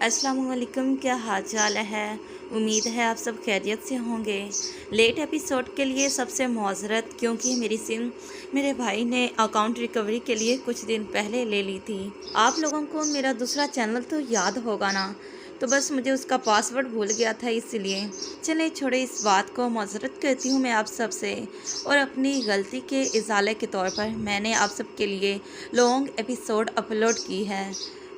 अस्सलाम वालेकुम। क्या हाल चाल है? उम्मीद है आप सब खैरियत से होंगे। लेट एपिसोड के लिए सबसे माज़रत, क्योंकि मेरी सिम मेरे भाई ने अकाउंट रिकवरी के लिए कुछ दिन पहले ले ली थी। आप लोगों को मेरा दूसरा चैनल तो याद होगा ना, तो बस मुझे उसका पासवर्ड भूल गया था, इसलिए चले छोड़े इस बात को। माज़रत करती हूँ मैं आप सब से, और अपनी गलती के इजाले के तौर पर मैंने आप सब के लिए लॉन्ग एपिसोड अपलोड की है।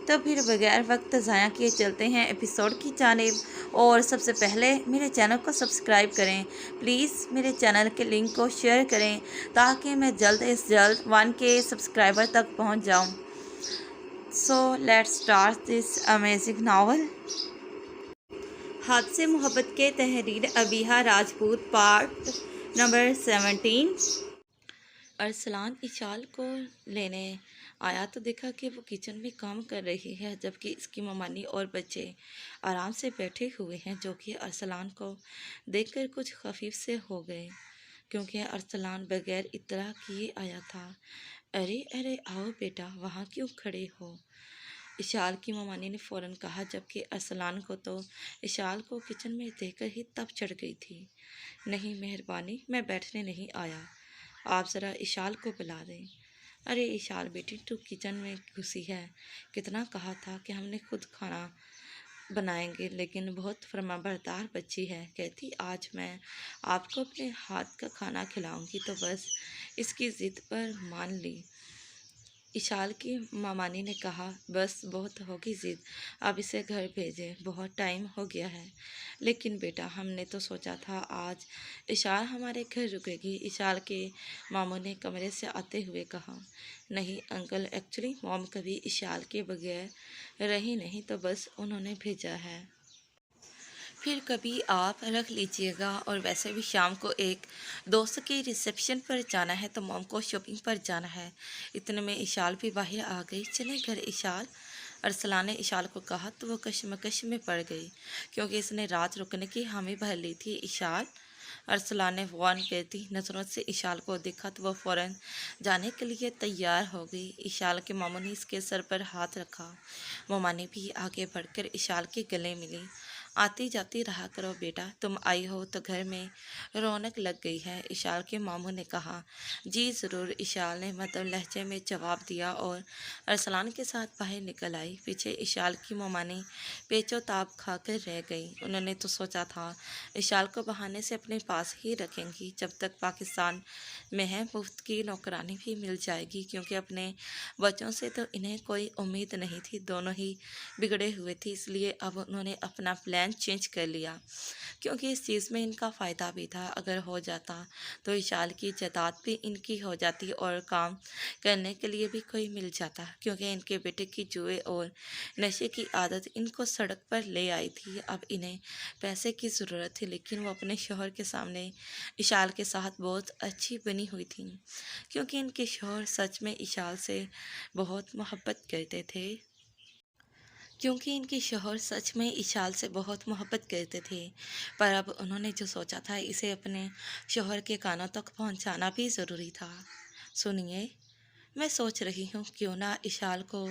तो फिर बगैर वक्त ज़ाया किए चलते हैं एपिसोड की जानिब। और सबसे पहले मेरे चैनल को सब्सक्राइब करें प्लीज़। मेरे चैनल के लिंक को शेयर करें ताकि मैं जल्द से जल्द 1K सब्सक्राइबर तक पहुंच जाऊं। So let's start this amazing novel. हाथ से मोहब्बत के तहरीर अबीहा राजपूत, पार्ट नंबर 17। अरसलान इशाल को लेने आया तो देखा कि वो किचन में काम कर रही है, जबकि इसकी ममानी और बच्चे आराम से बैठे हुए हैं, जो कि अरसलान को देखकर कुछ खफीफ से हो गए, क्योंकि अरसलान बगैर इत्तला किए आया था। अरे अरे आओ बेटा, वहाँ क्यों खड़े हो? इशाल की ममानी ने फ़ौरन कहा, जबकि अरसलान को तो इशाल को किचन में देखकर ही तब चढ़ गई थी। नहीं मेहरबानी, मैं बैठने नहीं आया, आप ज़रा इशाल को बुला दें। अरे इशाल बेटी, तू किचन में घुसी है। कितना कहा था कि हमने खुद खाना बनाएंगे, लेकिन बहुत फरमाबरदार बच्ची है, कहती आज मैं आपको अपने हाथ का खाना खिलाऊंगी, तो बस इसकी ज़िद पर मान ली। इशाल की मामानी ने कहा, बस बहुत होगी ज़िद, अब इसे घर भेजें, बहुत टाइम हो गया है। लेकिन बेटा, हमने तो सोचा था आज इशाल हमारे घर रुकेगी। इशाल के मामू ने कमरे से आते हुए कहा। नहीं अंकल, एक्चुअली मॉम कभी इशाल के बगैर रही नहीं, तो बस उन्होंने भेजा है। फिर कभी आप रख लीजिएगा, और वैसे भी शाम को एक दोस्त के रिसेप्शन पर जाना है, तो मॉम को शॉपिंग पर जाना है। इतने में इशाल भी बाहर आ गई। चले घर इशाल, अरसलान ने इशाल को कहा, तो वो कशमकश में पड़ गई, क्योंकि इसने रात रुकने की हामी भर ली थी। इशाल, अरसलान ने वार्न कहती नज़रों से इशाल को देखा, तो वह फ़ौरन जाने के लिए तैयार हो गई। इशाल के मामू ने इसके सर पर हाथ रखा। मोमानी भी आगे बढ़कर इशाल के गले मिली। आती जाती रहा करो बेटा, तुम आई हो तो घर में रौनक लग गई है, इशाल के मामू ने कहा। जी ज़रूर, इशाल ने मदम लहजे में जवाब दिया, और अरसलान के साथ बाहर निकल आई। पीछे इशाल की ममानी पेचोताप खाकर रह गई। उन्होंने तो सोचा था इशाल को बहाने से अपने पास ही रखेंगी, जब तक पाकिस्तान में है मुफ्त की नौकरानी भी मिल जाएगी, क्योंकि अपने बच्चों से तो इन्हें कोई उम्मीद नहीं थी, दोनों ही बिगड़े हुए थे। इसलिए अब उन्होंने अपना प्लान चेंज कर लिया, क्योंकि इस चीज़ में इनका फ़ायदा भी था। अगर हो जाता तो इशाल की जायदाद भी इनकी हो जाती, और काम करने के लिए भी कोई मिल जाता, क्योंकि इनके बेटे की जुए और नशे की आदत इनको सड़क पर ले आई थी। अब इन्हें पैसे की ज़रूरत थी, लेकिन वो अपने शौहर के सामने इशाल के साथ बहुत अच्छी बनी हुई थी, क्योंकि इनके शौहर सच में इशाल से बहुत मोहब्बत करते थे। क्योंकि इनके शौहर सच में इशाल से बहुत मोहब्बत करते थे, पर अब उन्होंने जो सोचा था इसे अपने शौहर के कानों तक पहुंचाना भी ज़रूरी था। सुनिए, मैं सोच रही हूँ क्यों ना इशाल को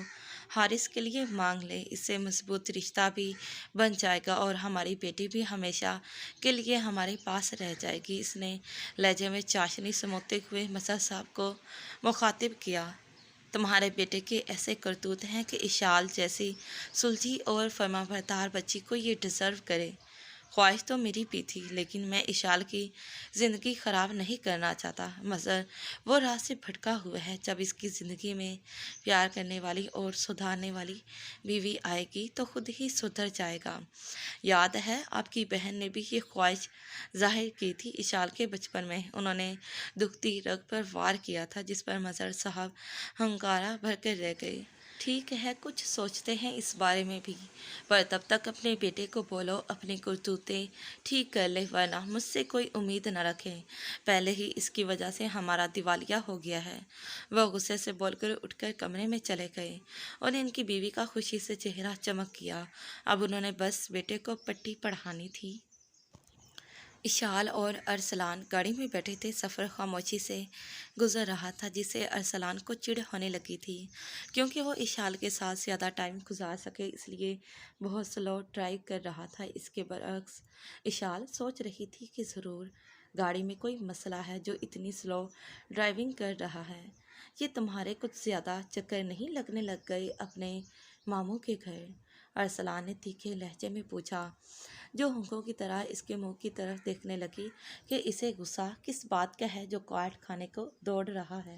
हारिस के लिए मांग ले, इससे मजबूत रिश्ता भी बन जाएगा, और हमारी बेटी भी हमेशा के लिए हमारे पास रह जाएगी। इसने लहजे में चाशनी समोते हुए मसा साहब को मुखातिब किया। तुम्हारे बेटे के ऐसे करतूत हैं कि इशाल जैसी सुलझी और फर्माबरदार बच्ची को ये डिज़र्व करे। ख्वाहिश तो मेरी भी थी, लेकिन मैं इशाल की ज़िंदगी ख़राब नहीं करना चाहता, मगर वो राह से भटका हुआ है। जब इसकी ज़िंदगी में प्यार करने वाली और सुधारने वाली बीवी आएगी तो खुद ही सुधर जाएगा। याद है आपकी बहन ने भी ये ख्वाहिश जाहिर की थी इशाल के बचपन में। उन्होंने दुखती रग पर वार किया था, जिस पर मज़हर साहब हंगारा भरकर रह गए। ठीक है, कुछ सोचते हैं इस बारे में भी, पर तब तक अपने बेटे को बोलो अपनी करतूतें ठीक कर ले, वरना मुझसे कोई उम्मीद न रखें। पहले ही इसकी वजह से हमारा दिवालिया हो गया है। वह गुस्से से बोलकर उठकर कमरे में चले गए, और इनकी बीवी का खुशी से चेहरा चमक गया। अब उन्होंने बस बेटे को पट्टी पढ़ानी थी। اشال اور ارسلان گاڑی میں بیٹھے تھے۔ سفر خاموشی سے گزر رہا تھا جس سے ارسلان کو چڑ ہونے لگی تھی کیونکہ وہ اشال کے ساتھ زیادہ ٹائم گزار سکے، اس لیے بہت سلو ڈرائیو کر رہا تھا۔ اس کے برعکس اشال سوچ رہی تھی کہ ضرور گاڑی میں کوئی مسئلہ ہے جو اتنی سلو ڈرائیونگ کر رہا ہے۔ یہ تمہارے کچھ زیادہ چکر نہیں لگنے لگ گئے اپنے ماموں کے گھر؟ ارسلان نے تیکھے لہجے میں پوچھا، جو ہونکوں کی طرح اس کے منہ کی طرف دیکھنے لگی کہ اسے غصہ کس بات کا ہے جو کاٹ کھانے کو دوڑ رہا ہے۔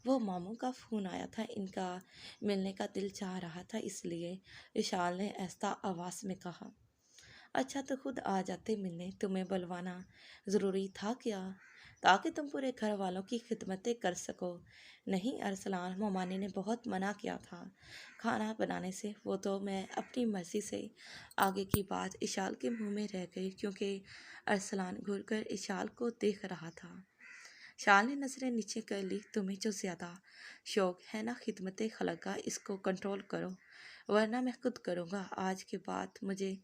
وہ ماموں کا فون آیا تھا، ان کا ملنے کا دل چاہ رہا تھا، اس لیے وشال نے آہستہ آواز میں کہا۔ اچھا تو خود آ جاتے ملنے، تمہیں بلوانا ضروری تھا کیا؟ تاکہ تم پورے گھر والوں کی خدمتیں کر سکو۔ نہیں ارسلان، ممانی نے بہت منع کیا تھا کھانا بنانے سے، وہ تو میں اپنی مرضی سے۔ آگے کی بات اشال کے منہ میں رہ گئی کیونکہ ارسلان گھور کر اشال کو دیکھ رہا تھا۔ شال نے نظریں نیچے کر لی، تمہیں جو زیادہ شوق ہے نا خدمت خلق کا، اس کو کنٹرول کرو ورنہ میں خود کروں گا۔ آج کے بعد مجھے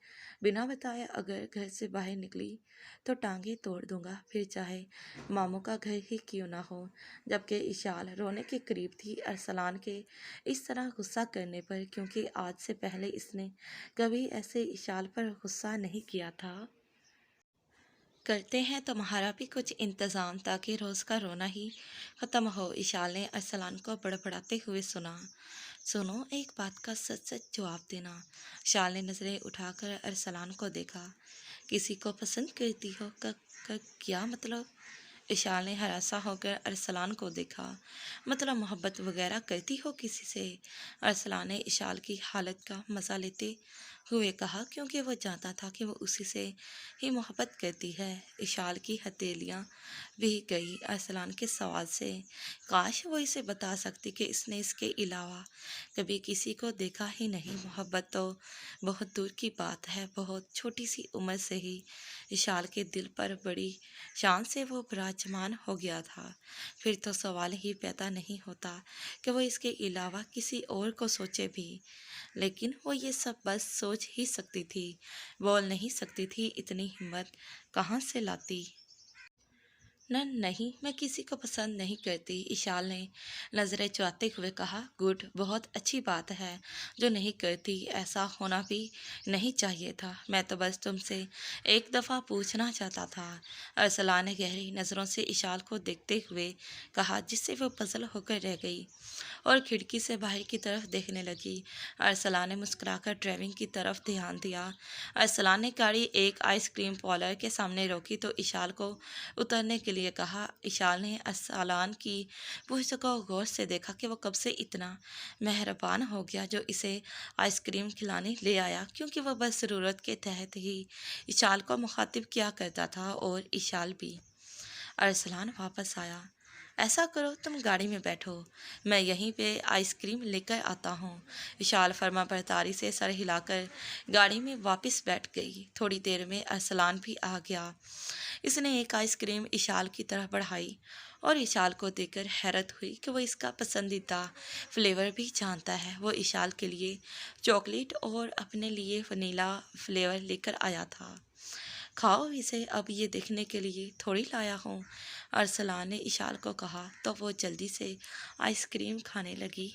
بنا بتائے اگر گھر سے باہر نکلی تو ٹانگیں توڑ دوں گا، پھر چاہے ماموں کا گھر ہی کیوں نہ ہو۔ جبکہ اشال رونے کے قریب تھی ارسلان کے اس طرح غصہ کرنے پر، کیونکہ آج سے پہلے اس نے کبھی ایسے اشال پر غصہ نہیں کیا تھا۔ کرتے ہیں تمہارا بھی کچھ انتظام تاکہ روز کا رونا ہی ختم ہو، اشال نے ارسلان کو بڑبڑاتے ہوئے سنو ایک بات کا سچ سچ جواب دینا۔ شال نے نظریں اٹھا کر ارسلان کو دیکھا۔ کسی کو پسند کرتی ہو کیا مطلب؟ اشال نے ہراساں ہو کر ارسلان کو دیکھا۔ مطلب محبت وغیرہ کرتی ہو کسی سے؟ ارسلان نے اشال کی حالت کا مزہ لیتے ہوئے کہا، کیونکہ وہ جانتا تھا کہ وہ اسی سے ہی محبت کرتی ہے۔ اشال کی ہتھیلیاں بھی گئی ارسلان کے سوال سے۔ کاش وہ اسے بتا سکتی کہ اس نے اس کے علاوہ کبھی کسی کو دیکھا ہی نہیں۔ محبت تو بہت دور کی بات ہے، بہت چھوٹی سی عمر سے ہی اشال کے دل پر بڑی شان سے وہ براجمان ہو گیا تھا۔ پھر تو سوال ہی پیدا نہیں ہوتا کہ وہ اس کے علاوہ کسی اور کو سوچے بھی، لیکن وہ یہ سب بس سوچ ہی سکتی تھی، بول نہیں سکتی تھی۔ اتنی ہمت کہاں سے لاتی؟ نہیں، میں کسی کو پسند نہیں کرتی، اشال نے نظریں چراتے ہوئے کہا۔ گڈ، بہت اچھی بات ہے جو نہیں کرتی، ایسا ہونا بھی نہیں چاہیے تھا۔ میں تو بس تم سے ایک دفعہ پوچھنا چاہتا تھا، ارسلان نے گہری نظروں سے اشال کو دیکھتے ہوئے کہا، جس سے وہ پزل ہو کر رہ گئی اور کھڑکی سے باہر کی طرف دیکھنے لگی۔ ارسلان نے مسکرا کر ڈرائیونگ کی طرف دھیان دیا۔ ارسلان نے گاڑی ایک آئس کریم پارلر کے سامنے روکی تو اشال کو اترنے کے لیے کہا۔ اشال نے ارسلان کی پوچھ کو غور سے دیکھا کہ وہ کب سے اتنا مہربان ہو گیا جو اسے آئس کریم کھلانے لے آیا، کیونکہ وہ بس ضرورت کے تحت ہی اشال کو مخاطب کیا کرتا تھا اور اشال بھی۔ ارسلان واپس آیا۔ ایسا کرو تم گاڑی میں بیٹھو، میں یہیں پہ آئس کریم لے کر آتا ہوں۔ اشال فرما برداری سے سر ہلا کر گاڑی میں واپس بیٹھ گئی۔ تھوڑی دیر میں ارسلان بھی آ گیا۔ اس نے ایک آئس کریم اشال کی طرف بڑھائی اور اشال کو دیکھ کر حیرت ہوئی کہ وہ اس کا پسندیدہ فلیور بھی جانتا ہے۔ وہ اشال کے لیے چاکلیٹ اور اپنے لیے ونیلا فلیور لے کر آیا تھا۔ کھاؤ اسے، اب یہ دیکھنے کے لیے تھوڑی لایا ہوں، ارسلان نے اشال کو کہا تو وہ جلدی سے آئس کریم کھانے لگی۔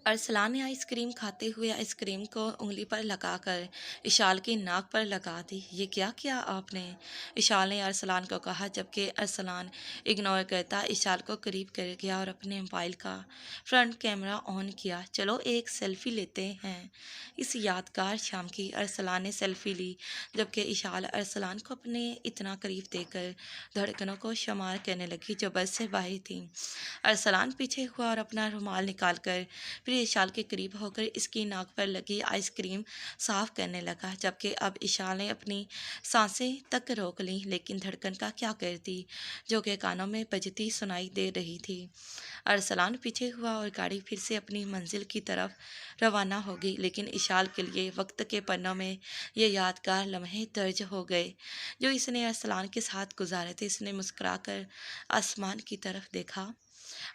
ارسلان نے آئس کریم کھاتے ہوئے آئس کریم کو انگلی پر لگا کر اشال کی ناک پر لگا دی۔ یہ کیا کیا آپ نے؟ اشال نے ارسلان کو کہا، جبکہ ارسلان اگنور کرتا اشال کو قریب کر گیا اور اپنے موبائل کا فرنٹ کیمرہ آن کیا۔ چلو ایک سیلفی لیتے ہیں اس یادگار شام کی۔ ارسلان نے سیلفی لی جبکہ اشال ارسلان کو اپنے اتنا قریب دیکھ کر دھڑکنوں کو شمار کرنے لگی جو بس سے باہر تھیں۔ ارسلان پیچھے ہوا اور اپنا رومال نکال کر پھر اشال کے قریب ہو کر اس کی ناک پر لگی آئس کریم صاف کرنے لگا، جبکہ اب اشال نے اپنی سانسیں تک روک لیں، لیکن دھڑکن کا کیا کرتی جو کہ کانوں میں بجتی سنائی دے رہی تھی۔ ارسلان پیچھے ہوا اور گاڑی پھر سے اپنی منزل کی طرف روانہ ہو گئی، لیکن اشال کے لیے وقت کے پنوں میں یہ یادگار لمحے درج ہو گئے جو اس نے ارسلان کے ساتھ گزارے تھے۔ اس نے مسکرا کر آسمان کی طرف دیکھا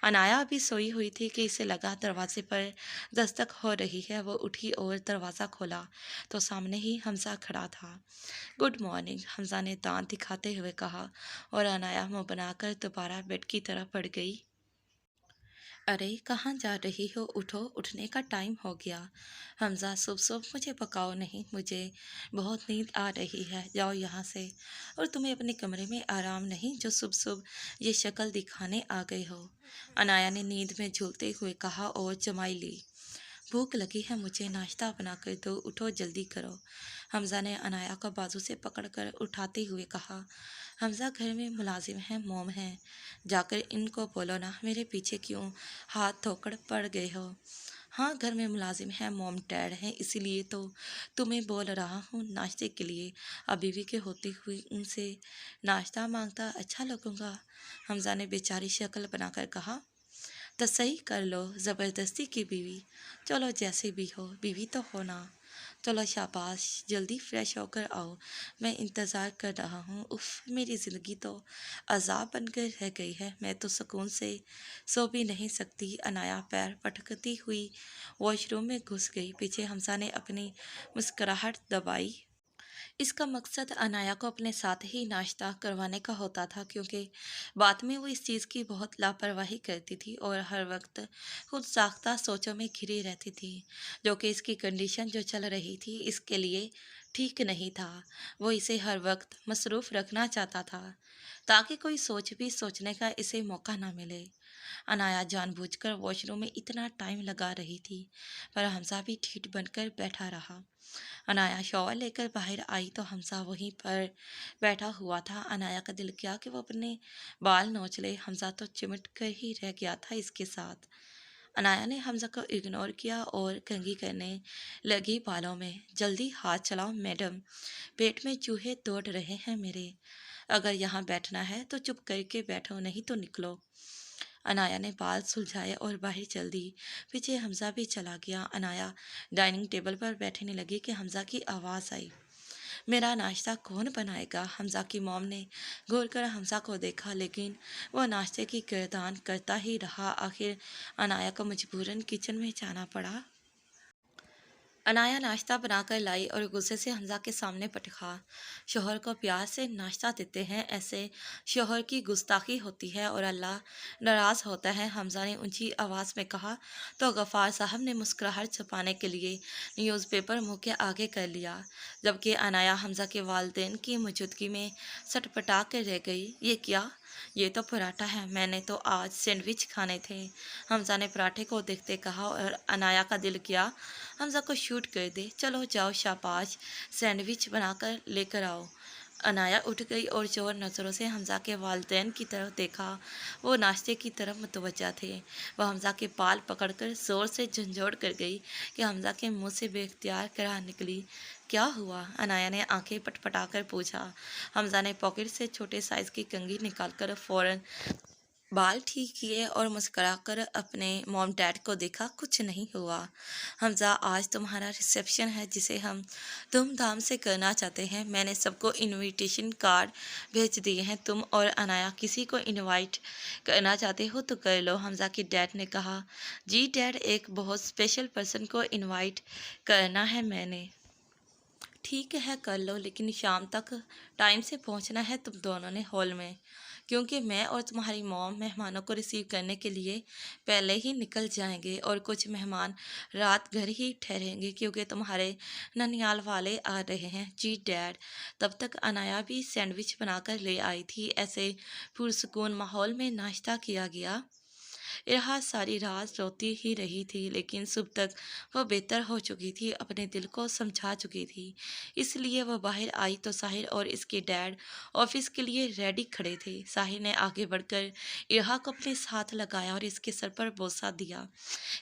अनाया अभी सोई हुई थी कि इसे लगा दरवाजे पर दस्तक हो रही है। वो उठी और दरवाज़ा खोला तो सामने ही हमजा खड़ा था। गुड मॉर्निंग, हमजा ने दांत दिखाते हुए कहा और अनाया मुंह बनाकर दोबारा बेड की तरफ बढ़ गई। अरे कहाँ जा रही हो? उठो, उठने का टाइम हो गया। हमजा, सुबह सुबह मुझे पकाओ नहीं, मुझे बहुत नींद आ रही है, जाओ यहाँ से। और तुम्हें अपने कमरे में आराम नहीं जो सुबह सुबह ये शक्ल दिखाने आ गए हो? अनाया ने नींद में झूलते हुए कहा और जमाई ली। भूख लगी है मुझे, नाश्ता बना कर दो, उठो जल्दी करो। हमजा ने अनाया को बाजू से पकड़कर उठाते हुए कहा। हमजा, घर में मुलाजिम हैं, मोम हैं, जाकर इनको बोलो ना, मेरे पीछे क्यों हाथ धोकर पड़ गए हो? हाँ, घर में मुलाजिम हैं, मोम डैड हैं, इसीलिए तो तुम्हें बोल रहा हूँ नाश्ते के लिए। अब बीवी के होते हुए उनसे नाश्ता मांगता अच्छा लगूंगा? हमजा ने बेचारी शक्ल बनाकर कहा। तो सही कर लो, ज़बरदस्ती की बीवी। चलो जैसे भी हो, बीवी तो हो ना। चलो शाबाश, जल्दी फ्रेश होकर आओ, मैं इंतज़ार कर रहा हूँ। उफ़, मेरी ज़िंदगी तो अज़ाब बनकर रह गई है, मैं तो सुकून से सो भी नहीं सकती। अनाया पैर पटकती हुई वॉशरूम में घुस गई। पीछे हमजा ने अपनी मुस्कुराहट दबाई। इसका मकसद अनाया को अपने साथ ही नाश्ता करवाने का होता था, क्योंकि बाद में वो इस चीज़ की बहुत लापरवाही करती थी और हर वक्त खुद साख्ता सोचों में घिरी रहती थी, जो कि इसकी कंडीशन जो चल रही थी इसके लिए ठीक नहीं था। वो इसे हर वक्त मसरूफ़ रखना चाहता था ताकि कोई सोच भी सोचने का इसे मौका ना मिले। अनाया जानबूझकर वॉशरूम में इतना टाइम लगा रही थी, पर हमजा भी ठीठ बनकर बैठा रहा। अनाया शॉवर लेकर बाहर आई तो हमजा वहीं पर बैठा हुआ था। अनाया का दिल किया कि वो अपने बाल नोच ले, हमजा तो चिमट कर ही रह गया था इसके साथ। अनाया ने हमजा को इग्नोर किया और कंघी करने लगी बालों में। जल्दी हाथ चलाओ मैडम, पेट में चूहे दौड़ रहे हैं मेरे। अगर यहाँ बैठना है तो चुप करके बैठो, नहीं तो निकलो। अनाया ने बाल सुलझाए और बाहर चल दी। पीछे हमजा भी चला गया। अनाया डाइनिंग टेबल पर बैठने लगी कि हमजा की आवाज़ आई। मेरा नाश्ता कौन बनाएगा? हमजा की मॉम ने घूर कर हमजा को देखा, लेकिन वह नाश्ते की गर्दान करता ही रहा। आखिर अनाया को मजबूरन किचन में जाना पड़ा। अनाया नाश्ता बनाकर लाई और गुस्से से हमजा के सामने पटका। शोहर को प्यार से नाश्ता देते हैं, ऐसे शोहर की गुस्ताखी होती है और अल्लाह नाराज़ होता है। हमजा ने ऊंची आवाज़ में कहा तो गफ़ार साहब ने मुस्कुराहट छुपाने के लिए न्यूज़पेपर मुंह के आगे कर लिया, जबकि अनाया हमजा के वालिदैन की मौजूदगी में सटपटा कर रह गई। ये क्या? ये तो पराठा है, मैंने तो आज सैंडविच खाने थे। हमजा ने पराठे को देखते कहा और अनाया का दिल किया हमजा को शूट कर दे। चलो जाओ, शाबाश, सैंडविच बनाकर लेकर आओ। अनाया उठ गई और चोर नज़रों से हमजा के वालिदैन की तरफ देखा। वो नाश्ते की तरफ मुतवज्जा थे। वह हमजा के बाल पकड़कर ज़ोर से झंझोड़ कर गई कि हमजा के मुंह से बेख्तियार करार निकली। क्या हुआ? अनाया ने आंखें पटपटाकर पूछा। हमजा ने पॉकेट से छोटे साइज़ की कंघी निकालकर फ़ौरन बाल ठीक किए और मुस्कुराकर अपने मॉम डैड को देखा। कुछ नहीं हुआ हमजा, आज तुम्हारा रिसेप्शन है जिसे हम धूमधाम से करना चाहते हैं। मैंने सबको इनविटेशन कार्ड भेज दिए हैं। तुम और अनाया किसी को इनवाइट करना चाहते हो तो कर लो, हमजा के डैड ने कहा। जी डैड, एक बहुत स्पेशल पर्सन को इनवाइट करना है मैंने। ठीक है कर लो, लेकिन शाम तक टाइम से पहुंचना है तुम दोनों ने हॉल में, क्योंकि मैं और तुम्हारी मॉम मेहमानों को रिसीव करने के लिए पहले ही निकल जाएंगे और कुछ मेहमान रात घर ही ठहरेंगे क्योंकि तुम्हारे ननियाल वाले आ रहे हैं। जी डैड। तब तक अनाया भी सैंडविच बनाकर ले आई थी। ऐसे पुरसुकून माहौल में नाश्ता किया गया। इरहा सारी रात रोती ही रही थी, लेकिन सुबह तक वह बेहतर हो चुकी थी, अपने दिल को समझा चुकी थी। इसलिए वह बाहर आई तो साहिर और इसके डैड ऑफिस के लिए रेडी खड़े थे। साहिर ने आगे बढ़कर इरहा को अपने साथ लगाया और इसके सर पर बोसा दिया।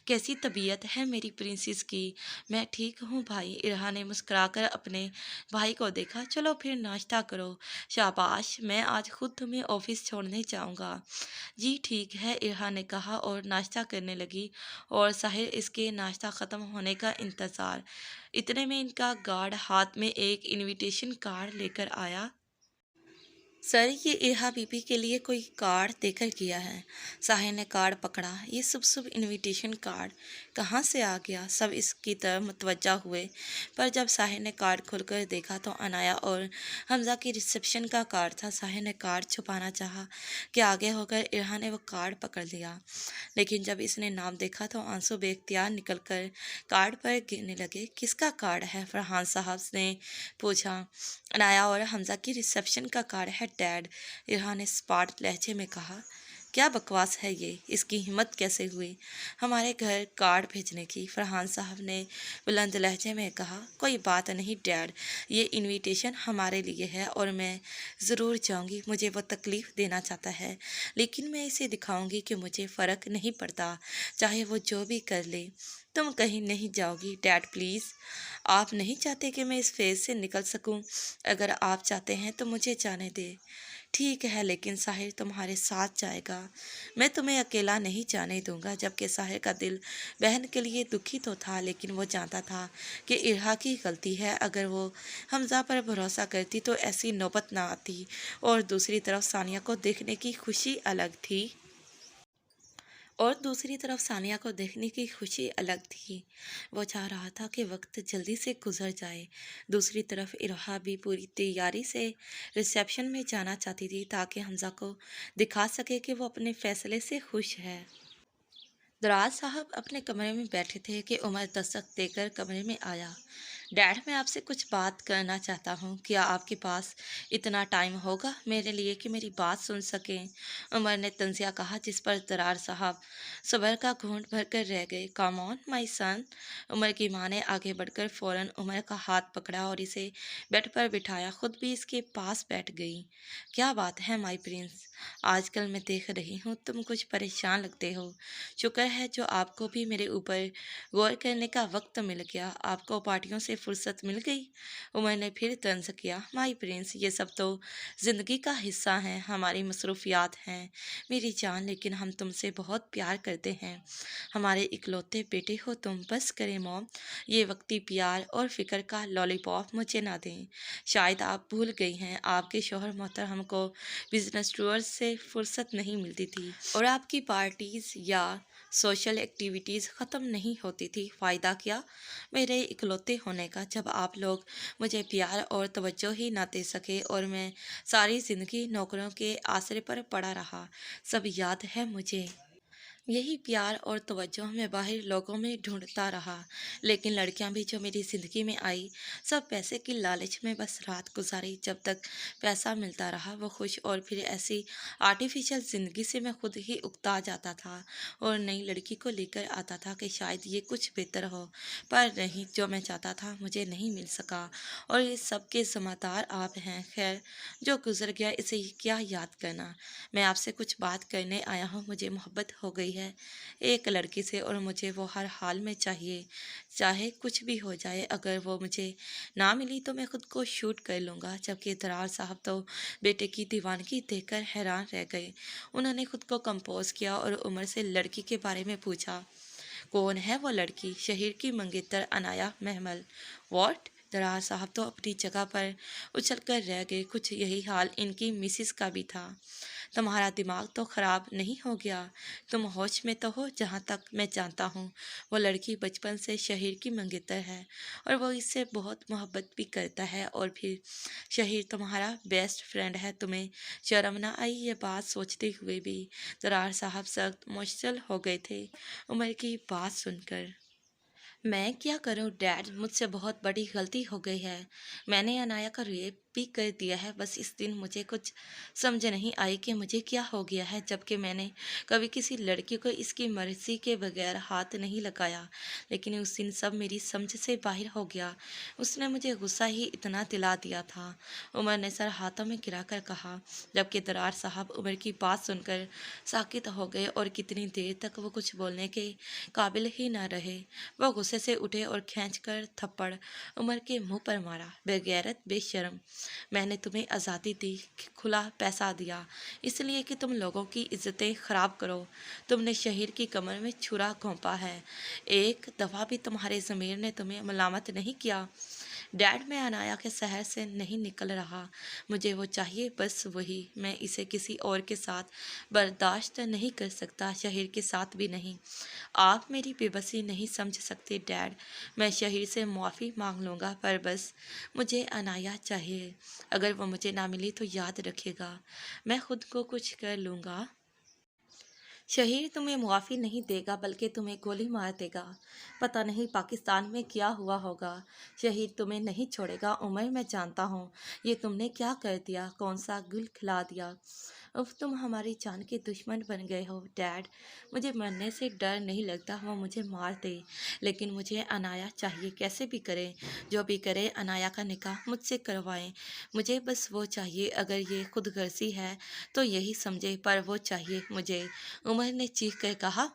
कैसी तबीयत है मेरी प्रिंसेस की? मैं ठीक हूँ भाई, इरहा ने मुस्कुराकर अपने भाई को देखा। चलो फिर नाश्ता करो। शाबाश, मैं आज खुद तुम्हें ऑफिस छोड़ने जाऊँगा। जी ठीक है, इरहा ने कहा और नाश्ता करने लगी और साहिर इसके नाश्ता ख़त्म होने का इंतज़ार। इतने में इनका गार्ड हाथ में एक इनविटेशन कार्ड लेकर आया। सर ये इहा बीबी के लिए कोई कार्ड देकर गया है। साहिल ने कार्ड पकड़ा। ये शुभ शुभ इनविटेशन कार्ड कहाँ से आ गया? सब इसकी तरफ मुतवज्जा हुए, पर जब साहिल ने कार्ड खोलकर देखा तो अनाया और हमजा की रिसेप्शन का कार्ड था। साहिल ने कार्ड छुपाना चाहा कि आगे होकर इरहा ने वो कार्ड पकड़ लिया, लेकिन जब इसने नाम देखा तो आंसू बेख्तियार निकलकर कार्ड पर गिरने लगे। किसका कार्ड है? फरहान साहब ने पूछा। अनाया और हमजा की रिसेप्शन का कार्ड है डैड, इरहा ने स्पाट लहजे में कहा। क्या बकवास है ये? इसकी हिम्मत कैसे हुई हमारे घर कार्ड भेजने की? फरहान साहब ने बुलंद लहजे में कहा। कोई बात नहीं डैड, ये इनविटेशन हमारे लिए है और मैं ज़रूर जाऊंगी। मुझे वो तकलीफ़ देना चाहता है, लेकिन मैं इसे दिखाऊंगी कि मुझे फ़र्क नहीं पड़ता, चाहे वो जो भी कर ले। तुम कहीं नहीं जाओगी डैड प्लीज़। आप नहीं चाहते कि मैं इस फेज़ से निकल सकूं? अगर आप चाहते हैं तो मुझे जाने दे। ठीक है, लेकिन साहिर तुम्हारे साथ जाएगा। मैं तुम्हें अकेला नहीं जाने दूंगा। जबकि साहिर का दिल बहन के लिए दुखी तो था, लेकिन वो जानता था कि इरहा की गलती है। अगर वो हमजा पर भरोसा करती तो ऐसी नौबत ना आती। और दूसरी तरफ सानिया को देखने की खुशी अलग थी। वो चाह रहा था कि वक्त जल्दी से गुजर जाए। दूसरी तरफ इरहा भी पूरी तैयारी से रिसेप्शन में जाना चाहती थी, ताकि हमजा को दिखा सके कि वो अपने फैसले से खुश है। दराज साहब अपने कमरे में बैठे थे कि उमर दस्तक देकर कमरे में आया। डैड, मैं आपसे कुछ बात करना चाहता हूँ। क्या आपके पास इतना टाइम होगा मेरे लिए कि मेरी बात सुन सकें? उमर ने तंजिया कहा, जिस पर दरार साहब सब्र का घूंट भरकर रह गए। कम ऑन माई सन। उमर की माँ ने आगे बढ़कर फ़ौरन उमर का हाथ पकड़ा और इसे बेड पर बिठाया। खुद भी इसके पास बैठ गई। क्या बात है माई प्रिंस? आजकल मैं देख रही हूँ तुम कुछ परेशान लगते हो। शुक्र है जो आपको भी मेरे ऊपर गौर करने का वक्त मिल गया। आपको पार्टियों से फुर्सत मिल गई? उमर ने फिर तंज किया। माई प्रिंस, ये सब तो ज़िंदगी का हिस्सा है, हमारी मसरूफियात हैं मेरी जान, लेकिन हम तुमसे बहुत प्यार करते हैं। हमारे इकलौते बेटे हो तुम। बस करें मॉम, ये वक्ती प्यार और फिक्र का लॉलीपॉप मुझे ना दें। शायद आप भूल गई हैं, आपके शौहर मोहतरम को बिजनेस टूर्स से फुर्सत नहीं मिलती थी और आपकी पार्टीज़ या सोशल एक्टिविटीज़ ख़त्म नहीं होती थी। फ़ायदा क्या मेरे इकलौते होने का, जब आप लोग मुझे प्यार और तवज्जो ही ना दे सके और मैं सारी ज़िंदगी नौकरों के आसरे पर पड़ा रहा। सब याद है मुझे। यही प्यार और तवज्जो मैं बाहर लोगों में ढूंढता रहा, लेकिन लड़कियां भी जो मेरी ज़िंदगी में आई, सब पैसे की लालच में बस रात गुजारी। जब तक पैसा मिलता रहा वो खुश, और फिर ऐसी आर्टिफिशियल ज़िंदगी से मैं खुद ही उकता जाता था और नई लड़की को लेकर आता था कि शायद ये कुछ बेहतर हो, पर नहीं, जो मैं चाहता था मुझे नहीं मिल सका और इस सब के ज़िम्मेदार आप हैं। खैर, जो गुजर गया इसे क्या याद करना। मैं आपसे कुछ बात करने आया हूँ। मुझे मोहब्बत हो गई है एक लड़की से और मुझे वो हर हाल में चाहिए, चाहे कुछ भी हो जाए। अगर वो मुझे ना मिली तो मैं खुद को शूट कर लूँगा। जबकि दरार साहब तो बेटे की दीवानगी देखकर हैरान रह गए। उन्होंने खुद को कंपोज किया और उमर से लड़की के बारे में पूछा। कौन है वो लड़की? शहीर की मंगेतर अनाया महमल। वॉट? दरार साहब तो अपनी जगह पर उछल कर रह गए। कुछ यही हाल इनकी मिसिस का भी था। तुम्हारा दिमाग तो ख़राब नहीं हो गया? तुम होश में तो हो? जहाँ तक मैं जानता हूँ वो लड़की बचपन से शहीर की मंगेतर है और वो इससे बहुत मोहब्बत भी करता है। और फिर शहीर तुम्हारा बेस्ट फ्रेंड है। तुम्हें शर्म ना आई ये बात सोचते हुए भी? दरार साहब सख्त मुश्किल हो गए थे उमर की बात सुनकर। मैं क्या करूं डैड, मुझसे बहुत बड़ी गलती हो गई है। मैंने अनाया का रेप भी कर दिया है। बस इस दिन मुझे कुछ समझ नहीं आई कि मुझे क्या हो गया है, जबकि मैंने कभी किसी लड़की को इसकी मर्जी के बगैर हाथ नहीं लगाया। लेकिन उस दिन सब मेरी समझ से बाहर हो गया। उसने मुझे गुस्सा ही इतना दिला दिया था। उमर ने सर हाथों में गिराकर कहा, जबकि दरार साहब उमर की बात सुनकर साकित हो गए और कितनी देर तक वो कुछ बोलने के काबिल ही न रहे। वो गुस्से से उठे और खींचकर थप्पड़ उमर के मुंह पर मारा। बेगैरत, बेशर्म, मैंने तुम्हें आज़ादी दी, खुला पैसा दिया, इसलिए कि तुम लोगों की इज्जतें ख़राब करो। तुमने शहीर की कमर में छुरा घोंपा है। एक दफ़ा भी तुम्हारे ज़मीर ने तुम्हें मलामत नहीं किया। ڈیڈ میں انایا کے شہر سے نہیں نکل رہا، مجھے وہ چاہیے، بس وہی، میں اسے کسی اور کے ساتھ برداشت نہیں کر سکتا، شہر کے ساتھ بھی نہیں۔ آپ میری بے بسی نہیں سمجھ سکتے ڈیڈ، میں شہر سے معافی مانگ لوں گا، پر بس مجھے انایا چاہیے، اگر وہ مجھے نہ ملی تو یاد رکھے گا میں خود کو کچھ کر لوں گا۔ شہیر تمہیں معافی نہیں دے گا بلکہ تمہیں گولی مار دے گا، پتہ نہیں پاکستان میں کیا ہوا ہوگا۔ شہیر تمہیں نہیں چھوڑے گا عمر، میں جانتا ہوں یہ تم نے کیا کر دیا، کون سا گل کھلا دیا۔ اف تم ہماری جان کے دشمن بن گئے ہو ڈیڈ، مجھے مرنے سے ڈر نہیں لگتا، وہ مجھے مار دے لیکن مجھے انایا چاہیے، کیسے بھی کرے، جو بھی کرے انایا کا نکاح مجھ سے کروائیں، مجھے بس وہ چاہیے، اگر یہ خود غرضی ہے تو یہی سمجھے، پر وہ چاہیے مجھے۔ عمر نے چیخ کر کہا،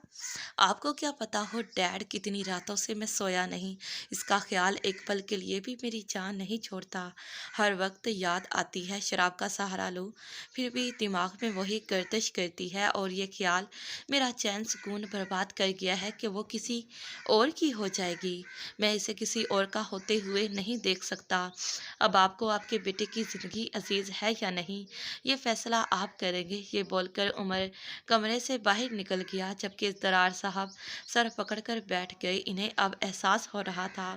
آپ کو کیا پتا ہو ڈیڈ، کتنی راتوں سے میں سویا نہیں، اس کا خیال ایک پل کے لیے بھی میری جان نہیں چھوڑتا، ہر وقت یاد آتی ہے، شراب کا سہارا لوں پھر بھی دماغ میں وہی گردش کرتی ہے، اور یہ خیال میرا چین سکون برباد کر گیا ہے کہ وہ کسی اور کی ہو جائے گی، میں اسے کسی اور کا ہوتے ہوئے نہیں دیکھ سکتا۔ اب آپ کو آپ کے بیٹے کی زندگی عزیز ہے یا نہیں، یہ فیصلہ آپ کریں گے۔ یہ بول کر عمر کمرے سے باہر نکل گیا، جبکہ درار صاحب سر پکڑ کر بیٹھ گئے۔ انہیں اب احساس ہو رہا تھا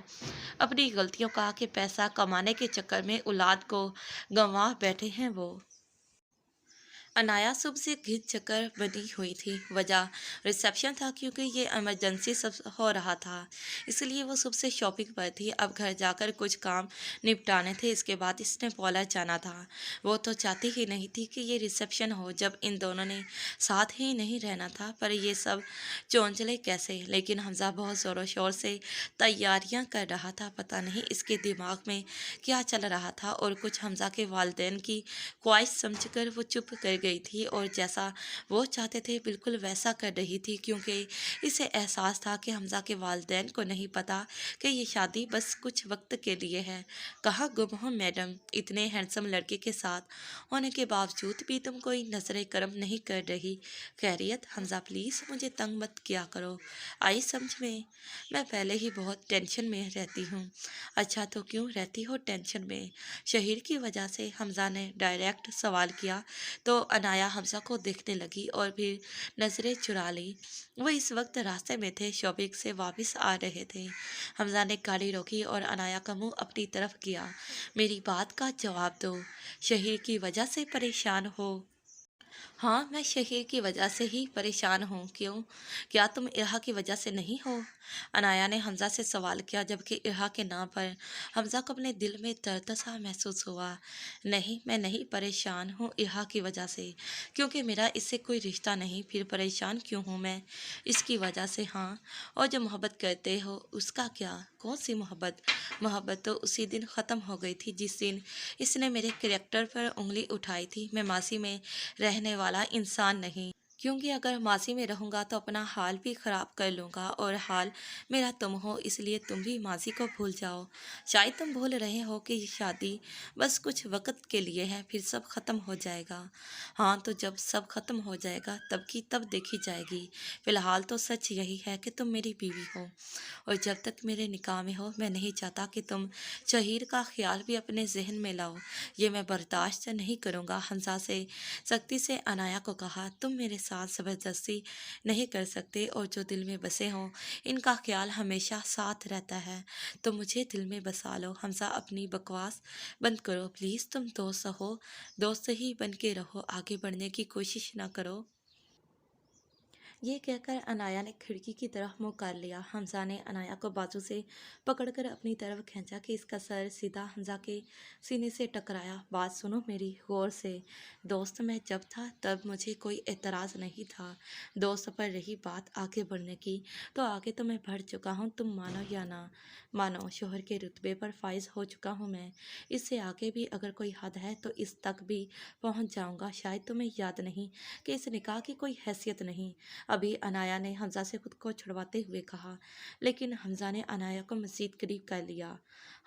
اپنی غلطیوں کا، کہ پیسہ کمانے کے چکر میں اولاد کو گنوا بیٹھے ہیں وہ۔ انایا صبح سے گھن چکر بنی ہوئی تھی، وجہ ریسیپشن تھا، کیونکہ یہ ایمرجنسی سب ہو رہا تھا، اس لیے وہ صبح سے شاپنگ پر تھی، اب گھر جا کر کچھ کام نپٹانے تھے، اس کے بعد اس نے پارلر جانا تھا۔ وہ تو چاہتی ہی نہیں تھی کہ یہ ریسیپشن ہو، جب ان دونوں نے ساتھ ہی نہیں رہنا تھا، پر یہ سب چونچلے کیسے، لیکن حمزہ بہت زور و شور سے تیاریاں کر رہا تھا، پتہ نہیں اس کے دماغ میں کیا چل رہا تھا، اور کچھ حمزہ کے والدین کی خواہش سمجھ کر وہ چپ کر گئی تھی، اور جیسا وہ چاہتے تھے بالکل ویسا کر رہی تھی، کیونکہ اسے احساس تھا کہ حمزہ کے والدین کو نہیں پتا کہ یہ شادی بس کچھ وقت کے لیے ہے۔ کہاں گم ہو میڈم، اتنے ہینڈسم لڑکے کے ساتھ ہونے کے باوجود بھی تم کوئی نظر کرم نہیں کر رہی، خیریت؟ حمزہ پلیز مجھے تنگ مت کیا کرو، آئی سمجھ میں پہلے ہی بہت ٹینشن میں رہتی ہوں۔ اچھا تو کیوں رہتی ہو ٹینشن میں؟ شہیر کی وجہ سے، حمزہ نے ڈائریکٹ سوال کیا، تو انایا حمزہ کو دیکھنے لگی اور پھر نظریں چرا لی۔ وہ اس وقت راستے میں تھے، شاپنگ سے واپس آ رہے تھے۔ حمزہ نے گاڑی روکی اور انایا کا منہ اپنی طرف کیا۔ میری بات کا جواب دو، شہیر کی وجہ سے پریشان ہو؟ ہاں، میں شہیر کی وجہ سے ہی پریشان ہوں۔ کیوں؟ کیا تم ارہا کی وجہ سے نہیں ہو؟ انایا نے حمزہ سے سوال کیا، جبکہ ارہا کے نام پر حمزہ کو اپنے دل میں درد سا محسوس ہوا۔ نہیں، میں نہیں پریشان ہوں ارہا کی وجہ سے، کیونکہ میرا اس سے کوئی رشتہ نہیں، پھر پریشان کیوں ہوں میں اس کی وجہ سے؟ ہاں، اور جو محبت کرتے ہو اس کا کیا؟ کون سی محبت؟ محبت تو اسی دن ختم ہو گئی تھی جس دن اس نے میرے کریکٹر پر انگلی اٹھائی تھی۔ میں ماضی میں رہنے والا انسان نہیں، کیونکہ اگر ماضی میں رہوں گا تو اپنا حال بھی خراب کر لوں گا، اور حال میرا تم ہو، اس لیے تم بھی ماضی کو بھول جاؤ۔ شاید تم بھول رہے ہو کہ یہ شادی بس کچھ وقت کے لیے ہے، پھر سب ختم ہو جائے گا۔ ہاں، تو جب سب ختم ہو جائے گا تب کی تب دیکھی جائے گی، فی الحال تو سچ یہی ہے کہ تم میری بیوی ہو، اور جب تک میرے نکاح میں ہو میں نہیں چاہتا کہ تم شہیر کا خیال بھی اپنے ذہن میں لاؤ، یہ میں برداشت نہیں کروں گا۔ حمزہ سے سختی سے انایا کو کہا، تم میرے ساتھ زبردستی نہیں کر سکتے، اور جو دل میں بسے ہوں ان کا خیال ہمیشہ ساتھ رہتا ہے، تو مجھے دل میں بسا لو۔ حمزہ اپنی بکواس بند کرو پلیز، تم دوست ہو، دوست ہی بن کے رہو، آگے بڑھنے کی کوشش نہ کرو۔ یہ کہہ کر انایا نے کھڑکی کی طرف منہ کر لیا۔ حمزہ نے انایا کو بازو سے پکڑ کر اپنی طرف کھینچا کہ اس کا سر سیدھا حمزہ کے سینے سے ٹکرایا۔ بات سنو میری غور سے، دوست میں جب تھا تب مجھے کوئی اعتراض نہیں تھا، دوست پر رہی بات آگے بڑھنے کی، تو آگے تو میں بڑھ چکا ہوں، تم مانو یا نہ مانو، شوہر کے رتبے پر فائز ہو چکا ہوں میں، اس سے آگے بھی اگر کوئی حد ہے تو اس تک بھی پہنچ جاؤں گا۔ شاید تمہیں یاد نہیں کہ اس نکاح کی کوئی حیثیت نہیں، ابھی انایا نے حمزہ سے خود کو چھڑواتے ہوئے کہا، لیکن حمزہ نے انایا کو مزید قریب کر لیا۔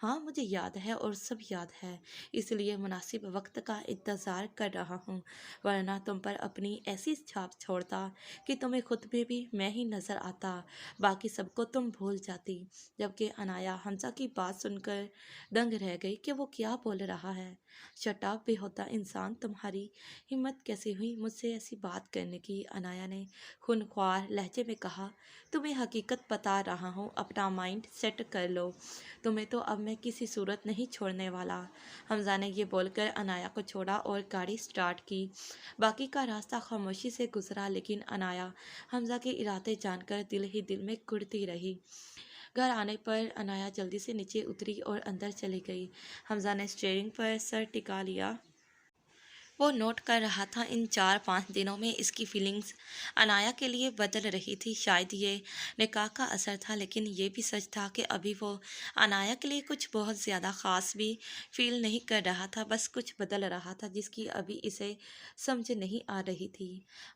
ہاں مجھے یاد ہے اور سب یاد ہے، اس لیے مناسب وقت کا انتظار کر رہا ہوں، ورنہ تم پر اپنی ایسی چھاپ چھوڑتا کہ تمہیں خود میں بھی میں ہی نظر آتا، باقی سب کو تم بھول جاتی۔ جبکہ انایا حمزہ کی بات سن کر دنگ رہ گئی کہ وہ کیا بول رہا ہے۔ شٹ اپ بے ہوتا انسان، تمہاری ہمت کیسے ہوئی مجھ سے ایسی بات کرنے کی؟ انایا نے خونخوار لہجے میں کہا، تمہیں حقیقت بتا رہا ہوں، اپنا مائنڈ سیٹ کر لو، تمہیں تو اب میں کسی صورت نہیں چھوڑنے والا۔ حمزہ نے یہ بول کر انایا کو چھوڑا اور گاڑی سٹارٹ کی۔ باقی کا راستہ خاموشی سے گزرا، لیکن انایا حمزہ کے ارادے جان کر دل ہی دل میں کڑتی رہی۔ گھر آنے پر انایا جلدی سے نیچے اتری اور اندر چلی گئی۔ حمزہ نے اسٹیئرنگ پر سر ٹکا لیا۔ وہ نوٹ کر رہا تھا ان 4-5 دنوں میں اس کی فیلنگز انایا کے لیے بدل رہی تھی۔ شاید یہ نکاح کا اثر تھا، لیکن یہ بھی سچ تھا کہ ابھی وہ انایا کے لیے کچھ بہت زیادہ خاص بھی فیل نہیں کر رہا تھا، بس کچھ بدل رہا تھا جس کی ابھی اسے سمجھ نہیں آ رہی تھی۔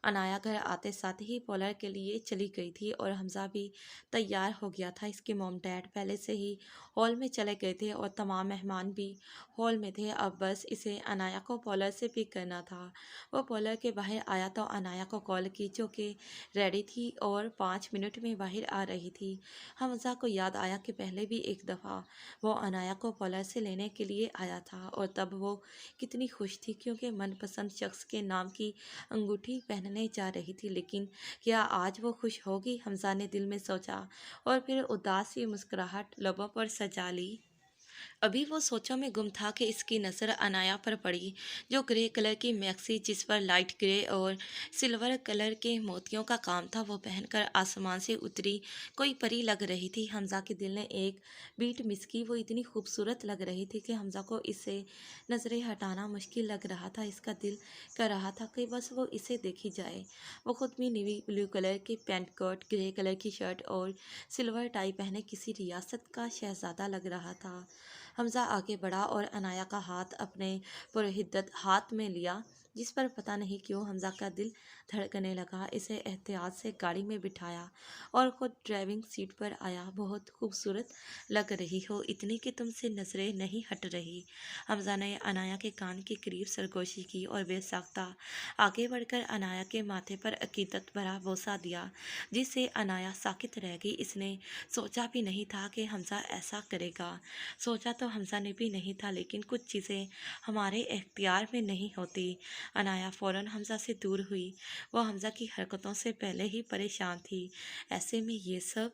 انایا گھر آتے ساتھ ہی پارلر کے لیے چلی گئی تھی اور حمزہ بھی تیار ہو گیا تھا۔ اس کے موم ڈیڈ پہلے سے ہی ہال میں چلے گئے تھے اور تمام مہمان بھی ہال میں تھے، اب بس اسے انایا کو پارلر سے پک کرنا تھا۔ وہ پارلر کے باہر آیا تو انایا کو کال کی، جو کہ ریڈی تھی اور 5 منٹ میں باہر آ رہی تھی۔ حمزہ کو یاد آیا کہ پہلے بھی ایک دفعہ وہ انایا کو پارلر سے لینے کے لیے آیا تھا اور تب وہ کتنی خوش تھی کیونکہ من پسند شخص کے نام کی انگوٹھی پہننے جا رہی تھی، لیکن کیا آج وہ خوش ہوگی؟ حمزہ نے دل میں سوچا اور پھر اداس سی مسکراہٹ لبوں پر سجا لی۔ ابھی وہ سوچوں میں گم تھا کہ اس کی نظر انایا پر پڑی، جو گرے کلر کی میکسی جس پر لائٹ گرے اور سلور کلر کے موتیوں کا کام تھا وہ پہن کر آسمان سے اتری کوئی پری لگ رہی تھی۔ حمزہ کے دل نے ایک بیٹ مس کی، وہ اتنی خوبصورت لگ رہی تھی کہ حمزہ کو اس سے نظریں ہٹانا مشکل لگ رہا تھا۔ اس کا دل کر رہا تھا کہ بس وہ اسے دیکھی جائے۔ وہ خود بھی نیوی بلو کلر کے پینٹ کوٹ، گرے کلر کی شرٹ اور سلور ٹائی پہنے کسی ریاست کا شہزادہ لگ رہا تھا۔ حمزہ آگے بڑھا اور انایا کا ہاتھ اپنے پرہدت ہاتھ میں لیا، جس پر پتہ نہیں کیوں حمزہ کا دل دھڑکنے لگا۔ اسے احتیاط سے گاڑی میں بٹھایا اور خود ڈرائیونگ سیٹ پر آیا۔ بہت خوبصورت لگ رہی ہو، اتنی کہ تم سے نظریں نہیں ہٹ رہی۔ حمزہ نے انایا کے کان کے قریب سرگوشی کی اور بے ساختہ آگے بڑھ کر انایا کے ماتھے پر عقیدت بھرا بوسہ دیا، جس سے انایا ساکت رہ گئی۔ اس نے سوچا بھی نہیں تھا کہ حمزہ ایسا کرے گا، سوچا تو حمزہ نے بھی نہیں تھا، لیکن کچھ چیزیں ہمارے اختیار میں نہیں ہوتی۔ انایا فوراً حمزہ سے دور ہوئی۔ وہ حمزہ کی حرکتوں سے پہلے ہی پریشان تھی، ایسے میں یہ سب۔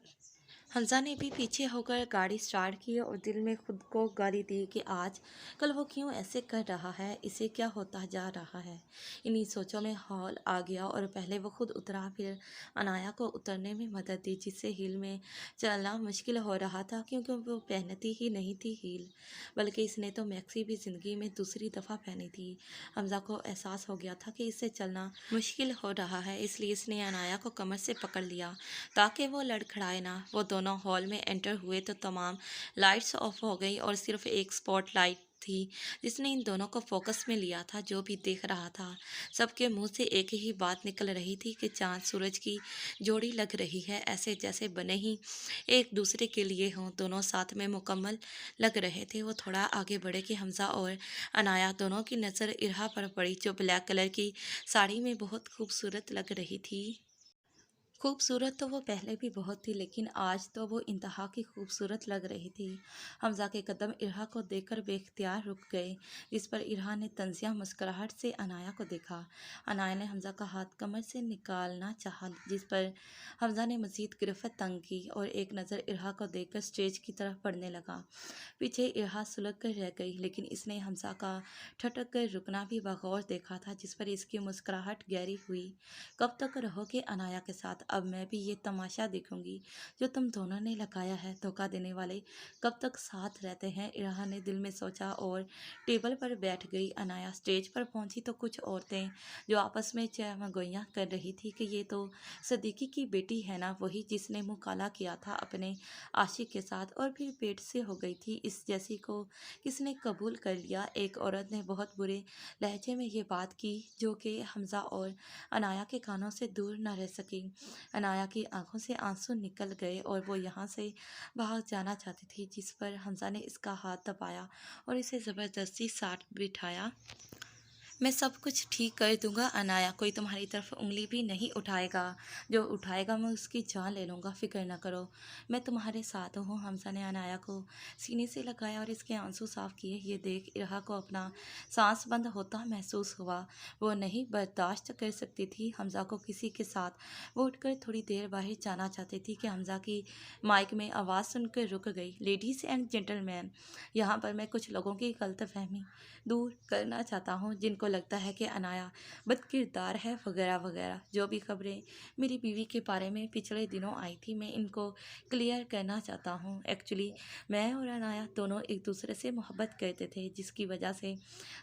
حمزہ نے بھی پیچھے ہو کر گاڑی سٹارٹ کی اور دل میں خود کو گالی دی کہ آج کل وہ کیوں ایسے کر رہا ہے، اسے کیا ہوتا جا رہا ہے۔ انہی سوچوں میں ہال آ گیا اور پہلے وہ خود اترا، پھر انایا کو اترنے میں مدد دی، جس سے ہیل میں چلنا مشکل ہو رہا تھا کیونکہ وہ پہنتی ہی نہیں تھی ہیل، بلکہ اس نے تو میکسی بھی زندگی میں دوسری دفعہ پہنی تھی۔ حمزہ کو احساس ہو گیا تھا کہ اس سے چلنا مشکل ہو رہا ہے، اس لیے اس نے انایا کو کمر سے پکڑ لیا تاکہ وہ لڑکھڑائے نہ۔ وہ دونوں ہال میں انٹر ہوئے تو تمام لائٹس آف ہو گئی اور صرف ایک سپاٹ لائٹ تھی جس نے ان دونوں کو فوکس میں لیا تھا۔ جو بھی دیکھ رہا تھا سب کے منہ سے ایک ہی بات نکل رہی تھی کہ چاند سورج کی جوڑی لگ رہی ہے، ایسے جیسے بنے ہی ایک دوسرے کے لیے ہوں، دونوں ساتھ میں مکمل لگ رہے تھے۔ وہ تھوڑا آگے بڑھے کہ حمزہ اور انایا دونوں کی نظر ارہا پر پڑی، جو بلیک کلر کی ساڑی میں بہت خوبصورت لگ رہی تھی۔ خوبصورت تو وہ پہلے بھی بہت تھی، لیکن آج تو وہ انتہا کی خوبصورت لگ رہی تھی۔ حمزہ کے قدم ارہا کو دیکھ کر بے اختیار رک گئے، جس پر ارہا نے طنزیہ مسکراہٹ سے انایا کو دیکھا۔ انایا نے حمزہ کا ہاتھ کمر سے نکالنا چاہا، جس پر حمزہ نے مزید گرفت تنگ کی اور ایک نظر ارہا کو دیکھ کر اسٹیج کی طرف بڑھنے لگا۔ پیچھے ارہا سلگ کر رہ گئی، لیکن اس نے حمزہ کا ٹھٹک کر رکنا بھی بغور دیکھا تھا، جس پر اس کی مسکراہٹ گہری ہوئی۔ کب تک رہو گے انایا کے ساتھ؟ अब मैं भी ये तमाशा देखूंगी जो तुम दोनों ने लगाया है। धोखा देने वाले कब तक साथ रहते हैं, इरहा ने दिल में सोचा और टेबल पर बैठ गई। अनाया स्टेज पर पहुंची तो कुछ औरतें जो आपस में चहमगोइयाँ कर रही थी कि ये तो सदीकी की बेटी है ना, वही जिसने मुँह काला किया था अपने आशिक के साथ और फिर पेट से हो गई थी। इस जैसी को किसने कबूल कर लिया। एक औरत ने बहुत बुरे लहजे में ये बात की जो कि हमज़ा और अनाया के कानों से दूर न रह सकी। अनाया की आंखों से आंसू निकल गए और वो यहाँ से भाग जाना चाहती थी, जिस पर हमज़ा ने इसका हाथ दबाया और इसे ज़बरदस्ती साथ बिठाया। मैं सब कुछ ठीक कर दूंगा अनाया, कोई तुम्हारी तरफ उंगली भी नहीं उठाएगा, जो उठाएगा मैं उसकी जान ले लूँगा, फिक्र न करो, मैं तुम्हारे साथ हूँ। हमज़ा ने अनाया को सीने से लगाया और इसके आंसू साफ किए। ये देख इरहा को अपना सांस बंद होता महसूस हुआ। वो नहीं बर्दाश्त कर सकती थी हमज़ा को किसी के साथ। वो उठकर थोड़ी देर बाहर जाना चाहती थी कि हमज़ा की माइक में आवाज़ सुनकर रुक गई। लेडीज़ एंड जेंटलमैन, यहाँ पर मैं कुछ लोगों की गलतफहमी दूर करना चाहता हूँ जिनको लगता है कि अनाया बदकिरदार है वगैरह वगैरह। जो भी खबरें मेरी बीवी के बारे में पिछले दिनों आई थी, मैं इनको क्लियर करना चाहता हूँ। एक्चुअली मैं और अनाया दोनों एक दूसरे से मोहब्बत करते थे, जिसकी वजह से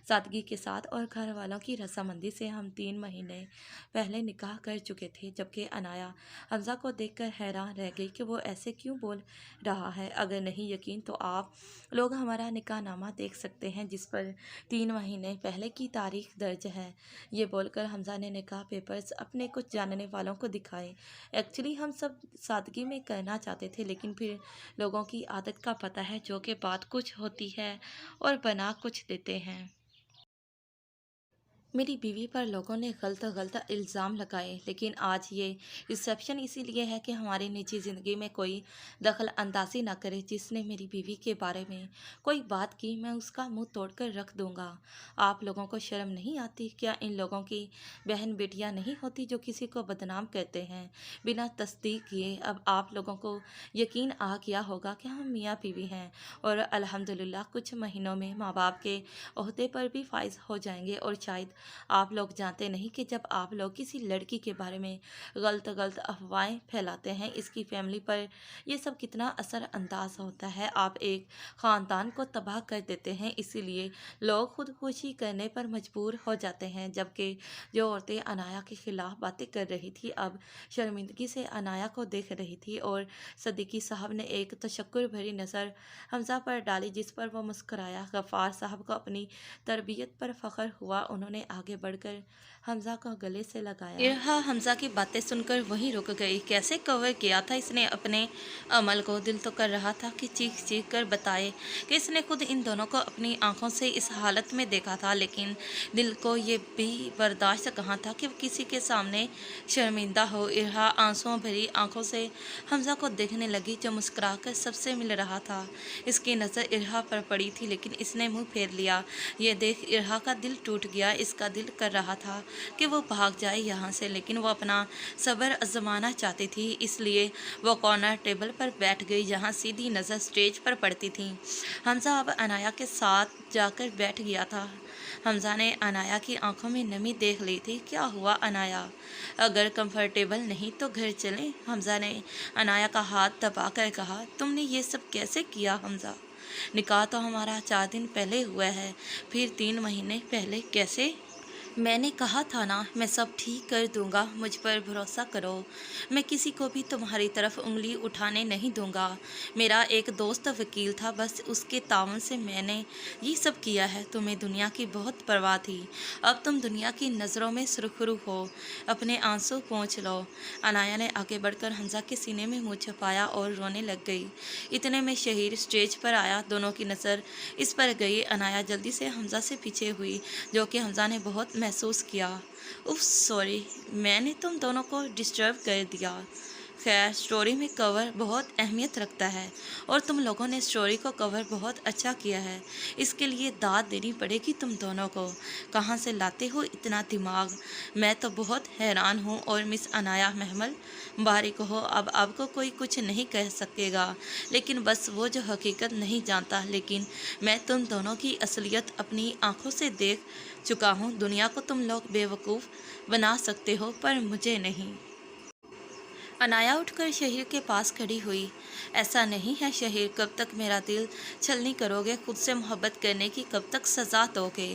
सादगी के साथ और घर वालों की रजामंदी से हम 3 महीने पहले निकाह कर चुके थे। जबकि अनाया हमज़ा को देखकर हैरान रह गई कि वो ऐसे क्यों बोल रहा है। अगर नहीं यकीन तो आप लोग हमारा निकाहनामा देख सकते हैं, जिस पर 3 महीने पहले की तारीख दर्ज है। ये बोलकर हमज़ा ने निकाह पेपर्स अपने कुछ जानने वालों को दिखाए। एक्चुअली हम सब सादगी में करना चाहते थे, लेकिन फिर लोगों की आदत का पता है, जो कि बात कुछ होती है और बना कुछ देते हैं। मेरी बीवी पर लोगों ने गलत इल्ज़ाम लगाए, लेकिन आज ये रिसेप्शन इसीलिए है कि हमारी निजी ज़िंदगी में कोई दखल अंदाज़ी ना करे। जिसने मेरी बीवी के बारे में कोई बात की, मैं उसका मुंह तोड़कर रख दूंगा। आप लोगों को शर्म नहीं आती क्या? इन लोगों की बहन बेटियां नहीं होती जो किसी को बदनाम करते हैं बिना तस्दीक किए। अब आप लोगों को यकीन आ गया होगा कि हम मियाँ बीवी हैं और अल्हम्दुलिल्लाह कुछ महीनों में माँ बाप के ओहदे पर भी फाइज हो जाएंगे। और शायद आप लोग जानते नहीं कि जब आप लोग किसी लड़की के बारे में गलत अफवाहें फैलाते हैं, इसकी फैमिली पर ये सब कितना असर अंदाज होता है। आप एक ख़ानदान को तबाह कर देते हैं, इसीलिए लोग खुदकुशी करने पर मजबूर हो जाते हैं। जबकि जो औरतें अनाया के ख़िलाफ़ बातें कर रही थी, अब शर्मिंदगी से अनाया को देख रही थी। और सदीकी साहब ने एक तशक्कुर भरी नज़र हमज़ा पर डाली, जिस पर वो मुस्कराया। गफ़ार साहब को अपनी तरबियत पर फ़ख्र हुआ। उन्होंने आगे बढ़कर हमज़ा को गले से लगाया। इरहा हमज़ा की बातें सुनकर वहीं रुक गई। कैसे कवर किया था इसने अपने अमल को? दिल तो कर रहा था कि चीख चीख कर बताए कि इसने खुद इन दोनों को अपनी आंखों से इस हालत में देखा था, लेकिन दिल को ये भी बर्दाश्त कहाँ था कि किसी के सामने शर्मिंदा हो। इरहा आंसुओं भरी आंखों से हमज़ा को देखने लगी, जो मुस्कुराकर सबसे मिल रहा था। इसकी नज़र इरहा पर पड़ी थी, लेकिन इसने मुँह फेर लिया। ये देख इरहा का दिल टूट गया। इसका दिल कर रहा था कि वो भाग जाए यहाँ से, लेकिन वो अपना सब्र आजमाना चाहती थी, इसलिए वो कॉर्नर टेबल पर बैठ गई जहाँ सीधी नज़र स्टेज पर पड़ती थी। हमज़ा अब अनाया के साथ जाकर बैठ गया था। हमज़ा ने अनाया की आंखों में नमी देख ली थी। क्या हुआ अनाया? अगर कंफर्टेबल नहीं तो घर चलें? हमज़ा ने अनाया का हाथ दबा कर कहा। तुमने ये सब कैसे किया हमज़ा? निकाह तो हमारा 4 दिन पहले हुआ है, फिर 3 महीने पहले कैसे? मैंने कहा था ना, मैं सब ठीक कर दूंगा, मुझ पर भरोसा करो। मैं किसी को भी तुम्हारी तरफ उंगली उठाने नहीं दूंगा। मेरा एक दोस्त वकील था, बस उसके ताउन से मैंने ये सब किया है। तुम्हें दुनिया की बहुत परवाह थी, अब तुम दुनिया की नज़रों में सुरखरू हो। अपने आंसू पोंछ लो। अनाया ने आगे बढ़कर हमज़ा के सीने में मुँह छुपाया और रोने लग गई। इतने में शहीर स्टेज पर आया। दोनों की नज़र इस पर गई। अनाया जल्दी से हमज़ा से पीछे हुई, जो कि हमज़ा ने बहुत महसूस किया। उफ सॉरी, मैंने तुम दोनों को डिस्टर्ब कर दिया। खैर, स्टोरी में कवर बहुत अहमियत रखता है और तुम लोगों ने स्टोरी को कवर बहुत अच्छा किया है। इसके लिए दाद देनी पड़ेगी तुम दोनों को। कहाँ से लाते हो इतना दिमाग? मैं तो बहुत हैरान हूँ। और मिस अनाया महमल, बारिक हो। अब आपको कोई कुछ नहीं कह सकेगा, लेकिन बस वो जो हकीकत नहीं जानता। लेकिन मैं तुम दोनों की असलियत अपनी आँखों से देख चुका हूँ। दुनिया को तुम लोग बेवकूफ़ बना सकते हो, पर मुझे नहीं। अनाया उठकर शहीर के पास खड़ी हुई। ऐसा नहीं है शहीर, कब तक मेरा दिल छलनी करोगे? खुद से मोहब्बत करने की कब तक सज़ा दोगे?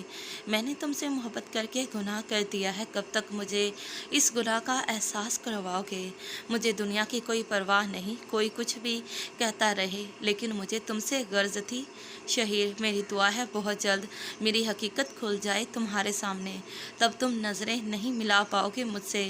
मैंने तुमसे मोहब्बत करके गुनाह कर दिया है, कब तक मुझे इस गुनाह का एहसास करवाओगे? मुझे दुनिया की कोई परवाह नहीं, कोई कुछ भी कहता रहे, लेकिन मुझे तुमसे गर्ज थी शहीर। मेरी दुआ है बहुत जल्द मेरी हकीकत खुल जाए तुम्हारे सामने, तब तुम नज़रें नहीं मिला पाओगे मुझसे।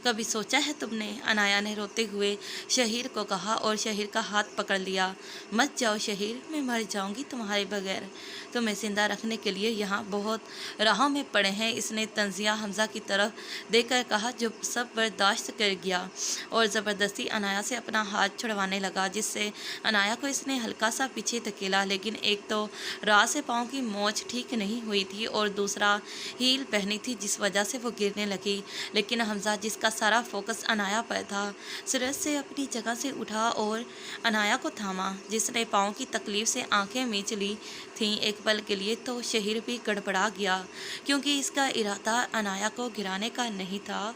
कभी सोचा है तुमने? अनाया ने रोते हुए शहीर को कहा और शहीर का हाथ पकड़ लिया। मत जाओ शहीर, मैं मर जाऊंगी तुम्हारे बगैर। तुम्हें जिंदा रखने के लिए यहाँ बहुत राहों में पड़े हैं। इसने तंजिया हमजा की तरफ देखकर कहा, जो सब बर्दाश्त कर गया, और ज़बरदस्ती अनाया से अपना हाथ छुड़वाने लगा, जिससे अनाया को इसने हल्का सा पीछे धकेला। लेकिन एक तो राह से पाँव की मोच ठीक नहीं हुई थी और दूसरा हील पहनी थी, जिस वजह से वो गिरने लगी। लेकिन हमजा, जिसका सारा फोकस अनाया पर था, सिरस से अपनी जगह से उठा और अनाया को थामा, जिसने पाँव की तकलीफ से आंखें मींच ली थीं एक पल के लिए। तो शहीर भी गड़बड़ा गया, क्योंकि इसका इरादा अनाया को गिराने का नहीं था।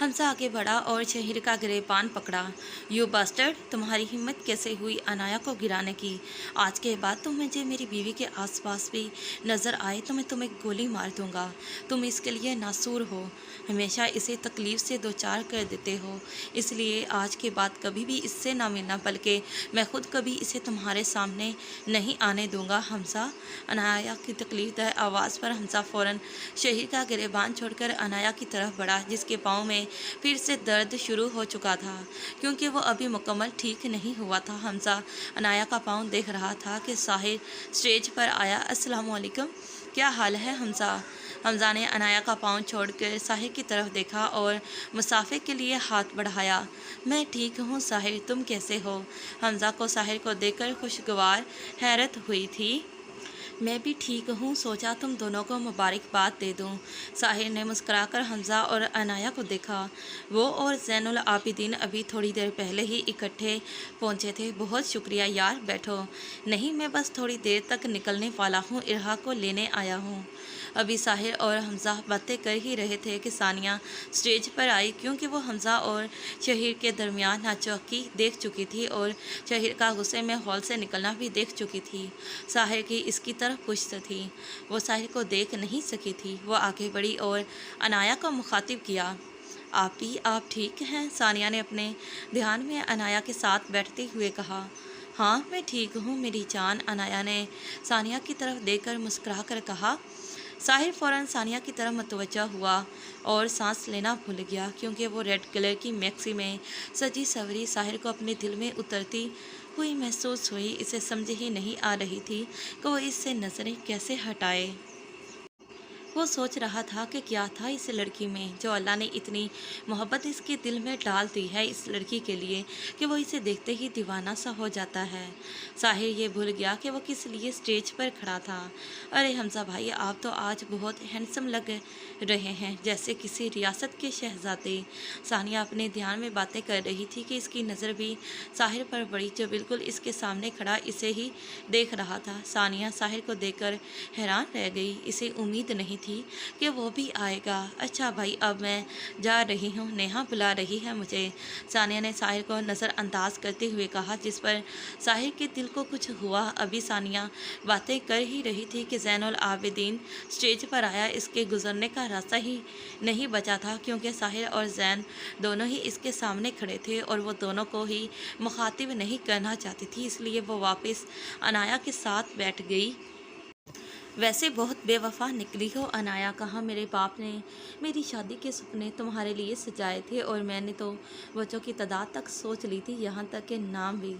हमजा आगे बढ़ा और शहीर का गिरेबान पकड़ा। यू बास्टर्ड, तुम्हारी हिम्मत कैसे हुई अनाया को गिराने की? आज के बाद तुम मुझे मेरी बीवी के आसपास भी नज़र आए तो मैं तुम्हें गोली मार दूंगा। तुम इसके लिए नासूर हो, हमेशा इसे तकलीफ़ से दो चार कर देते हो, इसलिए आज के बाद कभी भी इससे ना मिलना, बल्कि मैं खुद कभी इसे तुम्हारे सामने नहीं आने दूंगा। हमजा, अनाया की तकलीफ़दार आवाज़ पर हमजा फ़ौरन शहीर का गिरेबान छोड़कर अनाया की तरफ बढ़ा, जिसके पाँव में फिर से दर्द शुरू हो चुका था, क्योंकि वो अभी मुकम्मल ठीक नहीं हुआ था। हमजा अनाया का पाँव देख रहा था कि साहिर स्टेज पर आया। अस्सलाम वालेकुम, क्या हाल है हमजा? हमजा ने अनाया का पाँव छोड़कर साहिर की तरफ देखा और मुसाफे के लिए हाथ बढ़ाया। मैं ठीक हूँ साहिर, तुम कैसे हो? हमजा को साहिर को देखकर खुशगवार हैरत हुई थी। मैं भी ठीक हूँ, सोचा तुम दोनों को मुबारकबाद दे दूँ। साहिर ने मुस्कुराकर हमजा और अनाया को देखा। वो और ज़ैनुल आबिदीन अभी थोड़ी देर पहले ही इकट्ठे पहुँचे थे। बहुत शुक्रिया यार, बैठो। नहीं, मैं बस थोड़ी देर तक निकलने वाला हूँ, इरहा को लेने आया हूँ। अभी साहिर और हमजा बातें कर ही रहे थे कि सानिया स्टेज पर आई, क्योंकि वो हमजा और शहीर के दरमियान नाचौकी देख चुकी थी और शहीर का गुस्से में हॉल से निकलना भी देख चुकी थी। साहिर की इसकी तरफ पुश्त थी, वो साहिर को देख नहीं सकी थी। वो आगे बढ़ी और अनाया को मुखातिब किया। आप ठीक हैं? सानिया ने अपने ध्यान में अनाया के साथ बैठते हुए कहा। हाँ, मैं ठीक हूँ मेरी जान, अनाया ने सानिया की तरफ देखकर मुस्कुरा कर कहा। साहिर फ़ौरन सानिया की तरफ मुतवज्जा हुआ और सांस लेना भूल गया, क्योंकि वो रेड कलर की मैक्सी में सजी सवरी साहिर को अपने दिल में उतरती हुई महसूस हुई। इसे समझ ही नहीं आ रही थी कि वो इससे नज़रें कैसे हटाए। वो सोच रहा था कि क्या था इस लड़की में, जो अल्लाह ने इतनी मोहब्बत इसके दिल में डाल दी है इस लड़की के लिए, कि वो इसे देखते ही दीवाना सा हो जाता है। साहिर ये भूल गया कि वो किस लिए स्टेज पर खड़ा था। अरे हमजा भाई, आप तो आज बहुत हैंडसम लग रहे हैं, जैसे किसी रियासत के शहजादे। सानिया अपने ध्यान में बातें कर रही थी कि इसकी नज़र भी साहिर पर पड़ी, जो बिल्कुल इसके सामने खड़ा इसे ही देख रहा था। सानिया साहिर को देखकर हैरान रह गई, इसे उम्मीद नहीं थी कि वो भी आएगा। अच्छा भाई, अब मैं जा रही हूँ, नेहा बुला रही है मुझे, सानिया ने साहिर को नज़रअंदाज करते हुए कहा, जिस पर साहिर के दिल को कुछ हुआ। अभी सानिया बातें कर ही रही थी कि ज़ैनुल आबिदीन स्टेज पर आया। इसके गुजरने का रास्ता ही नहीं बचा था, क्योंकि साहिर और ज़ैन दोनों ही इसके सामने खड़े थे और वो दोनों को ही मुखातिब नहीं करना चाहती थी, इसलिए वो वापस अनाया के साथ बैठ गई। वैसे बहुत बेवफा निकली हो अनाया, कहा मेरे बाप ने मेरी शादी के सपने तुम्हारे लिए सजाए थे और मैंने तो बच्चों की तादाद तक सोच ली थी, यहाँ तक के नाम भी।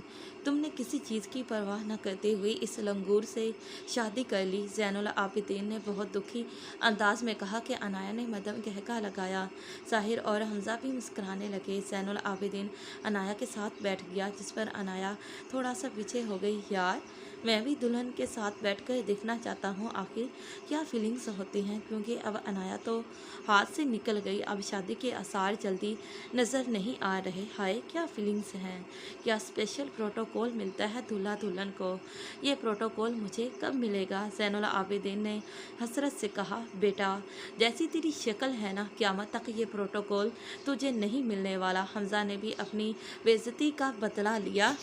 तुमने किसी चीज़ की परवाह न करते हुए इस लंगूर से शादी कर ली। ज़ैनुल आबिदीन ने बहुत दुखी अंदाज में कहा कि अनाया ने मदम कहका लगाया। साहिर और हमजा भी मुस्कुराने लगे। ज़ैनुल आबिदीन अनाया के साथ बैठ गया, जिस पर अनाया थोड़ा सा पीछे हो गई। यार, मैं भी दुल्हन के साथ बैठकर देखना चाहता हूँ आखिर क्या फीलिंग्स होती हैं, क्योंकि अब अनाया तो हाथ से निकल गई। अब शादी के आसार जल्दी नज़र नहीं आ रहे। हाय क्या फीलिंग्स हैं। क्या स्पेशल प्रोटोकॉल मिलता है दूल्हा दुल्हन को। ये प्रोटोकॉल मुझे कब मिलेगा। ज़ैनुल आबिदीन ने हसरत से कहा, बेटा जैसी तेरी शक्ल है ना, क़यामत तक ये प्रोटोकॉल तुझे नहीं मिलने वाला। हमज़ा ने भी अपनी बेइज्जती का बदला लिया।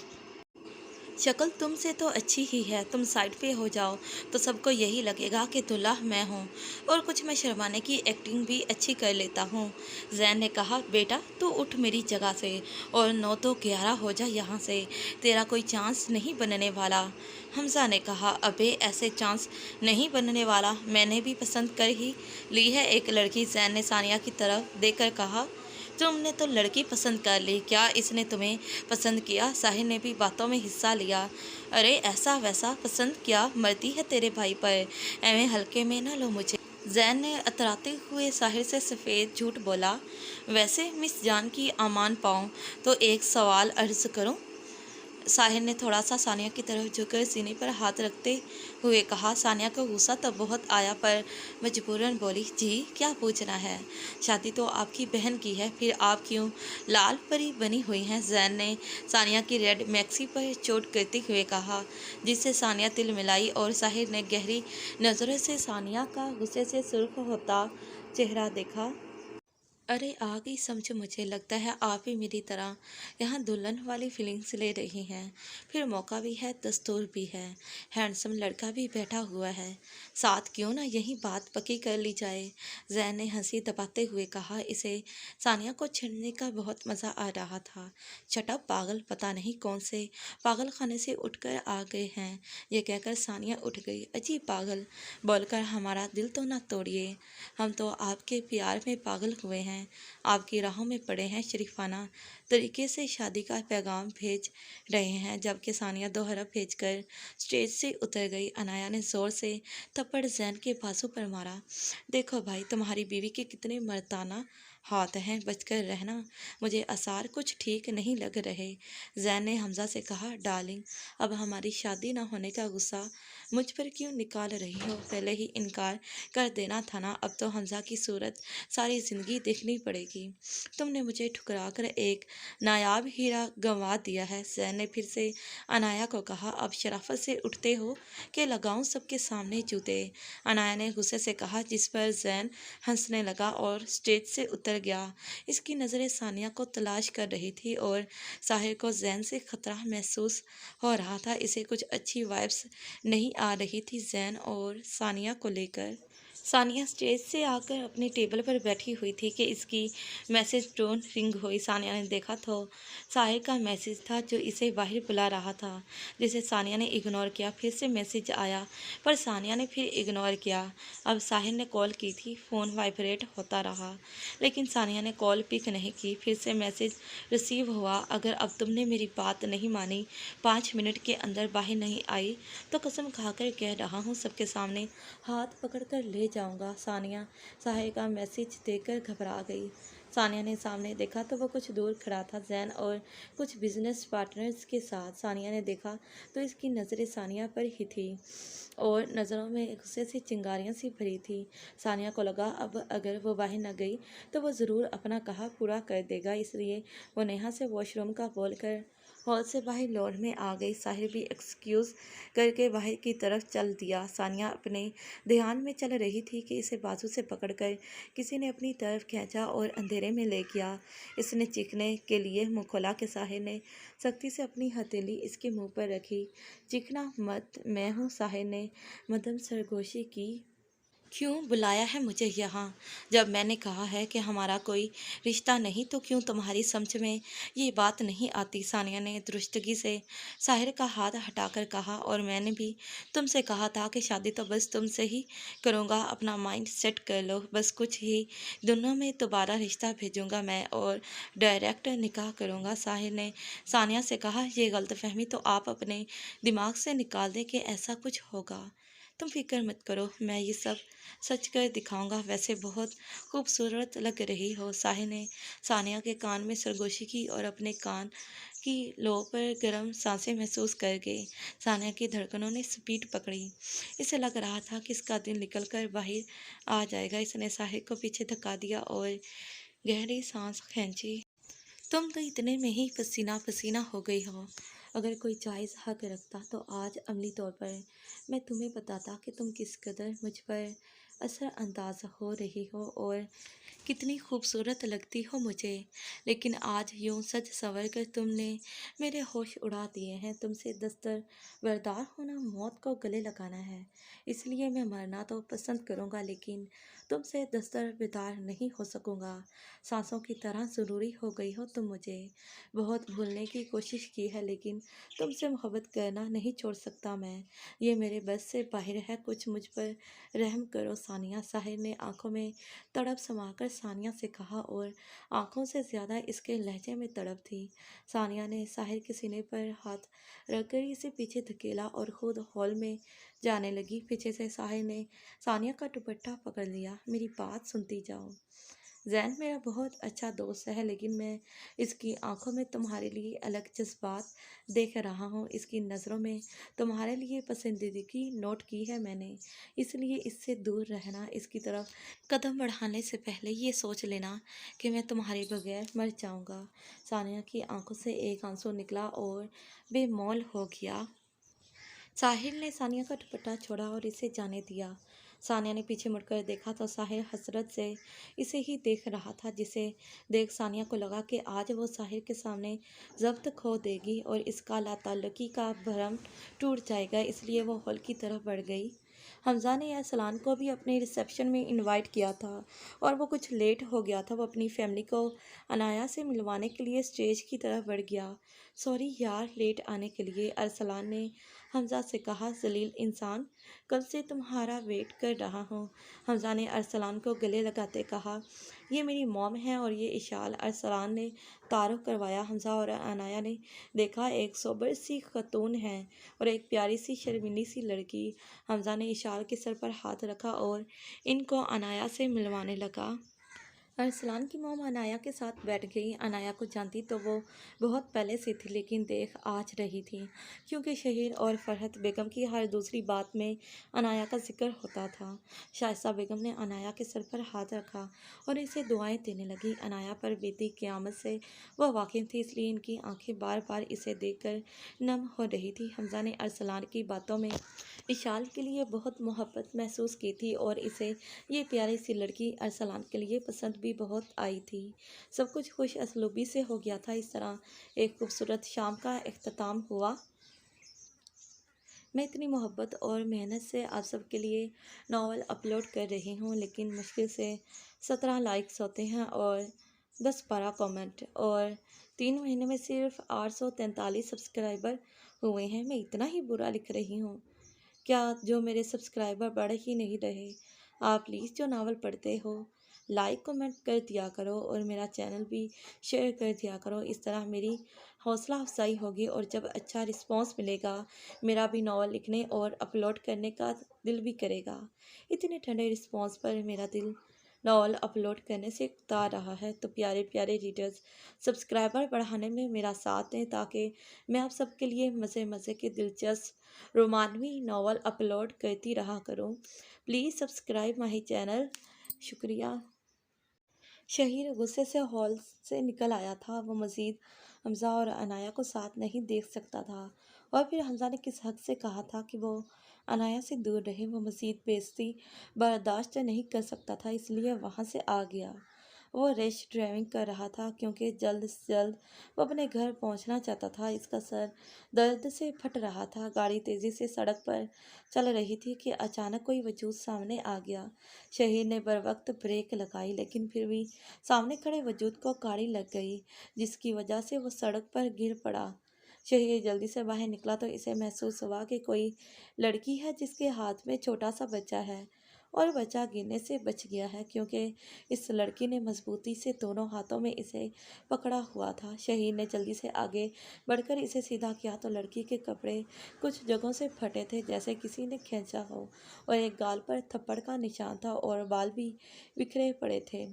शक्ल तुमसे तो अच्छी ही है, तुम साइड पे हो जाओ तो सबको यही लगेगा कि दूल्हा मैं हूँ, और कुछ मैं शर्माने की एक्टिंग भी अच्छी कर लेता हूँ। जैन ने कहा, बेटा तू उठ मेरी जगह से और 9 तो 11 हो जा यहाँ से, तेरा कोई चांस नहीं बनने वाला। हमजा ने कहा, अबे ऐसे चांस नहीं बनने वाला, मैंने भी पसंद कर ही ली है एक लड़की। जैन ने सानिया की तरफ देखकर कहा, तुमने तो लड़की पसंद कर ली, क्या इसने तुम्हें पसंद किया। साहिर ने भी बातों में हिस्सा लिया। अरे ऐसा वैसा पसंद क्या, मरती है तेरे भाई पर, एवं हल्के में ना लो मुझे। जैन ने अतराते हुए साहिर से सफ़ेद झूठ बोला, वैसे मिस जान की अमान पाऊँ तो एक सवाल अर्ज़ करूँ। साहिर ने थोड़ा सा सानिया की तरफ झुककर सीने पर हाथ रखते हुए कहा। सानिया को गुस्सा तो बहुत आया, पर मजबूरन बोली, जी क्या पूछना है। शादी तो आपकी बहन की है, फिर आप क्यों लाल परी बनी हुई हैं। जैन ने सानिया की रेड मैक्सी पर चोट करते हुए कहा, जिससे सानिया तिल मिलाई और साहिर ने गहरी नज़रों से सानिया का गुस्से से सुर्ख होता चेहरा देखा। अरे आ गई समझ, मुझे लगता है आप भी मेरी तरह यहाँ दुल्हन वाली फीलिंग्स ले रही हैं। फिर मौका भी है, दस्तूर भी है, हैंडसम लड़का भी बैठा हुआ है साथ, क्यों ना यही बात पक्की कर ली जाए। जैन ने हंसी दबाते हुए कहा। इसे सानिया को छेड़ने का बहुत मज़ा आ रहा था। चटप पागल, पता नहीं कौन से पागल खाने से उठकर आ गए हैं। ये कहकर सानिया उठ गई। अजीब पागल बोलकर हमारा दिल तो ना तोड़िए, हम तो आपके प्यार में पागल हुए हैं, आपकी राहों में पड़े हैं, शरीफाना तरीके से शादी का पैगाम भेज रहे हैं। जबकि सानिया 2 हरफ भेजकर स्टेज से उतर गई। अनाया ने ज़ोर से थप्पड़ जैन के बाजू पर मारा। देखो भाई, तुम्हारी बीवी के कितने मर्दाना हाथ हैं, बचकर रहना, मुझे आसार कुछ ठीक नहीं लग रहे। जैन ने हमजा से कहा, डार्लिंग अब हमारी शादी ना होने का गुस्सा मुझ पर क्यों निकाल रही हो, पहले ही इनकार कर देना था ना। अब तो हमजा की सूरत सारी ज़िंदगी देखनी पड़ेगी। तुमने मुझे ठुकरा कर एक नायाब हीरा गंवा दिया है। जैन ने फिर से अनाया को कहा, अब शराफत से उठते हो कि लगाऊं सबके सामने जूते। अनाया ने गुस्से से कहा, जिस पर जैन हंसने लगा और स्टेज से उतर गया। इसकी नज़रें सानिया को तलाश कर रही थी और साहिर को जैन से खतरा महसूस हो रहा था। इसे कुछ अच्छी वाइब्स नहीं आ रही थी जैन और सानिया को लेकर। सानिया स्टेज से आकर अपनी टेबल पर बैठी हुई थी कि इसकी मैसेज टोन रिंग हुई। सानिया ने देखा तो साहिर का मैसेज था जो इसे बाहर बुला रहा था, जिसे सानिया ने इग्नोर किया। फिर से मैसेज आया पर सानिया ने फिर इग्नोर किया। अब साहिर ने कॉल की थी, फ़ोन वाइब्रेट होता रहा लेकिन सानिया ने कॉल पिक नहीं की। फिर से मैसेज रिसीव हुआ, अगर अब तुमने मेरी बात नहीं मानी, 5 मिनट के अंदर बाहर नहीं आई तो कसम खाकर कह रहा हूँ सबके सामने हाथ पकड़कर ले जाऊंगा। सानिया साहिर का मैसेज देखकर घबरा गई। सानिया ने सामने देखा तो वो कुछ दूर खड़ा था, जैन और कुछ बिजनेस पार्टनर्स के साथ। सानिया ने देखा तो इसकी नज़रें सानिया पर ही थी और नज़रों में गुस्से से चिंगारियां सी भरी थी। सानिया को लगा अब अगर वो बाहर न गई तो वो ज़रूर अपना कहा पूरा कर देगा, इसलिए वो नेहा से वॉशरूम का बोलकर हॉल से बाहर लॉन में आ गई। साहिर भी एक्सक्यूज़ करके बाहर की तरफ चल दिया। सानिया अपने ध्यान में चल रही थी कि इसे बाजू से पकड़कर किसी ने अपनी तरफ खींचा और अंधेरे में ले गया। इसने चीखने के लिए मुँह खोला कि साहिर ने सख्ती से अपनी हथेली इसके मुंह पर रखी। चीखना मत, मैं हूँ। साहिर ने मध्यम सरगोशी की। क्यों बुलाया है मुझे यहाँ, जब मैंने कहा है कि हमारा कोई रिश्ता नहीं, तो क्यों तुम्हारी समझ में ये बात नहीं आती। सानिया ने दुरुस्तगी से साहिर का हाथ हटाकर कहा, और मैंने भी तुमसे कहा था कि शादी तो बस तुमसे ही करूँगा, अपना माइंड सेट कर लो, बस कुछ ही दिनों में दोबारा रिश्ता भेजूँगा मैं और डायरेक्ट निकाह करूँगा। साहिर ने सानिया से कहा, ये गलतफहमी तो आप अपने दिमाग से निकाल दें कि ऐसा कुछ होगा, तुम फिक्र मत करो, मैं ये सब सच कर दिखाऊंगा, वैसे बहुत खूबसूरत लग रही हो। साहिर ने सानिया के कान में सरगोशी की और अपने कान की लो पर गर्म सांसें महसूस कर गई। सानिया की धड़कनों ने स्पीड पकड़ी। इसे लग रहा था कि इसका दिल निकल कर बाहर आ जाएगा। इसने साहिर को पीछे धक्का दिया और गहरी सांस खींची। तुम तो इतने में ही पसीना पसीना हो गई हो। अगर कोई जायज़ हक रखता तो आज अमली तौर पर मैं तुम्हें बताता कि तुम किस कदर मुझ पर असर अंदाज हो रही हो और कितनी खूबसूरत लगती हो मुझे। लेकिन आज यूं सज संवर कर तुमने मेरे होश उड़ा दिए हैं। तुमसे दस्तबरदार होना मौत को गले लगाना है। इसलिए मैं मरना तो पसंद करूँगा, लेकिन तुमसे दस्तबरदार नहीं हो सकूँगा। सांसों की तरह ज़रूरी हो गई हो तुम मुझे। बहुत भूलने की कोशिश की है, लेकिन तुमसे मोहब्बत करना नहीं छोड़ सकता मैं। ये मेरे बस से बाहर है। कुछ मुझ पर रहम करो सानिया। साहिर ने आंखों में तड़प समाकर सानिया से कहा, और आंखों से ज़्यादा इसके लहजे में तड़प थी। सानिया ने साहिर के सीने पर हाथ रखकर इसे पीछे धकेला और खुद हॉल में जाने लगी। पीछे से साहिर ने सानिया का दुपट्टा पकड़ लिया। मेरी बात सुनती जाओ। जैन मेरा बहुत अच्छा दोस्त है, लेकिन मैं इसकी आंखों में तुम्हारे लिए अलग जज्बात देख रहा हूँ। इसकी नज़रों में तुम्हारे लिए पसंदीदगी नोट की है मैंने, इसलिए इससे दूर रहना। इसकी तरफ कदम बढ़ाने से पहले ये सोच लेना कि मैं तुम्हारे बगैर मर जाऊँगा। सानिया की आंखों से एक आंसू निकला और बेमौल हो गया। साहिर ने सानिया का दुपट्टा छोड़ा और इसे जाने दिया। सानिया ने पीछे मुड़कर देखा तो साहिर हसरत से इसे ही देख रहा था, जिसे देख सानिया को लगा कि आज वो साहिर के सामने जब्त खो देगी और इसका लाताल्लुकी का भरम टूट जाएगा। इसलिए वो हॉल की तरफ बढ़ गई। हमजा ने अरसलान को भी अपने रिसेप्शन में इनवाइट किया था और वो कुछ लेट हो गया था। वो अपनी फैमिली को अनाया से मिलवाने के लिए स्टेज की तरफ बढ़ गया। सॉरी यार लेट आने के लिए, अरसलान ने हमजा से कहा। जलील इंसान, कल से तुम्हारा वेट कर रहा हूँ, हमजा ने अरसलान को गले लगाते कहा। ये मेरी मॉम है और ये इशाल, अरसलान ने तारुफ करवाया। हमजा और अनाया ने देखा एक सोबर सी खतून है और एक प्यारी सी शर्मीली सी लड़की। हमजा ने इशाल के सर पर हाथ रखा और इनको अनाया से मिलवाने लगा। अरसलान की मोम अनाया के साथ बैठ गई। अनाया को जानती तो वो बहुत पहले से थी, लेकिन देख आज रही थी, क्योंकि शहीर और फरहत बेगम की हर दूसरी बात में अनाया का जिक्र होता था। शाइस्ता बेगम ने अनाया के सर पर हाथ रखा और इसे दुआएं देने लगी। अनाया पर बीती क़यामत से वह वाकिफ थी, इसलिए इनकी आंखें बार बार इसे देखकर नम हो रही थी। हमजा ने अरसलान की बातों में इशाल के लिए बहुत मोहब्बत महसूस की थी और इसे ये प्यारी सी लड़की अरसलान के लिए पसंद भी बहुत आई थी। सब कुछ खुश असलूबी से हो गया था। इस तरह एक खूबसूरत शाम का इख्तिताम हुआ। मैं इतनी मोहब्बत और मेहनत से आप सब के लिए नावल अपलोड कर रही हूँ, लेकिन मुश्किल से 17 लाइक्स होते हैं और 10-12 कमेंट, और 3 महीने में सिर्फ 843 सब्सक्राइबर हुए हैं। मैं इतना ही बुरा लिख रही हूँ क्या जो मेरे सब्सक्राइबर बढ़ ही नहीं रहे? आप प्लीज़ जो नावल पढ़ते हो लाइक कमेंट कर दिया करो और मेरा चैनल भी शेयर कर दिया करो। इस तरह मेरी हौसला अफजाई होगी और जब अच्छा रिस्पांस मिलेगा मेरा भी नावल लिखने और अपलोड करने का दिल भी करेगा। इतने ठंडे रिस्पांस पर मेरा दिल नावल अपलोड करने से उकता रहा है। तो प्यारे प्यारे रीडर्स, सब्सक्राइबर बढ़ाने में मेरा साथ दें ताकि मैं आप सबके लिए मज़े मज़े के दिलचस्प रोमानवी नावल अपलोड करती रहा करूं। Please subscribe my channel. शुक्रिया। शहीर गुस्से से हॉल से निकल आया था। वो मज़ीद हमज़ा और अनाया को साथ नहीं देख सकता था, और फिर हमज़ा ने किस हद से कहा था कि वो अनाया से दूर रहे। वो मज़ीद बेइज्जती बर्दाश्त नहीं कर सकता था, इसलिए वहाँ से आ गया। वो रैश ड्राइविंग कर रहा था क्योंकि जल्द से जल्द वो अपने घर पहुंचना चाहता था। इसका सर दर्द से फट रहा था। गाड़ी तेज़ी से सड़क पर चल रही थी कि अचानक कोई वजूद सामने आ गया। शहीर ने बरवक्त ब्रेक लगाई, लेकिन फिर भी सामने खड़े वजूद को काड़ी लग गई, जिसकी वजह से वो सड़क पर गिर पड़ा। शहीर जल्दी से बाहर निकला तो इसे महसूस हुआ कि कोई लड़की है जिसके हाथ में छोटा सा बच्चा है اور بچہ گرنے سے بچ گیا ہے کیونکہ اس لڑکی نے مضبوطی سے دونوں ہاتھوں میں اسے پکڑا ہوا تھا۔ شہیر نے جلدی سے آگے بڑھ کر اسے سیدھا کیا تو لڑکی کے کپڑے کچھ جگہوں سے پھٹے تھے جیسے کسی نے کھینچا ہو، اور ایک گال پر تھپڑ کا نشان تھا اور بال بھی بکھرے پڑے تھے۔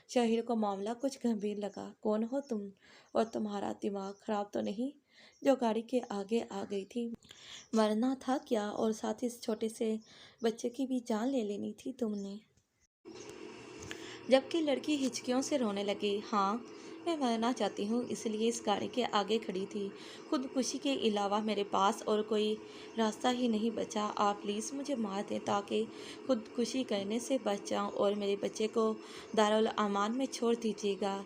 شہیر کو معاملہ کچھ گمبھیر لگا۔ کون ہو تم؟ اور تمہارا دماغ خراب تو نہیں جو گاڑی کے آگے آ گئی تھی؟ مرنا تھا کیا؟ اور ساتھ اس چھوٹے سے بچے کی بھی جان لے لینی تھی تم نے؟ جبکہ لڑکی ہچکیوں سے رونے لگی۔ ہاں، میں مرنا چاہتی ہوں، اس لیے اس گاڑی کے آگے کھڑی تھی۔ خودکشی کے علاوہ میرے پاس اور کوئی راستہ ہی نہیں بچا۔ آپ پلیز مجھے مار دیں تاکہ خودکشی کرنے سے بچ جاؤں اور میرے بچے کو دارالامان میں چھوڑ دیجیے گا۔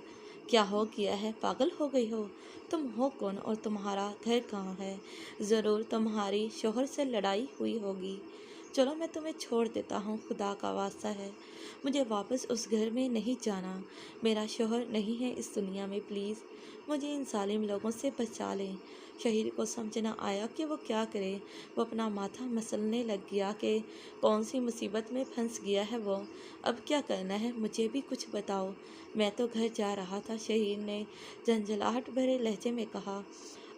کیا ہو گیا ہے؟ پاگل ہو گئی ہو؟ تم ہو کون اور تمہارا گھر کہاں ہے؟ ضرور تمہاری شوہر سے لڑائی ہوئی ہوگی۔ چلو میں تمہیں چھوڑ دیتا ہوں، خدا کا واسطہ ہے مجھے واپس اس گھر میں نہیں جانا۔ میرا شوہر نہیں ہے اس دنیا میں، پلیز مجھے ان ظالم لوگوں سے بچا لیں۔ شہیر کو سمجھ نہ آیا کہ وہ کیا کرے۔ وہ اپنا ماتھا مسلنے لگ گیا کہ کون سی مصیبت میں پھنس گیا ہے وہ۔ اب کیا کرنا ہے؟ مجھے بھی کچھ بتاؤ۔ میں تو گھر جا رہا تھا، شہیر نے جھنجھلاہٹ بھرے لہجے میں کہا۔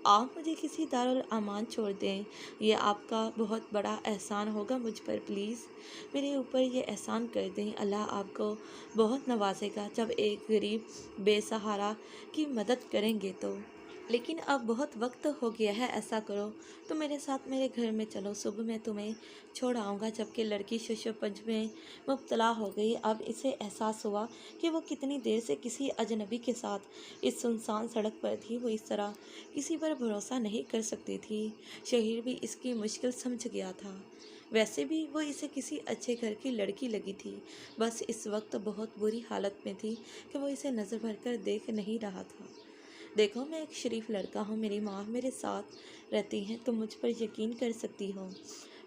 آپ مجھے کسی دارالامان چھوڑ دیں، یہ آپ کا بہت بڑا احسان ہوگا مجھ پر، پلیز میرے اوپر یہ احسان کر دیں۔ اللہ آپ کو بہت نوازے گا جب ایک غریب بے سہارا کی مدد کریں گے تو۔ لیکن اب بہت وقت ہو گیا ہے، ایسا کرو تو میرے ساتھ میرے گھر میں چلو، صبح میں تمہیں چھوڑ آؤں گا۔ جبکہ لڑکی ششوپنج میں مبتلا ہو گئی۔ اب اسے احساس ہوا کہ وہ کتنی دیر سے کسی اجنبی کے ساتھ اس سنسان سڑک پر تھی۔ وہ اس طرح کسی پر بھروسہ نہیں کر سکتی تھی۔ شہیر بھی اس کی مشکل سمجھ گیا تھا۔ ویسے بھی وہ اسے کسی اچھے گھر کی لڑکی لگی تھی، بس اس وقت بہت بری حالت میں تھی کہ وہ اسے نظر بھر کر دیکھ نہیں رہا تھا۔ دیکھو، میں ایک شریف لڑکا ہوں، میری ماں میرے ساتھ رہتی ہیں، تم مجھ پر یقین کر سکتی ہو،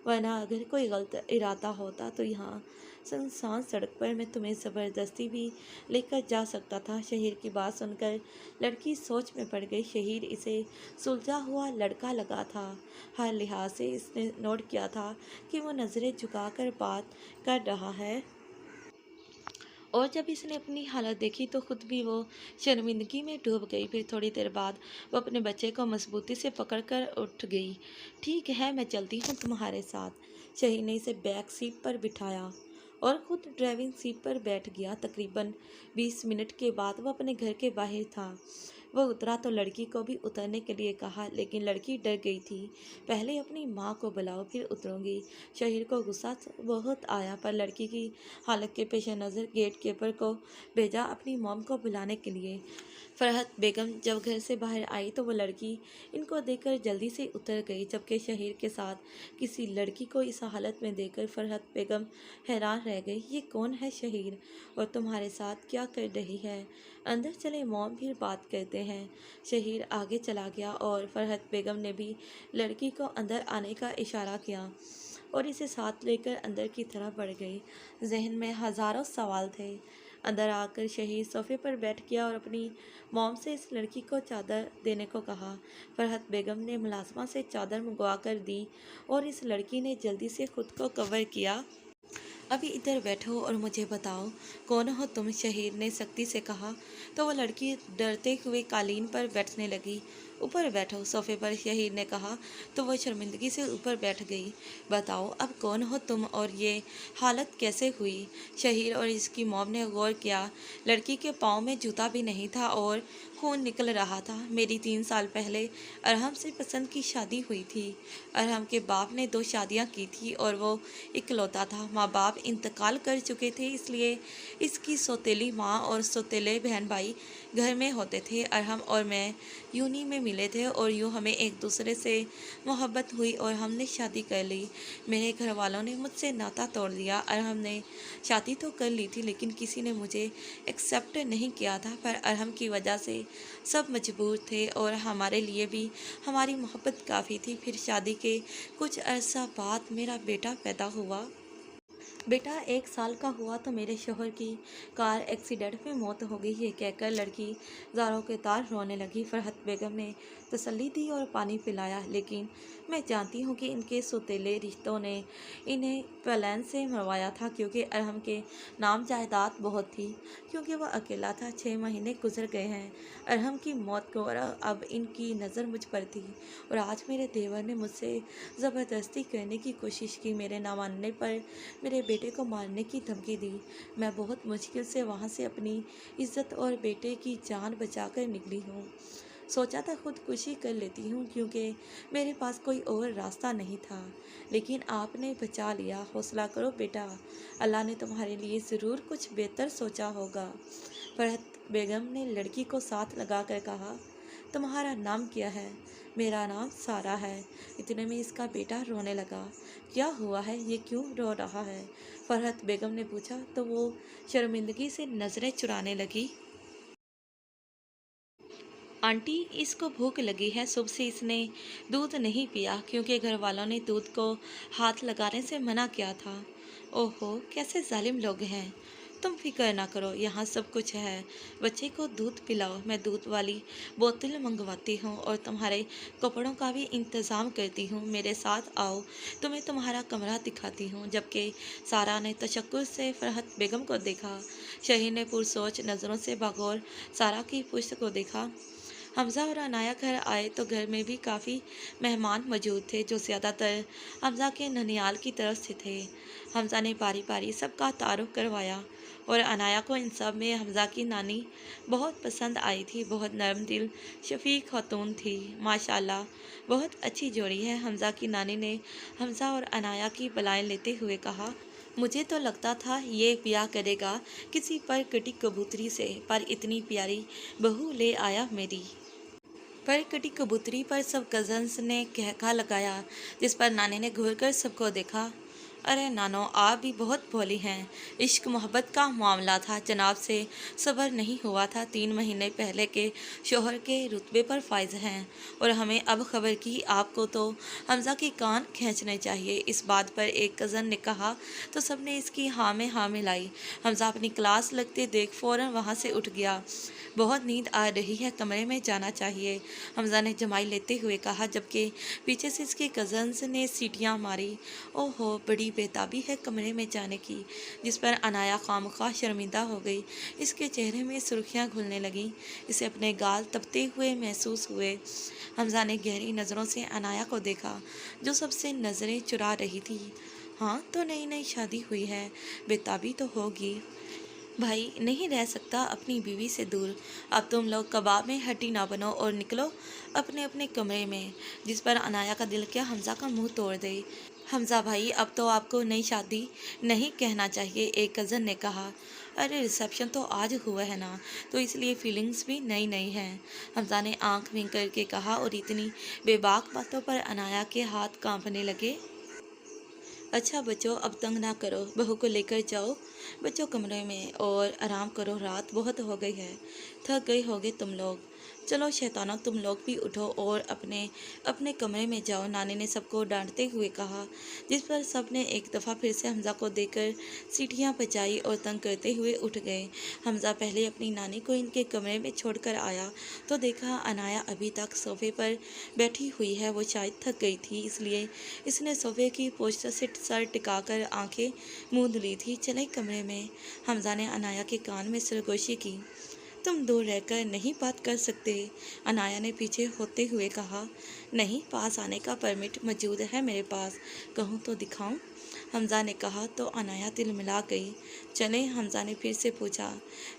ورنہ اگر کوئی غلط ارادہ ہوتا تو یہاں سنسان سڑک پر میں تمہیں زبردستی بھی لے کر جا سکتا تھا۔ شہیر کی بات سن کر لڑکی سوچ میں پڑ گئی۔ شہیر اسے سلجھا ہوا لڑکا لگا تھا، ہر لحاظ سے اس نے نوٹ کیا تھا کہ وہ نظریں جھکا کر بات کر رہا ہے، اور جب اس نے اپنی حالت دیکھی تو خود بھی وہ شرمندگی میں ڈوب گئی۔ پھر تھوڑی دیر بعد وہ اپنے بچے کو مضبوطی سے پکڑ کر اٹھ گئی۔ ٹھیک ہے، میں چلتی ہوں تمہارے ساتھ۔ شہیر نے اسے بیک سیٹ پر بٹھایا اور خود ڈرائیونگ سیٹ پر بیٹھ گیا۔ تقریباً 20 منٹ کے بعد وہ اپنے گھر کے باہر تھا۔ وہ اترا تو لڑکی کو بھی اترنے کے لیے کہا، لیکن لڑکی ڈر گئی تھی۔ پہلے اپنی ماں کو بلاؤ، پھر اتروں گی۔ شہیر کو غصہ بہت آیا، پر لڑکی کی حالت کے پیش نظر گیٹ کیپر کو بھیجا اپنی موم کو بلانے کے لیے۔ فرحت بیگم جب گھر سے باہر آئی تو وہ لڑکی ان کو دیکھ کر جلدی سے اتر گئی، جبکہ شہیر کے ساتھ کسی لڑکی کو اس حالت میں دیکھ کر فرحت بیگم حیران رہ گئی۔ یہ کون ہے شہیر؟ اور تمہارے ساتھ کیا کر رہی ہے؟ اندر چلیں موم، پھر بات کرتے ہیں۔ شہیر آگے چلا گیا اور فرحت بیگم نے بھی لڑکی کو اندر آنے کا اشارہ کیا اور اسے ساتھ لے کر اندر کی طرف بڑھ گئی۔ ذہن میں ہزاروں سوال تھے۔ اندر آ کر شہیر صوفے پر بیٹھ گیا اور اپنی موم سے اس لڑکی کو چادر دینے کو کہا۔ فرحت بیگم نے ملازمہ سے چادر منگوا کر دی اور اس لڑکی نے جلدی سے خود کو کور کیا۔ ابھی ادھر بیٹھو اور مجھے بتاؤ کون ہو تم؟ شہیر نے سختی سے کہا تو وہ لڑکی ڈرتے ہوئے قالین پر بیٹھنے لگی۔ اوپر بیٹھو، صوفے پر شہیر نے کہا تو وہ شرمندگی سے اوپر بیٹھ گئی۔ بتاؤ اب کون ہو تم اور یہ حالت کیسے ہوئی؟ شہیر اور اس کی موم نے غور کیا۔ لڑکی کے پاؤں میں جوتا بھی نہیں تھا اور خون نکل رہا تھا۔ میری 3 سال پہلے ارحم سے پسند کی شادی ہوئی تھی۔ ارحم کے باپ نے 2 شادیاں کی تھی اور وہ اکلوتا تھا۔ ماں باپ انتقال کر چکے تھے، اس لیے اس کی سوتیلی ماں اور سوتیلے بہن بھائی گھر میں ہوتے تھے۔ ارحم اور میں یونی میں ملے تھے اور یوں ہمیں ایک دوسرے سے محبت ہوئی اور ہم نے شادی کر لی۔ میرے گھر والوں نے مجھ سے ناتا توڑ دیا۔ ارحم نے شادی تو کر لی تھی لیکن کسی نے مجھے ایکسیپٹ نہیں کیا تھا، پر ارحم کی وجہ سے سب مجبور تھے اور ہمارے لیے بھی ہماری محبت کافی تھی۔ پھر شادی کے کچھ عرصہ بعد میرا بیٹا پیدا ہوا۔ بیٹا 1 سال کا ہوا تو میرے شوہر کی کار ایکسیڈنٹ میں موت ہو گئی۔ یہ کہہ کر لڑکی زاروں کے تار رونے لگی۔ فرحت بیگم نے तसल्ली दी और पानी पिलाया, लेकिन मैं जानती हूँ कि इनके सौतेले रिश्तों ने इन्हें पलायन से मरवाया था, क्योंकि अरहम के नाम जायदाद बहुत थी, क्योंकि वह अकेला था। 6 महीने गुजर गए हैं अरहम की मौत को, और अब इनकी नज़र मुझ पर थी। और आज मेरे देवर ने मुझसे ज़बरदस्ती करने की कोशिश की। मेरे ना मानने पर मेरे बेटे को मारने की धमकी दी। मैं बहुत मुश्किल से वहाँ से अपनी इज्जत और बेटे की जान बचाकर निकली हूँ। सोचा था खुदकुशी कर लेती हूँ, क्योंकि मेरे पास कोई और रास्ता नहीं था, लेकिन आपने बचा लिया। हौसला करो बेटा, अल्लाह ने तुम्हारे लिए ज़रूर कुछ बेहतर सोचा होगा। फरहत बेगम ने लड़की को साथ लगाकर कहा, तुम्हारा नाम क्या है? मेरा नाम सारा है। इतने में इसका बेटा रोने लगा। क्या हुआ है, ये क्यों रो रहा है? फरहत बेगम ने पूछा तो वो शर्मिंदगी से नज़रें चुराने लगी। आंटी, इसको भूख लगी है। सुबह से इसने दूध नहीं पिया, क्योंकि घर वालों ने दूध को हाथ लगाने से मना किया था। ओहो, कैसे जालिम लोग हैं। तुम फिक्र ना करो, यहाँ सब कुछ है। बच्चे को दूध पिलाओ, मैं दूध वाली बोतल मंगवाती हूँ और तुम्हारे कपड़ों का भी इंतज़ाम करती हूँ। मेरे साथ आओ, तुम्हें तुम्हारा कमरा दिखाती हूँ। जबकि सारा ने तशक्कुर से फरहत बेगम को देखा, शहीन ने पुरसोच नज़रों से बगौर सारा की पुश्त को देखा। हमज़ा और अनाया घर आए तो घर में भी काफ़ी मेहमान मौजूद थे, जो ज़्यादातर हमज़ा के ननियाल की तरफ से थे। हमज़ा ने बारी बारी सबका तारुफ करवाया, और अनाया को इन सब में हमज़ा की नानी बहुत पसंद आई थी। बहुत नरम दिल शफीक खातून थी, माशाल्लाह बहुत अच्छी जोड़ी है। हमज़ा की नानी ने हमज़ा और अनाया की बलाएं लेते हुए कहा, मुझे तो लगता था ये ब्याह करेगा किसी पर कटी कबूतरी से, पर इतनी प्यारी बहू ले आया मेरी। पर कटी कबूतरी पर सब कज़न्स ने कहका लगाया, जिस पर नानी ने घूर कर सबको देखा। अरे नानो, आप भी बहुत भोली हैं। इश्क मोहब्बत का मामला था, जनाब से सब्र नहीं हुआ था। 3 महीने पहले के शोहर के रुतबे पर फायज हैं, और हमें अब खबर की आपको तो हमज़ा के कान खींचने चाहिए। इस बात पर एक कज़न ने कहा तो सबने इसकी हाँ में हाँ मिलाई। हमज़ा अपनी क्लास लगते देख फ़ौरन वहाँ से उठ गया। बहुत नींद आ रही है, कमरे में जाना चाहिए, हमज़ा ने जमाई लेते हुए कहा, जबकि पीछे से इसके कज़न्स ने सीटियाँ मारी। ओहो, बड़ी बेताबी है कमरे में जाने की, जिस पर अनाया खामखा शर्मिंदा हो गई। इसके चेहरे में सुर्खियाँ घुलने लगीं, इसे अपने गाल तपते हुए महसूस हुए। हमज़ा ने गहरी नज़रों से अनाया को देखा, जो सबसे नज़रें चुरा रही थी। हाँ, तो नई नई शादी हुई है, बेताबी तो होगी। भाई नहीं रह सकता अपनी बीवी से दूर। अब तुम लोग कबाब में हड्डी ना बनो और निकलो अपने अपने कमरे में। जिस पर अनाया का दिल क्या हमज़ा का मुंह तोड़ दे। हमज़ा भाई, अब तो आपको नई शादी नहीं कहना चाहिए, एक कज़न ने कहा। अरे रिसेप्शन तो आज हुआ है ना, तो इसलिए फीलिंग्स भी नई नई हैं, हमज़ा ने आंख विंक करके कहा। और इतनी बेबाक बातों पर अनाया के हाथ कांपने लगे। अच्छा बच्चों, अब तंग ना करो, बहू को लेकर जाओ बच्चों कमरे में और आराम करो, रात बहुत हो गई है, थक गए होगे तुम लोग। चलो शैतानों, तुम लोग भी उठो और अपने अपने कमरे में जाओ, नानी ने सबको डांटते हुए कहा। जिस पर सब ने एक दफ़ा फिर से हमज़ा को देखकर सीटियाँ बजाई और तंग करते हुए उठ गए। हमज़ा पहले अपनी नानी को इनके कमरे में छोड़कर आया तो देखा अनाया अभी तक सोफ़े पर बैठी हुई है। वो शायद थक गई थी, इसलिए इसने सोफ़े की पोस्ट से सर टिकाकर आंखें मूंद ली थी। चले कमरे में, हमज़ा ने अनाया के कान में सरगोशी की। तुम दूर रहकर नहीं बात कर सकते, अनाया ने पीछे होते हुए कहा। नहीं, पास आने का परमिट मौजूद है मेरे पास, कहूँ तो दिखाऊं, हमज़ा ने कहा तो अनाया तिल मिला गई। चले, हमज़ा ने फिर से पूछा।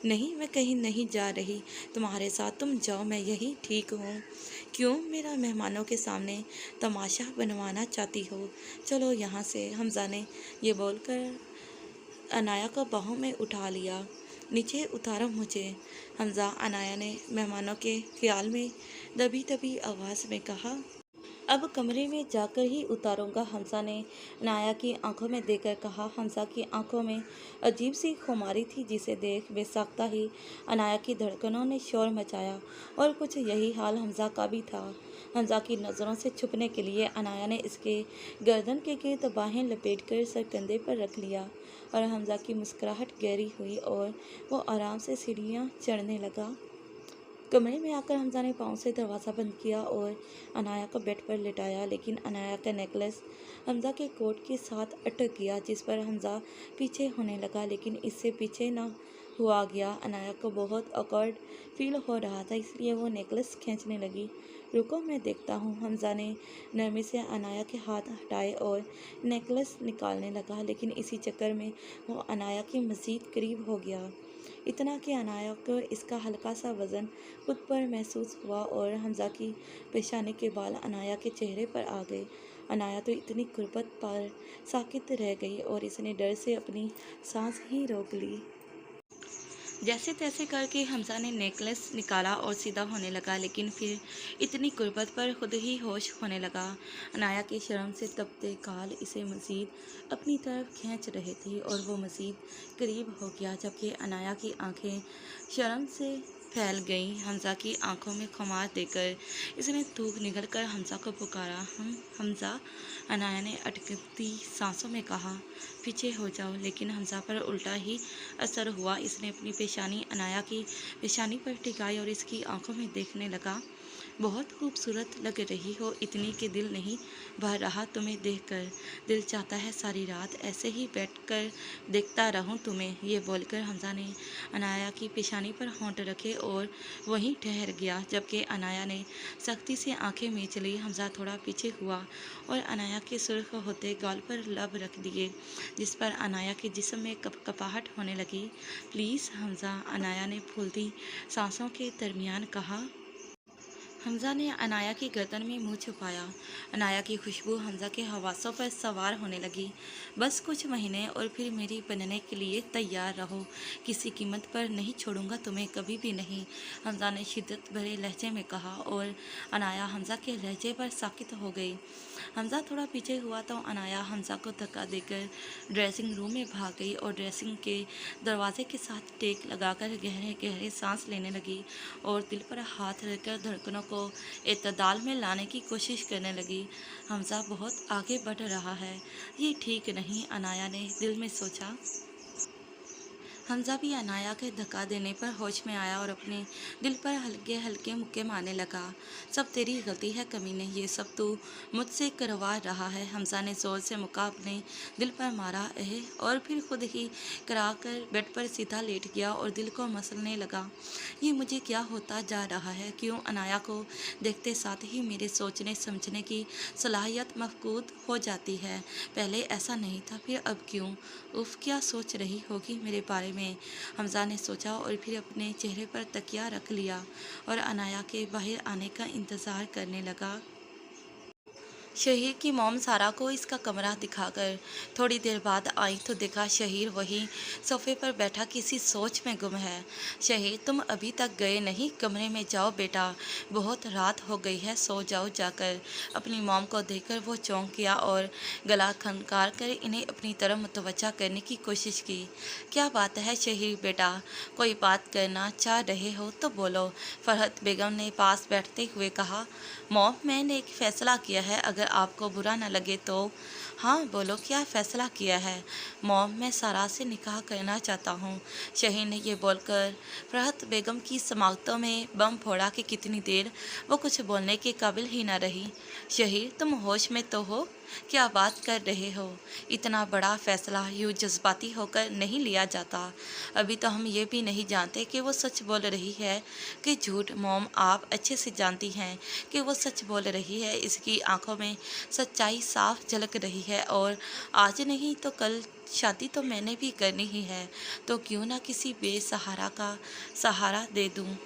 नहीं, मैं कहीं नहीं जा रही तुम्हारे साथ, तुम जाओ, मैं यही ठीक हूँ। क्यों, मेरा मेहमानों के सामने तमाशा बनवाना चाहती हो? चलो यहाँ से, हमज़ा ने ये बोलकर अनाया को बाहों में उठा लिया। नीचे उतारो मुझे, हमज़ा अनाया ने मेहमानों के ख्याल में दबी दबी आवाज़ में कहा। अब कमरे में जाकर ही उतारूंगा, हमज़ा ने अनाया की आंखों में देखकर कहा। हमज़ा की आंखों में अजीब सी खुमारी थी, जिसे देख बेसाख्ता ही अनाया की धड़कनों ने शोर मचाया, और कुछ यही हाल हमज़ा का भी था। हमज़ा की नज़रों से छुपने के लिए अनाया ने इसके गर्दन के गिर्द बाहें लपेटकर सर कंधे पर रख लिया, और हमज़ा की मुस्कुराहट गहरी हुई और वो आराम से सीढ़ियाँ चढ़ने लगा। कमरे में आकर हमजा ने पाँव से दरवाज़ा बंद किया और अनाया को बेड पर लिटाया, लेकिन अनाया का नेकलेस हमजा के कोट के साथ अटक गया, जिस पर हमजा पीछे होने लगा, लेकिन इससे पीछे ना हुआ गया। अनाया को बहुत ऑकवर्ड फील हो रहा था, इसलिए वो नेकलेस खींचने लगी। रुको, मैं देखता हूँ। हमजा ने नरमी से अनाया के हाथ हटाए और नेकलेस निकालने लगा, लेकिन इसी चक्कर में वो अनाया के मज़ीद करीब हो गया, इतना कि अनाया को इसका हल्का सा वज़न खुद पर महसूस हुआ और हमजा की पेशानी के बाल अनाया के चेहरे पर आ गए। अनाया तो इतनी गुर्बत पर साकित रह गई और इसने डर से अपनी सांस ही रोक ली। जैसे तैसे करके हमजा ने नेकलेस निकाला और सीधा होने लगा, लेकिन फिर इतनी गुर्बत पर खुद ही होश होने लगा। अनाया के शर्म से तपते गाल इसे मज़ीद अपनी तरफ खींच रहे थे और वो मज़ीद करीब हो गया, जबकि अनाया की आंखें शर्म से फैल गईं। हमजा की आंखों में खुमार देकर इसने थूक निगल कर हमजा को पुकारा, हमजा। अनाया ने अटकती सांसों में कहा, पीछे हो जाओ, लेकिन हमजा पर उल्टा ही असर हुआ। इसने अपनी पेशानी अनाया की पेशानी पर टिकाई और इसकी आंखों में देखने लगा। बहुत खूबसूरत लग रही हो, इतनी कि दिल नहीं भर रहा तुम्हें देखकर। दिल चाहता है सारी रात ऐसे ही बैठकर देखता रहूं तुम्हें। ये बोलकर हमजा ने अनाया की पेशानी पर होंठ रखे और वहीं ठहर गया, जबकि अनाया ने सख्ती से आंखें मींच ली। हमजा थोड़ा पीछे हुआ और अनाया के सुर्ख होते गाल पर लब रख दिए, जिस पर अनाया के जिस्म में कपकपाहट होने लगी। प्लीज़ हमजा, अनाया ने फूलती सांसों के दरमियान कहा। हमजा ने अनाया की गर्दन में मुंह छुपाया। अनाया की खुशबू हमजा के हवासों पर सवार होने लगी। बस कुछ महीने और फिर मेरी बनने के लिए तैयार रहो। किसी कीमत पर नहीं छोड़ूंगा तुम्हें, कभी भी नहीं, हमजा ने शिद्दत भरे लहजे में कहा और अनाया हमजा के लहजे पर साकित हो गई। हमजा थोड़ा पीछे हुआ तो अनाया हमजा को धक्का देकर ड्रेसिंग रूम में भाग गई और ड्रेसिंग के दरवाजे के साथ टेक लगाकर गहरे गहरे सांस लेने लगी और दिल पर हाथ रखकर धड़कनों को एतदाल में लाने की कोशिश करने लगी। हमजा बहुत आगे बढ़ रहा है, ये ठीक नहीं, अनाया ने दिल में सोचा। हमजा भी अनाया के धक्का देने पर होश में आया और अपने दिल पर हल्के हल्के मुक्के मारने लगा। सब तेरी गलती है कमीने, ये सब तू मुझसे करवा रहा है। हमजा ने ज़ोर से मुक्का अपने दिल पर मारा और फिर खुद ही करा कर बेड पर सीधा लेट गया और दिल को मसलने लगा। ये मुझे क्या होता जा रहा है? क्यों अनाया को देखते साथ ही मेरे सोचने समझने की सलाहियत मफकूद हो जाती है? पहले ऐसा नहीं था, फिर अब क्यों? उफ, क्या सोच रही होगी मेरे बारे में? हमजा ने सोचा और फिर अपने चेहरे पर तकिया रख लिया और अनाया के बाहर आने का इंतज़ार करने लगा। शहीर की मॉम सारा को इसका कमरा दिखाकर थोड़ी देर बाद आई तो देखा शहीर वहीं सोफे पर बैठा किसी सोच में गुम है। शहीर, तुम अभी तक गए नहीं? कमरे में जाओ बेटा, बहुत रात हो गई है, सो जाओ जाकर। अपनी मॉम को देखकर वो चौंक गया और गला खनकार कर इन्हें अपनी तरफ मुतवज्जा करने की कोशिश की। क्या बात है शहीर बेटा, कोई बात करना चाह रहे हो तो बोलो, फरहत बेगम ने पास बैठते हुए कहा। मॉम, मैंने एक फ़ैसला किया है, अगर आपको बुरा न लगे तो। हाँ बोलो, क्या फ़ैसला किया है? मॉम, मैं सारा से निकाह करना चाहता हूँ। शहीर ने ये बोलकर फरहत बेगम की समातों में बम फोड़ा कि कितनी देर वो कुछ बोलने के काबिल ही न रही। शहीर, तुम होश में तो हो? क्या बात कर रहे हो? इतना बड़ा फ़ैसला यूँ जज्बाती होकर नहीं लिया जाता। अभी तो हम ये भी नहीं जानते कि वो सच बोल रही है कि झूठ। मॉम, आप अच्छे से जानती हैं कि वो सच बोल रही है। इसकी आंखों में सच्चाई साफ झलक रही है और आज नहीं तो कल शादी तो मैंने भी करनी ही है, तो क्यों ना किसी बेसहारा का सहारा दे दूँ।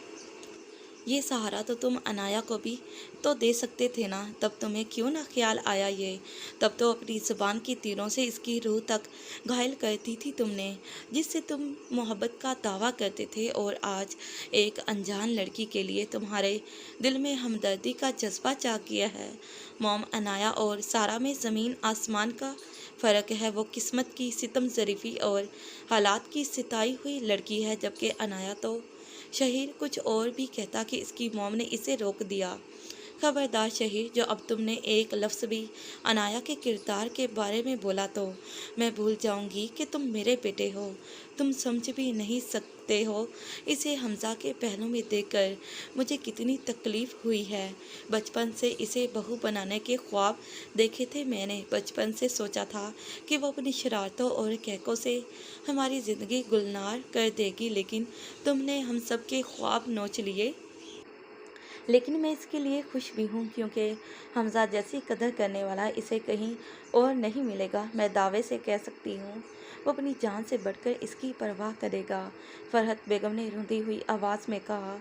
ये सहारा तो तुम अनाया को भी तो दे सकते थे ना, तब तुम्हें क्यों ना ख्याल आया ये? तब तो अपनी ज़ुबान की तीरों से इसकी रूह तक घायल करती थी तुमने, जिससे तुम मोहब्बत का दावा करते थे, और आज एक अनजान लड़की के लिए तुम्हारे दिल में हमदर्दी का जज्बा जाग गया है। मॉम, अनाया और सारा में ज़मीन आसमान का फ़र्क है। वो किस्मत की सितम ज़रीफ़ी और हालात की सिताई हुई लड़की है, जबकि अनाया तो। शहीर कुछ और भी कहता कि इसकी मॉम ने इसे रोक दिया। खबरदार शहीर, जो अब तुमने एक लफ्ज़ भी अनाया के किरदार के बारे में बोला तो मैं भूल जाऊंगी कि तुम मेरे बेटे हो। तुम समझ भी नहीं सकते हो इसे हमज़ा के पहलू में देखकर मुझे कितनी तकलीफ़ हुई है। बचपन से इसे बहू बनाने के ख्वाब देखे थे मैंने। बचपन से सोचा था कि वो अपनी शरारतों और कहकों से हमारी ज़िंदगी गुलनार कर देगी, लेकिन तुमने हम सब के ख्वाब नोच लिए। लेकिन मैं इसके लिए खुश भी हूँ, क्योंकि हमज़ा जैसी कदर करने वाला इसे कहीं और नहीं मिलेगा। मैं दावे से कह सकती हूँ वो अपनी जान से बढ़कर इसकी परवाह करेगा। फरहत बेगम ने रुंधी हुई आवाज़ में कहा,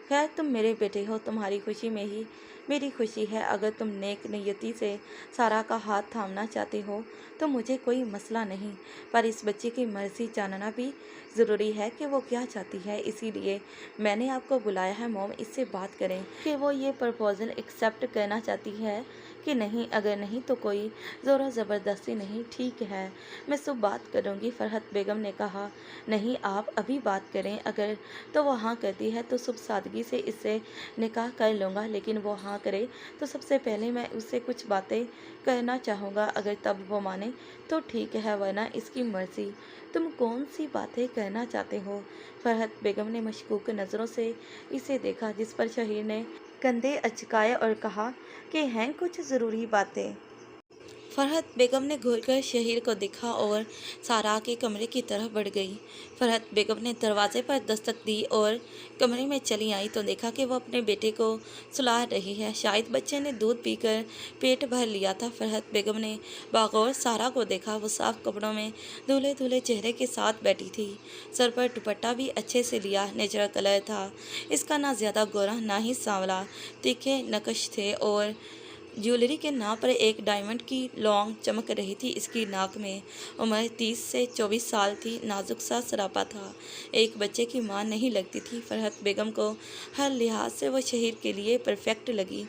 खैर तुम मेरे बेटे हो, तुम्हारी खुशी में ही मेरी खुशी है। अगर तुम नेक नियति से सारा का हाथ थामना चाहते हो तो मुझे कोई मसला नहीं, पर इस बच्चे की मर्ज़ी जानना भी ज़रूरी है कि वो क्या चाहती है। इसीलिए मैंने आपको बुलाया है। मॉम, इससे बात करें कि वो ये प्रपोज़ल एक्सेप्ट करना चाहती है कि नहीं। अगर नहीं तो कोई ज़ोर ज़बरदस्ती नहीं। ठीक है, मैं सुबह बात करूँगी, फरहत बेगम ने कहा। नहीं, आप अभी बात करें। अगर तो वो हाँ करती है तो सुबह सादगी से इससे निकाह कर लूँगा, लेकिन वो हाँ करे तो सबसे पहले मैं उससे कुछ बातें करना चाहूँगा। अगर तब वो माने तो ठीक है, वरना इसकी मर्ज़ी। तुम कौन सी बातें करना चाहते हो? फरहत बेगम ने मशकूक नज़रों से इसे देखा, जिस पर शहीर ने कंधे अचकाए और कहा कि हैं कुछ ज़रूरी बातें। फरहत बेगम ने घूरकर शहीर को देखा और सारा के कमरे की तरफ बढ़ गई। फरहत बेगम ने दरवाजे पर दस्तक दी और कमरे में चली आई तो देखा कि वो अपने बेटे को सुला रही है। शायद बच्चे ने दूध पीकर पेट भर लिया था। फरहत बेगम ने बागौर सारा को देखा। वो साफ कपड़ों में धुले धुले चेहरे के साथ बैठी थी। सर पर दुपट्टा भी अच्छे से लिया नेचुरल कलर था इसका, ना ज़्यादा गोरा ना ही सांवला। तीखे नक्श थे और ज्वेलरी के नाम पर एक डायमंड की लौंग चमक रही थी इसकी नाक में। उम्र 30 से 24 साल थी। नाजुक सा सरापा था। एक बच्चे की मां नहीं लगती थी। फरहत बेगम को हर लिहाज से वो शहीर के लिए परफेक्ट लगी।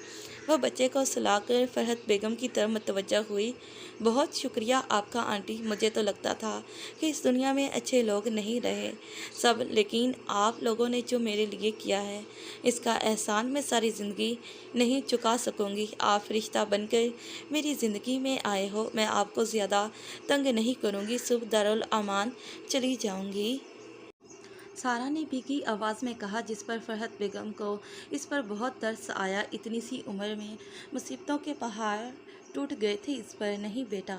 वह बच्चे को सुलाकर फरहत बेगम की तरफ मुतवज्जह हुई। बहुत शुक्रिया आपका आंटी। मुझे तो लगता था कि इस दुनिया में अच्छे लोग नहीं रहे सब, लेकिन आप लोगों ने जो मेरे लिए किया है इसका एहसान मैं सारी ज़िंदगी नहीं चुका सकूंगी। आप रिश्ता बनकर मेरी ज़िंदगी में आए हो, मैं आपको ज़्यादा तंग नहीं करूंगी। सुबह दारुल अमान चली जाऊंगी। सारा ने भीगी आवाज़ में कहा, जिस पर फरहत बेगम को इस पर बहुत तरस आया। इतनी सी उम्र में मुसीबतों के पहाड़ टूट गए थे इस पर। नहीं बेटा,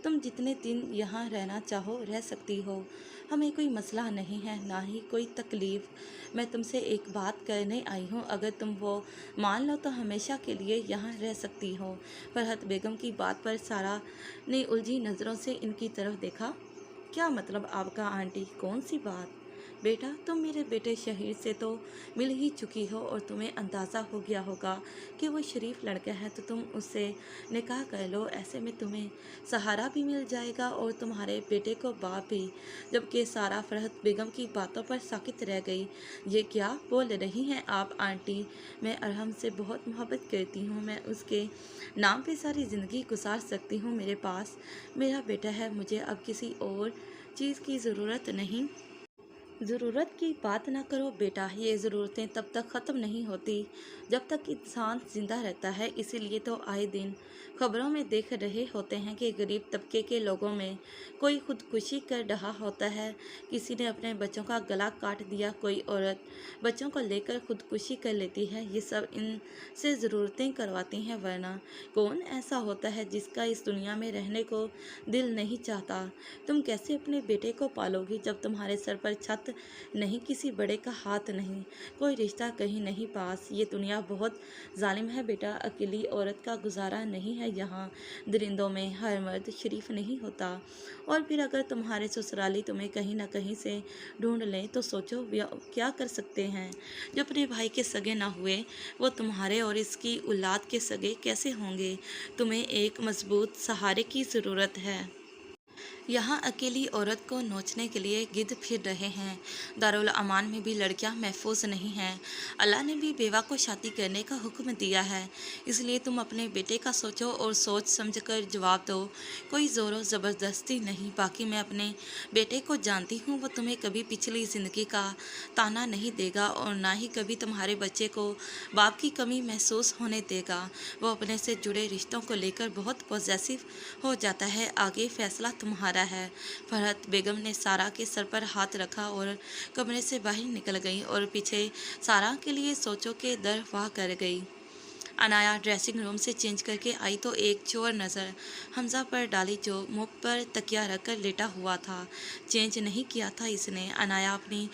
तुम जितने दिन यहाँ रहना चाहो रह सकती हो, हमें कोई मसला नहीं है, ना ही कोई तकलीफ़। मैं तुमसे एक बात करने आई हूँ, अगर तुम वो मान लो तो हमेशा के लिए यहाँ रह सकती हो। फरहत बेगम की बात पर सारा ने उलझी नज़रों से इनकी तरफ देखा। क्या मतलब आपका आंटी? कौन सी बात? बेटा, तुम मेरे बेटे शहीर से तो मिल ही चुकी हो और तुम्हें अंदाज़ा हो गया होगा कि वो शरीफ लड़का है, तो तुम उससे निकाह कर लो। ऐसे में तुम्हें सहारा भी मिल जाएगा और तुम्हारे बेटे को बाप भी। जबकि सारा फरहत बेगम की बातों पर साकित रह गई। ये क्या बोल रही हैं आप आंटी? मैं अरहम से बहुत मोहब्बत करती हूँ। मैं उसके नाम पे सारी ज़िंदगी गुजार सकती हूँ। मेरे पास मेरा बेटा है, मुझे अब किसी और चीज़ की ज़रूरत नहीं। ज़रूरत की बात ना करो बेटा, ये ज़रूरतें तब तक ख़त्म नहीं होती जब तक इंसान ज़िंदा रहता है। इसीलिए तो आए दिन खबरों में देख रहे होते हैं कि गरीब तबके के लोगों में कोई खुदकुशी कर रहा होता है, किसी ने अपने बच्चों का गला काट दिया, कोई औरत बच्चों को लेकर खुदकुशी कर लेती है। ये सब इनसे ज़रूरतें करवाती हैं, वरना कौन ऐसा होता है जिसका इस दुनिया में रहने को दिल नहीं चाहता। तुम कैसे अपने बेटे को पालोगी जब तुम्हारे सर पर छत नहीं, किसी बड़े का हाथ नहीं, कोई रिश्ता कहीं नहीं पास। ये दुनिया बहुत जालिम है बेटा। अकेली औरत का गुजारा नहीं है यहाँ। दरिंदों में हर मर्द शरीफ नहीं होता। और फिर अगर तुम्हारे ससुराली तुम्हें कहीं ना कहीं से ढूंढ लें तो सोचो क्या कर सकते हैं। जो अपने भाई के सगे ना हुए वो तुम्हारे और इसकी औलाद के सगे कैसे होंगे। तुम्हें एक मजबूत सहारे की ज़रूरत है। यहाँ अकेली औरत को नोचने के लिए गिद्ध फिर रहे हैं। दारुल अमान में भी लड़कियाँ महफूज नहीं हैं। अल्लाह ने भी बेवा को शादी करने का हुक्म दिया है, इसलिए तुम अपने बेटे का सोचो और सोच समझ कर जवाब दो। कोई ज़ोरों ज़बरदस्ती नहीं। बाकी मैं अपने बेटे को जानती हूँ, वो तुम्हें कभी पिछली ज़िंदगी का ताना नहीं देगा और ना ही कभी तुम्हारे बच्चे को बाप की कमी महसूस होने देगा। वो अपने से जुड़े रिश्तों को लेकर बहुत पॉजेसिव हो जाता है। आगे फैसला तुम्हारा है। फरहत बेगम ने सारा के सर पर हाथ रखा और कमरे से बाहर निकल गई और पीछे सारा के लिए सोचो के दर वाह कर गई। अनाया ड्रेसिंग रूम से चेंज करके आई तो एक चोर नज़र हमजा पर डाली, जो मुंह पर तकिया रखकर लेटा हुआ था। चेंज नहीं किया था इसने। अनाया अपनी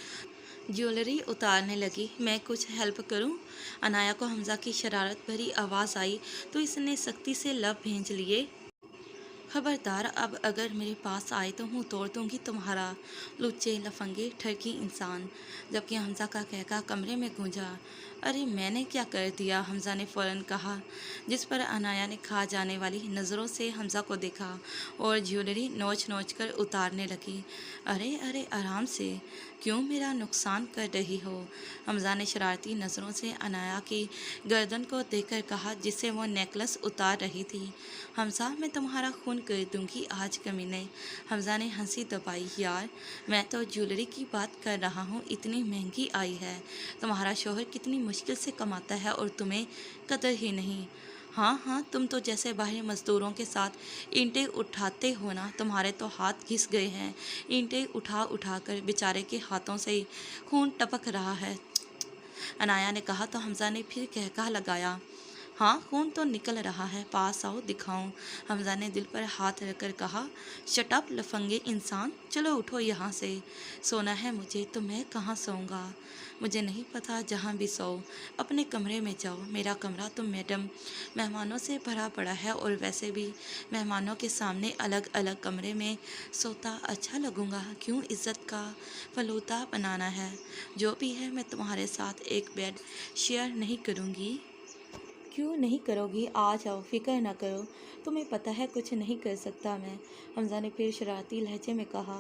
ज्वेलरी उतारने लगी। मैं कुछ हेल्प करूं? अनाया को हमजा की शरारत भरी आवाज़ आई तो इसने सख्ती से लब भेज लिए। खबरदार, अब अगर मेरे पास आए तो मुंह तोड़ दूंगी तुम्हारा, लुच्चे लफंगे ठरकी इंसान। जबकि हमजा का कहका कमरे में गूंजा। अरे मैंने क्या कर दिया? हमजा ने फ़ौरन कहा, जिस पर अनाया ने खा जाने वाली नज़रों से हमजा को देखा और ज्वेलरी नोच नोच कर उतारने लगी। अरे अरे आराम से, क्यों मेरा नुकसान कर रही हो? हमजा ने शरारती नज़रों से अनाया की गर्दन को देखकर कहा, जिससे वो नेकलेस उतार रही थी। हमजा, मैं तुम्हारा खून कर दूंगी आज कमीने। हमजा ने हंसी दबाई। यार, मैं तो ज्वेलरी की बात कर रहा हूँ, इतनी महंगी आई है। तुम्हारा शौहर कितनी मुश्किल से कमाता है और तुम्हें कदर ही नहीं। हाँ हाँ, तुम तो जैसे बाहर मज़दूरों के साथ ईंटें उठाते हो ना, तुम्हारे तो हाथ घिस गए हैं। ईंटें उठा उठा कर बेचारे के हाथों से खून टपक रहा है। अनाया ने कहा तो हमजा ने फिर कहका लगाया, हाँ खून तो निकल रहा है, पास आओ दिखाऊं। हमजा ने दिल पर हाथ रखकर कहा, शट अप लफंगे इंसान, चलो उठो यहाँ से। सोना है मुझे तो मैं कहाँ सोऊंगा? मुझे नहीं पता, जहाँ भी सो अपने कमरे में जाओ। मेरा कमरा तो मैडम मेहमानों से भरा पड़ा है और वैसे भी मेहमानों के सामने अलग अलग कमरे में सोता अच्छा लगूंगा? क्यों इज्जत का फलूदा बनाना है? जो भी है, मैं तुम्हारे साथ एक बेड शेयर नहीं करूँगी। क्यों नहीं करोगी? आ जाओ, फिक्र ना करो, तुम्हें पता है कुछ नहीं कर सकता मैं। हमजा ने फिर शरारती लहजे में कहा।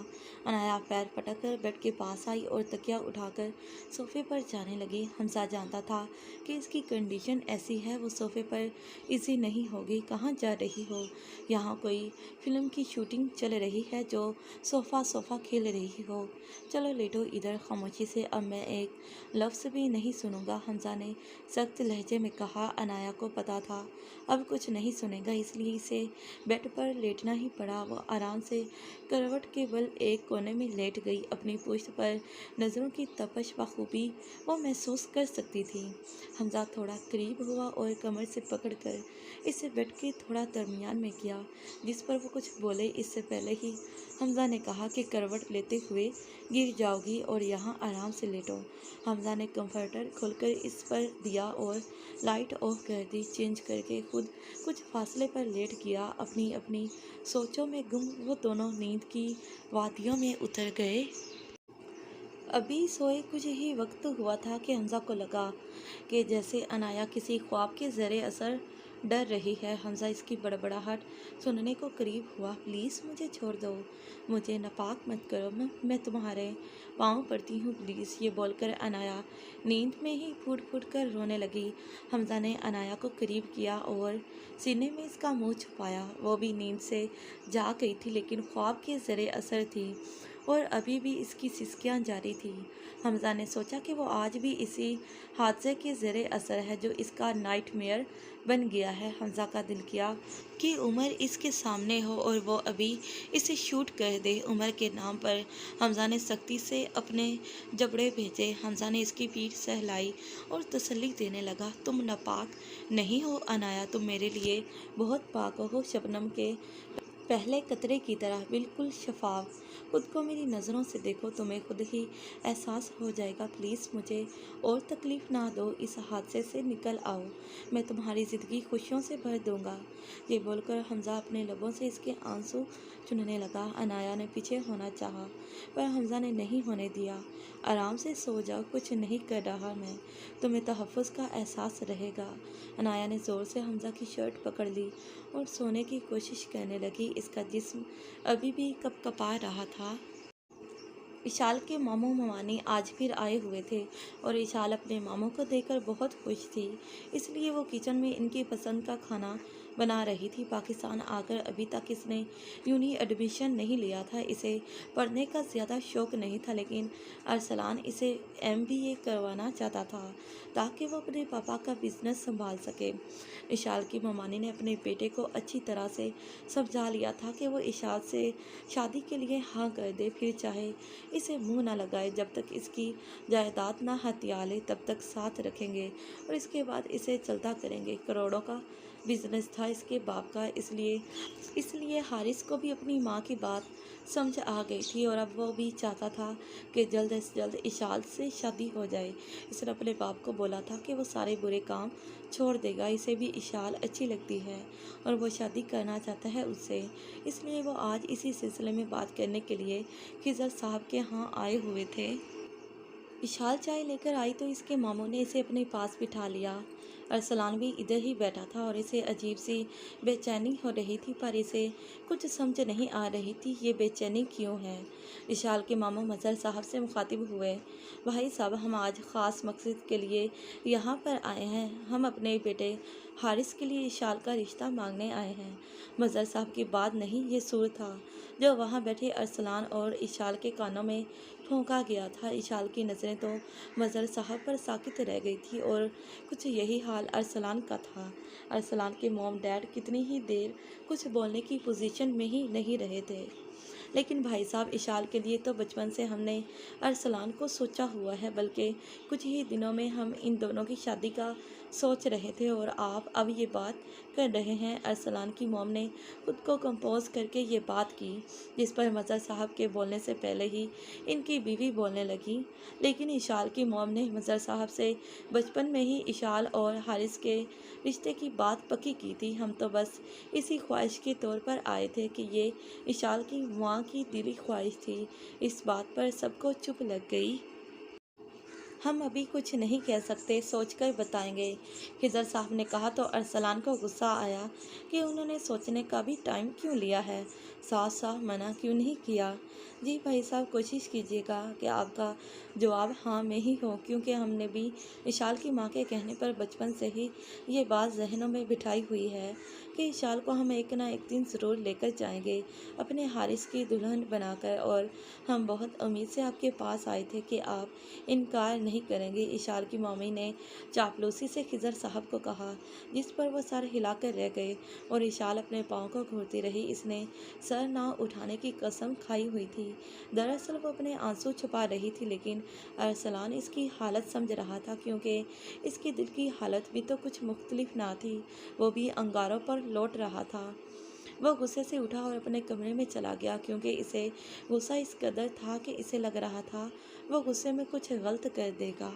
अनाया पैर पटक कर बेड के पास आई और तकिया उठाकर सोफे पर जाने लगी। हमजा जानता था कि इसकी कंडीशन ऐसी है, वो सोफे पर इजी नहीं होगी। कहाँ जा रही हो? यहाँ कोई फिल्म की शूटिंग चल रही है जो सोफ़ा सोफ़ा खेल रही हो? चलो लेटो इधर खामोशी से, अब मैं एक लफ्ज़ भी नहीं सुनूंगा। हमजा ने सख्त लहजे में कहा। अनाया को पता था अब कुछ नहीं सुनेगा, इसलिए इसे बेड पर लेटना ही पड़ा। वो आराम से करवट के बल एक कोने में लेट गई। अपनी पुश्त पर नज़रों की तपश बखूबी वो महसूस कर सकती थी। हमजा थोड़ा करीब हुआ और कमर से पकड़कर इसे बेड के थोड़ा दरमियान में किया, जिस पर वो कुछ बोले इससे पहले ही हमजा ने कहा कि करवट लेते हुए गिर जाओगी और यहाँ आराम से लेटो। हमजा ने कंफर्टर खोलकर इस पर दिया और लाइट ऑफ कर दी। चेंज करके खुद कुछ फासले पर लेट गया। अपनी अपनी सोचों में गुम वो दोनों नींद की वादियों में उतर गए। अभी सोए कुछ ही वक्त हुआ था कि हमजा को लगा कि जैसे अनाया किसी ख्वाब के ज़रे असर डर रही है। हमजा इसकी बड़बड़ाहट सुनने को करीब हुआ। प्लीज़ मुझे छोड़ दो, मुझे नापाक मत करो, मैं तुम्हारे पाँव पड़ती हूँ प्लीज़। ये बोलकर अनाया नींद में ही फूट फूट कर रोने लगी। हमजा ने अनाया को करीब किया और सीने में इसका मुंह छुपाया। वो भी नींद से जाग गई थी, लेकिन ख्वाब के ज़रे असर थी और अभी भी इसकी सिसकियाँ जारी थी। हमजा ने सोचा कि वो आज भी इसी हादसे के ज़रे असर है जो इसका नाइटमेयर बन गया है। हमजा का दिल किया कि उमर इसके सामने हो और वो अभी इसे शूट कर दे। उमर के नाम पर हमजा ने सख्ती से अपने जबड़े भेजे। हमजा ने इसकी पीठ सहलाई और तसल्ली देने लगा, तुम नापाक नहीं हो अनाया, तुम मेरे लिए बहुत पाक हो, शबनम के पहले कतरे की तरह बिल्कुल शफाफ। खुद को मेरी नज़रों से देखो, तुम्हें खुद ही एहसास हो जाएगा। प्लीज़ मुझे और तकलीफ़ ना दो, इस हादसे से निकल आओ, मैं तुम्हारी ज़िंदगी खुशियों से भर दूंगा। ये बोलकर हमजा अपने लबों से इसके आंसू चुनने लगा। अनाया ने पीछे होना चाहा पर हमजा ने नहीं होने दिया। आराम से सो जाओ, कुछ नहीं कर रहा मैं, तुम्हें तहफ़्फ़ुज़ का एहसास रहेगा। अनाया ने ज़ोर से हमजा की शर्ट पकड़ ली और सोने की कोशिश करने लगी। इसका जिस्म अभी भी कँपकँपा रहा था। इशाल के मामू मामानी आज फिर आए हुए थे और इशाल अपने मामू को देखकर बहुत खुश थी, इसलिए वो किचन में इनकी पसंद का खाना बना रही थी। पाकिस्तान आकर अभी तक इसने यूनी एडमिशन नहीं लिया था, इसे पढ़ने का ज़्यादा शौक़ नहीं था, लेकिन अरसलान इसे MBA करवाना चाहता था ताकि वो अपने पापा का बिजनेस संभाल सके। इशाल की मामानी ने अपने बेटे को अच्छी तरह से समझा लिया था कि वो इशाल से शादी के लिए हाँ कर दे, फिर चाहे इसे मुंह ना लगाए। जब तक इसकी जायदाद ना हथिया ले तब तक साथ रखेंगे और इसके बाद इसे चलता करेंगे। करोड़ों का बिजनेस था इसके बाप का, इसलिए हारिस को भी अपनी माँ की बात समझ आ गई थी और अब वो भी चाहता था कि जल्द से जल्द इशाल से शादी हो जाए। इसने अपने बाप को बोला था कि वो सारे बुरे काम छोड़ देगा, इसे भी इशाल अच्छी लगती है और वो शादी करना चाहता है उससे, इसलिए वो आज इसी सिलसिले में बात करने के लिए खिज़र साहब के यहाँ आए हुए थे। इशाल चाय लेकर आई तो इसके मामू ने इसे अपने पास बिठा लिया। अरसलान भी इधर ही बैठा था और इसे अजीब सी बेचैनी हो रही थी, पर इसे कुछ समझ नहीं आ रही थी ये बेचैनी क्यों है। इशाल के मामू मज़हर साहब से मुखातिब हुए, भाई साहब हम आज ख़ास मकसद के लिए यहाँ पर आए हैं, हम अपने बेटे हारिस के लिए इशाल का रिश्ता मांगने आए हैं। मज़हर साहब की बात नहीं ये सुर था जो वहाँ बैठे अरसलान और इशाल के कानों में फूंका गया था। इशाल की नज़रें तो मज़हर साहब पर साकित रह गई थी और कुछ यही हाल अरसलान का था। अरसलान के मॉम डैड कितनी ही देर कुछ बोलने की पोजीशन में ही नहीं रहे थे। लेकिन भाई साहब इशाल के लिए तो बचपन से हमने अरसलान को सोचा हुआ है, बल्कि कुछ ही दिनों में हम इन दोनों की शादी का सोच रहे थे और आप अब ये बात कर रहे हैं। अरसलान की मॉम ने खुद को कंपोज करके ये बात की, जिस पर मज़हर साहब के बोलने से पहले ही इनकी बीवी बोलने लगी। लेकिन इशाल की मॉम ने मज़हर साहब से बचपन में ही इशाल और हारिस के रिश्ते की बात पक्की की थी। हम तो बस इसी ख्वाहिश के तौर पर आए थे कि ये इशाल की माँ की दिली ख्वाहिश थी। इस बात पर सबको चुप लग गई। हम अभी कुछ नहीं कह सकते, सोचकर बताएंगे, खिज़र साहब ने कहा तो अरसलान को गुस्सा आया कि उन्होंने सोचने का भी टाइम क्यों लिया है, साफ साफ मना क्यों नहीं किया। जी भाई साहब कोशिश कीजिएगा कि आपका जवाब हाँ में ही हो, क्योंकि हमने भी इशाल की माँ के कहने पर बचपन से ही ये बात जहनों में बिठाई हुई है कि इशाल को हम एक ना एक दिन ज़रूर लेकर जाएंगे अपने हारिस की दुल्हन बनाकर, और हम बहुत उम्मीद से आपके पास आए थे कि आप इनकार नहीं करेंगे। इशाल की मम्मी ने चापलूसी से खिज़र साहब को कहा, जिस पर वह सर हिलाकर रह गए और इशाल अपने पाँव को घूरती रही। इसने सर ना उठाने की कसम खाई हुई थी। दरअसल वो अपने आंसू छुपा रही थी, लेकिन अरसलान इसकी हालत समझ रहा था, क्योंकि इसके दिल की हालत भी तो कुछ मुख्तलिफ ना थी। वो भी अंगारों पर लौट रहा था। वह गुस्से से उठा और अपने कमरे में चला गया, क्योंकि इसे गुस्सा इस कदर था कि इसे लग रहा था वह गुस्से में कुछ गलत कर देगा।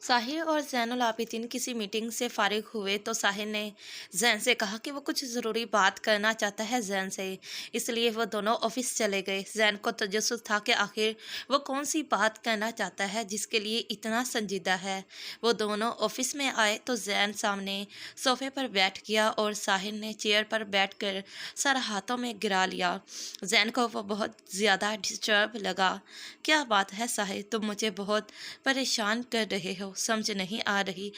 साहिर और ज़ैनुल आबिदीन किसी मीटिंग से फारिग हुए तो साहिर ने जैन से कहा कि वो कुछ ज़रूरी बात करना चाहता है जैन से, इसलिए वो दोनों ऑफिस चले गए। जैन को तजस्सुस था कि आखिर वो कौन सी बात करना चाहता है जिसके लिए इतना संजीदा है। वो दोनों ऑफिस में आए तो जैन सामने सोफे पर बैठ गया और साहिर ने चेयर पर बैठकर सर हाथों में गिरा लिया। जैन को वो बहुत ज़्यादा डिस्टर्ब लगा। क्या बात है साहिर, तुम मुझे बहुत परेशान कर रहे हो, समझ नहीं आ रही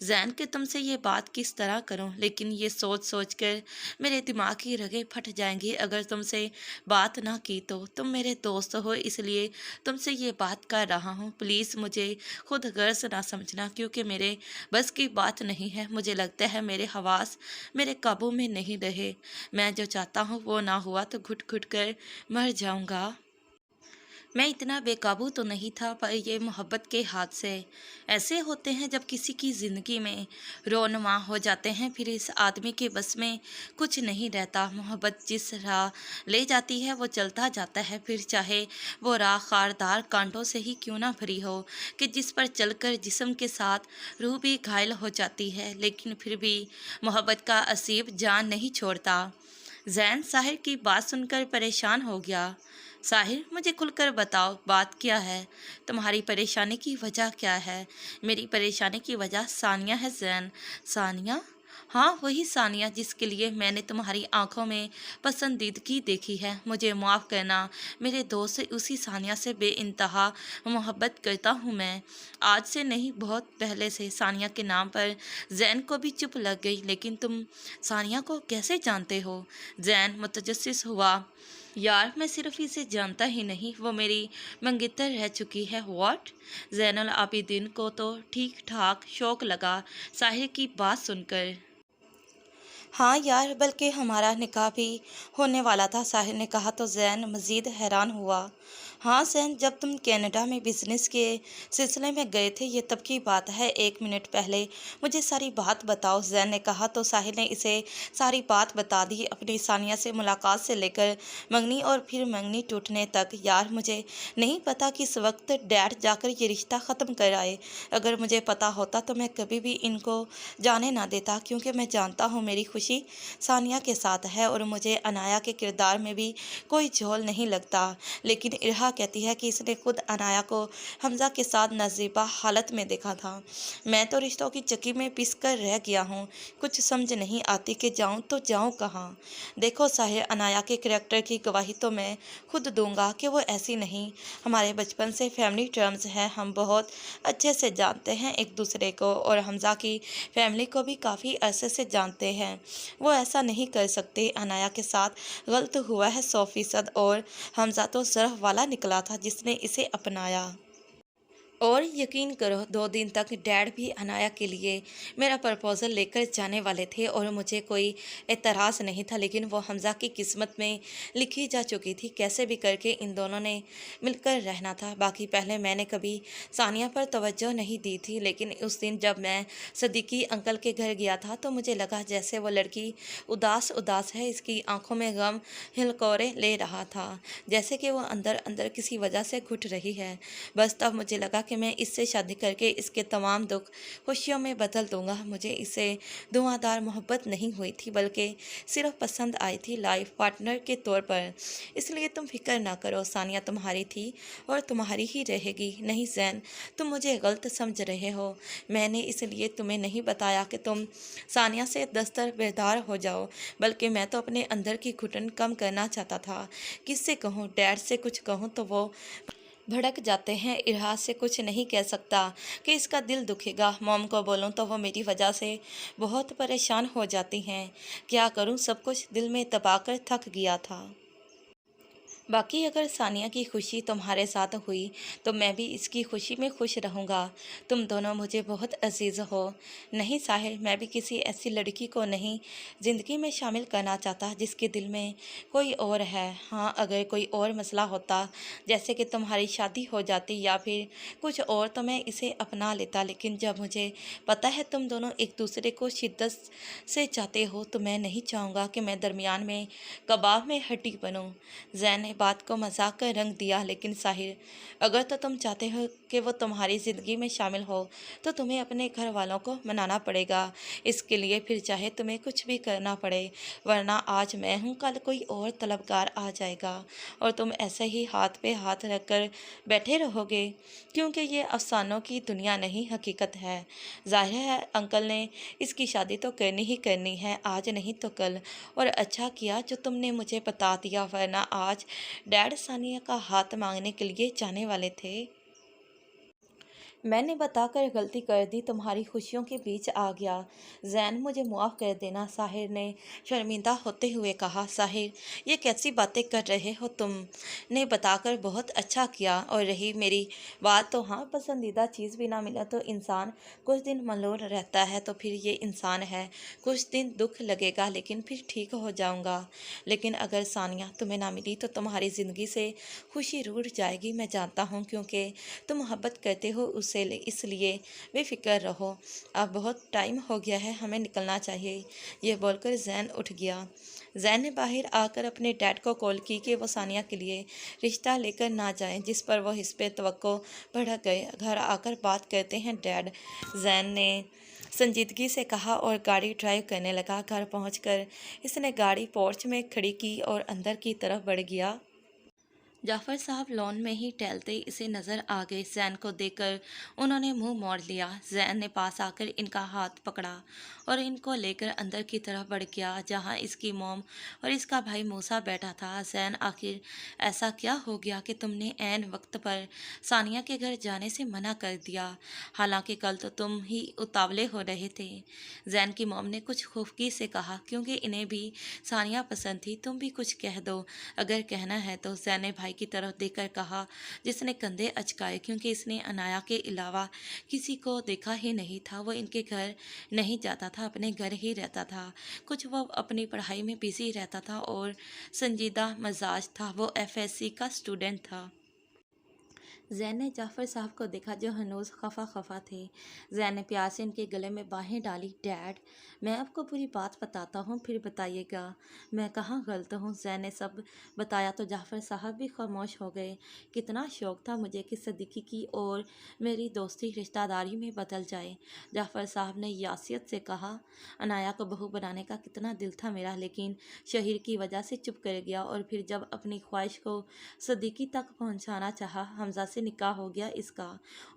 जैन कि तुमसे ये बात किस तरह करूं, लेकिन ये सोच सोच कर मेरे दिमाग की रगें फट जाएंगी। अगर तुमसे बात ना की तो तुम मेरे दोस्त हो, इसलिए तुमसे ये बात कर रहा हूँ। प्लीज़ मुझे खुद गर्ज ना समझना, क्योंकि मेरे बस की बात नहीं है। मुझे लगता है मेरे हवास मेरे काबू में नहीं रहे। मैं जो चाहता हूँ वो ना हुआ तो घुट घुट कर मर जाऊँगा। मैं इतना बेकाबू तो नहीं था, पर ये मोहब्बत के हादसे ऐसे होते हैं जब किसी की ज़िंदगी में रोनमा हो जाते हैं, फिर इस आदमी के बस में कुछ नहीं रहता। मोहब्बत जिस राह ले जाती है वो चलता जाता है, फिर चाहे वो राह खारदार कांटों से ही क्यों ना भरी हो, कि जिस पर चलकर जिस्म के साथ रूह भी घायल हो जाती है, लेकिन फिर भी मोहब्बत का असीब जान नहीं छोड़ता। जैन साहिर की बात सुनकर परेशान हो गया। साहिर, मुझे खुलकर बताओ बात क्या है, तुम्हारी परेशानी की वजह क्या है। मेरी परेशानी की वजह सानिया है जैन। सानिया? हाँ, वही सानिया जिसके लिए मैंने तुम्हारी आंखों में पसंदीदगी देखी है। मुझे माफ़ करना, मेरे दोस्त से उसी सानिया से बेइंतहा मोहब्बत करता हूँ मैं। आज से नहीं, बहुत पहले से सानिया के नाम पर जैन को भी चुप लग गई। लेकिन तुम सानिया को कैसे जानते हो? जैन मुतजस्सिस हुआ। यार, मैं सिर्फ इसे जानता ही नहीं, वो मेरी मंगेतर रह चुकी है। व्हाट? जैनुल आबिदीन को तो ठीक ठाक शौक लगा साहिर की बात सुनकर। हाँ यार, बल्कि हमारा निकाह भी होने वाला था, साहिर ने कहा तो जैन मज़ीद हैरान हुआ। हाँ जैन, जब तुम कनाडा में बिजनेस के सिलसिले में गए थे, ये तब की बात है। 1 मिनट पहले मुझे सारी बात बताओ, जैन ने कहा तो साहिर ने इसे सारी बात बता दी, अपनी सानिया से मुलाकात से लेकर मंगनी और फिर मंगनी टूटने तक। यार, मुझे नहीं पता कि इस वक्त डैड जाकर ये रिश्ता ख़त्म कर आए। अगर मुझे पता होता तो मैं कभी भी इनको जाने ना देता, क्योंकि मैं जानता हूँ मेरी खुशी सानिया के साथ है और मुझे अनाया के किरदार में भी कोई झोल नहीं लगता। लेकिन इरहा कहती है कि इसने खुद अनाया को हमजा के साथ नजीबा हालत में देखा था। मैं तो रिश्तों की चक्की में पिस कर रह गया हूँ। कुछ समझ नहीं आती कि जाऊँ तो जाऊँ कहाँ। देखो साहिर, अनाया के करैक्टर की गवाही तो मैं खुद दूंगा कि वो ऐसी नहीं। हमारे बचपन से फैमिली टर्म्स हैं, हम बहुत अच्छे से जानते हैं एक दूसरे को, और हमजा की फैमिली को भी काफ़ी अरसे से जानते हैं। वो ऐसा नहीं कर सकते। अनाया के साथ गलत हुआ है 100%, और हमजा तो सरह वाला निकला था जिसने इसे अपनाया। और यकीन करो, 2 दिन तक डैड भी अनाया के लिए मेरा प्रपोज़ल लेकर जाने वाले थे और मुझे कोई एतराज़ नहीं था। लेकिन वो हमज़ा की किस्मत में लिखी जा चुकी थी। कैसे भी करके इन दोनों ने मिलकर रहना था। बाकी पहले मैंने कभी सानिया पर तवज्जो नहीं दी थी, लेकिन उस दिन जब मैं सदीकी अंकल के घर गया था तो मुझे लगा जैसे वो लड़की उदास उदास है, इसकी आंखों में गम हिलकोरे ले रहा था, जैसे कि वो अंदर अंदर किसी वजह से घुट रही है। बस तब मुझे लगा कि मैं इससे शादी करके इसके तमाम दुख खुशियों में बदल दूंगा। मुझे इससे धुआंधार मोहब्बत नहीं हुई थी, बल्कि सिर्फ पसंद आई थी लाइफ पार्टनर के तौर पर। इसलिए तुम फिक्र ना करो, सानिया तुम्हारी थी और तुम्हारी ही रहेगी। नहीं जैन, तुम मुझे गलत समझ रहे हो। मैंने इसलिए तुम्हें नहीं बताया कि तुम सानिया से दस्तर बेदार हो जाओ, बल्कि मैं तो अपने अंदर की घुटन कम करना चाहता था। किससे कहूँ? डैड से कुछ कहूँ तो वो भड़क जाते हैं। इरहा से कुछ नहीं कह सकता कि इसका दिल दुखेगा। मॉम को बोलूं तो वो मेरी वजह से बहुत परेशान हो जाती हैं। क्या करूं, सब कुछ दिल में दबाकर थक गया था। बाकी अगर सानिया की खुशी तुम्हारे साथ हुई तो मैं भी इसकी खुशी में खुश रहूँगा। तुम दोनों मुझे बहुत अजीज़ हो। नहीं साहिर, मैं भी किसी ऐसी लड़की को नहीं ज़िंदगी में शामिल करना चाहता जिसके दिल में कोई और है। हाँ, अगर कोई और मसला होता, जैसे कि तुम्हारी शादी हो जाती या फिर कुछ और, तो मैं इसे अपना लेता। लेकिन जब मुझे पता है तुम दोनों एक दूसरे को शिद्दत से चाहते हो, तो मैं नहीं चाहूँगा कि मैं दरमियान में कबाब में हड्डी बनूँ। जैन ने बात को मजाक का रंग दिया। लेकिन साहिर, अगर तो तुम चाहते हो कि वो तुम्हारी ज़िंदगी में शामिल हो तो तुम्हें अपने घर वालों को मनाना पड़ेगा। इसके लिए फिर चाहे तुम्हें कुछ भी करना पड़े, वरना आज मैं हूँ, कल कोई और तलबगार आ जाएगा और तुम ऐसे ही हाथ पे हाथ रख कर बैठे रहोगे, क्योंकि ये अफसानों की दुनिया नहीं, हकीकत है। जाहिर है अंकल ने इसकी शादी तो करनी ही करनी है, आज नहीं तो कल। और अच्छा किया जो तुमने मुझे बता दिया, वरना आज डैड सानिया का हाथ मांगने के लिए जाने वाले थे। मैंने बताकर गलती कर दी, तुम्हारी खुशियों के बीच आ गया। जैन, मुझे माफ़ कर देना, साहिर ने शर्मिंदा होते हुए कहा। साहिर, ये कैसी बातें कर रहे हो? तुमने बताकर बहुत अच्छा किया। और रही मेरी बात तो हाँ, पसंदीदा चीज़ भी ना मिला तो इंसान कुछ दिन मलोर रहता है, तो फिर ये इंसान है। कुछ दिन दुख लगेगा लेकिन फिर ठीक हो जाऊँगा। लेकिन अगर सानिया तुम्हें ना मिली तो तुम्हारी ज़िंदगी से खुशी रूठ जाएगी, मैं जानता हूँ, क्योंकि तुम मोहब्बत करते हो उससे। इसलिए बेफिक्र रहो। अब बहुत टाइम हो गया है, हमें निकलना चाहिए। ये बोलकर जैन उठ गया। जैन ने बाहर आकर अपने डैड को कॉल की कि वो सानिया के लिए रिश्ता लेकर ना जाएं, जिस पर वो इस पे तवक्को भड़क गए। घर आकर बात करते हैं डैड, जैन ने संजीदगी से कहा और गाड़ी ड्राइव करने लगा। घर पहुंचकर इसने गाड़ी पोर्च में खड़ी की और अंदर की तरफ बढ़ गया। जाफ़र साहब लॉन में ही टहलते इसे नज़र आ गए। ज़ैन को देखकर उन्होंने मुंह मोड़ लिया। ज़ैन ने पास आकर इनका हाथ पकड़ा और इनको लेकर अंदर की तरफ बढ़ गया, जहां इसकी मॉम और इसका भाई मूसा बैठा था। ज़ैन, आखिर ऐसा क्या हो गया कि तुमने ऐन वक्त पर सानिया के घर जाने से मना कर दिया? हालांकि कल तो तुम ही उतावले हो रहे थे। ज़ैन की मॉम ने कुछ खुफकी से कहा, क्योंकि इन्हें भी सानिया पसंद थी। तुम भी कुछ कह दो अगर कहना है तो। ज़ैन ने भाई की तरफ देखकर कहा, जिसने कंधे अचकाए, क्योंकि इसने अनाया के अलावा किसी को देखा ही नहीं था। वो इनके घर नहीं जाता था, अपने घर ही रहता था। कुछ वो अपनी पढ़ाई में बिजी रहता था और संजीदा मजाज था। वो एफएससी का स्टूडेंट था। ज़ैन ने जाफ़र साहब को देखा, जो हनूज़ खफा खफा थे। ज़ैन ने प्यार से इनके गले में बाहें डाली। डैड, मैं आपको पूरी बात बताता हूँ, फिर बताइएगा मैं कहाँ गलत हूँ। ज़ैन ने सब बताया तो जाफ़र साहब भी खामोश हो गए। कितना शौक़ था मुझे कि सदीकी की और मेरी दोस्ती रिश्तेदारी में बदल जाए। जाफ़र साहब ने यासियत से कहा, अनाया को बहू बनाने का कितना दिल था मेरा, लेकिन शहीर की वजह से चुप कर गया। और फिर जब अपनी ख्वाहिश को सदीकी तक पहुंचाना चाहा, हमजा से निकाह हो गया इसका।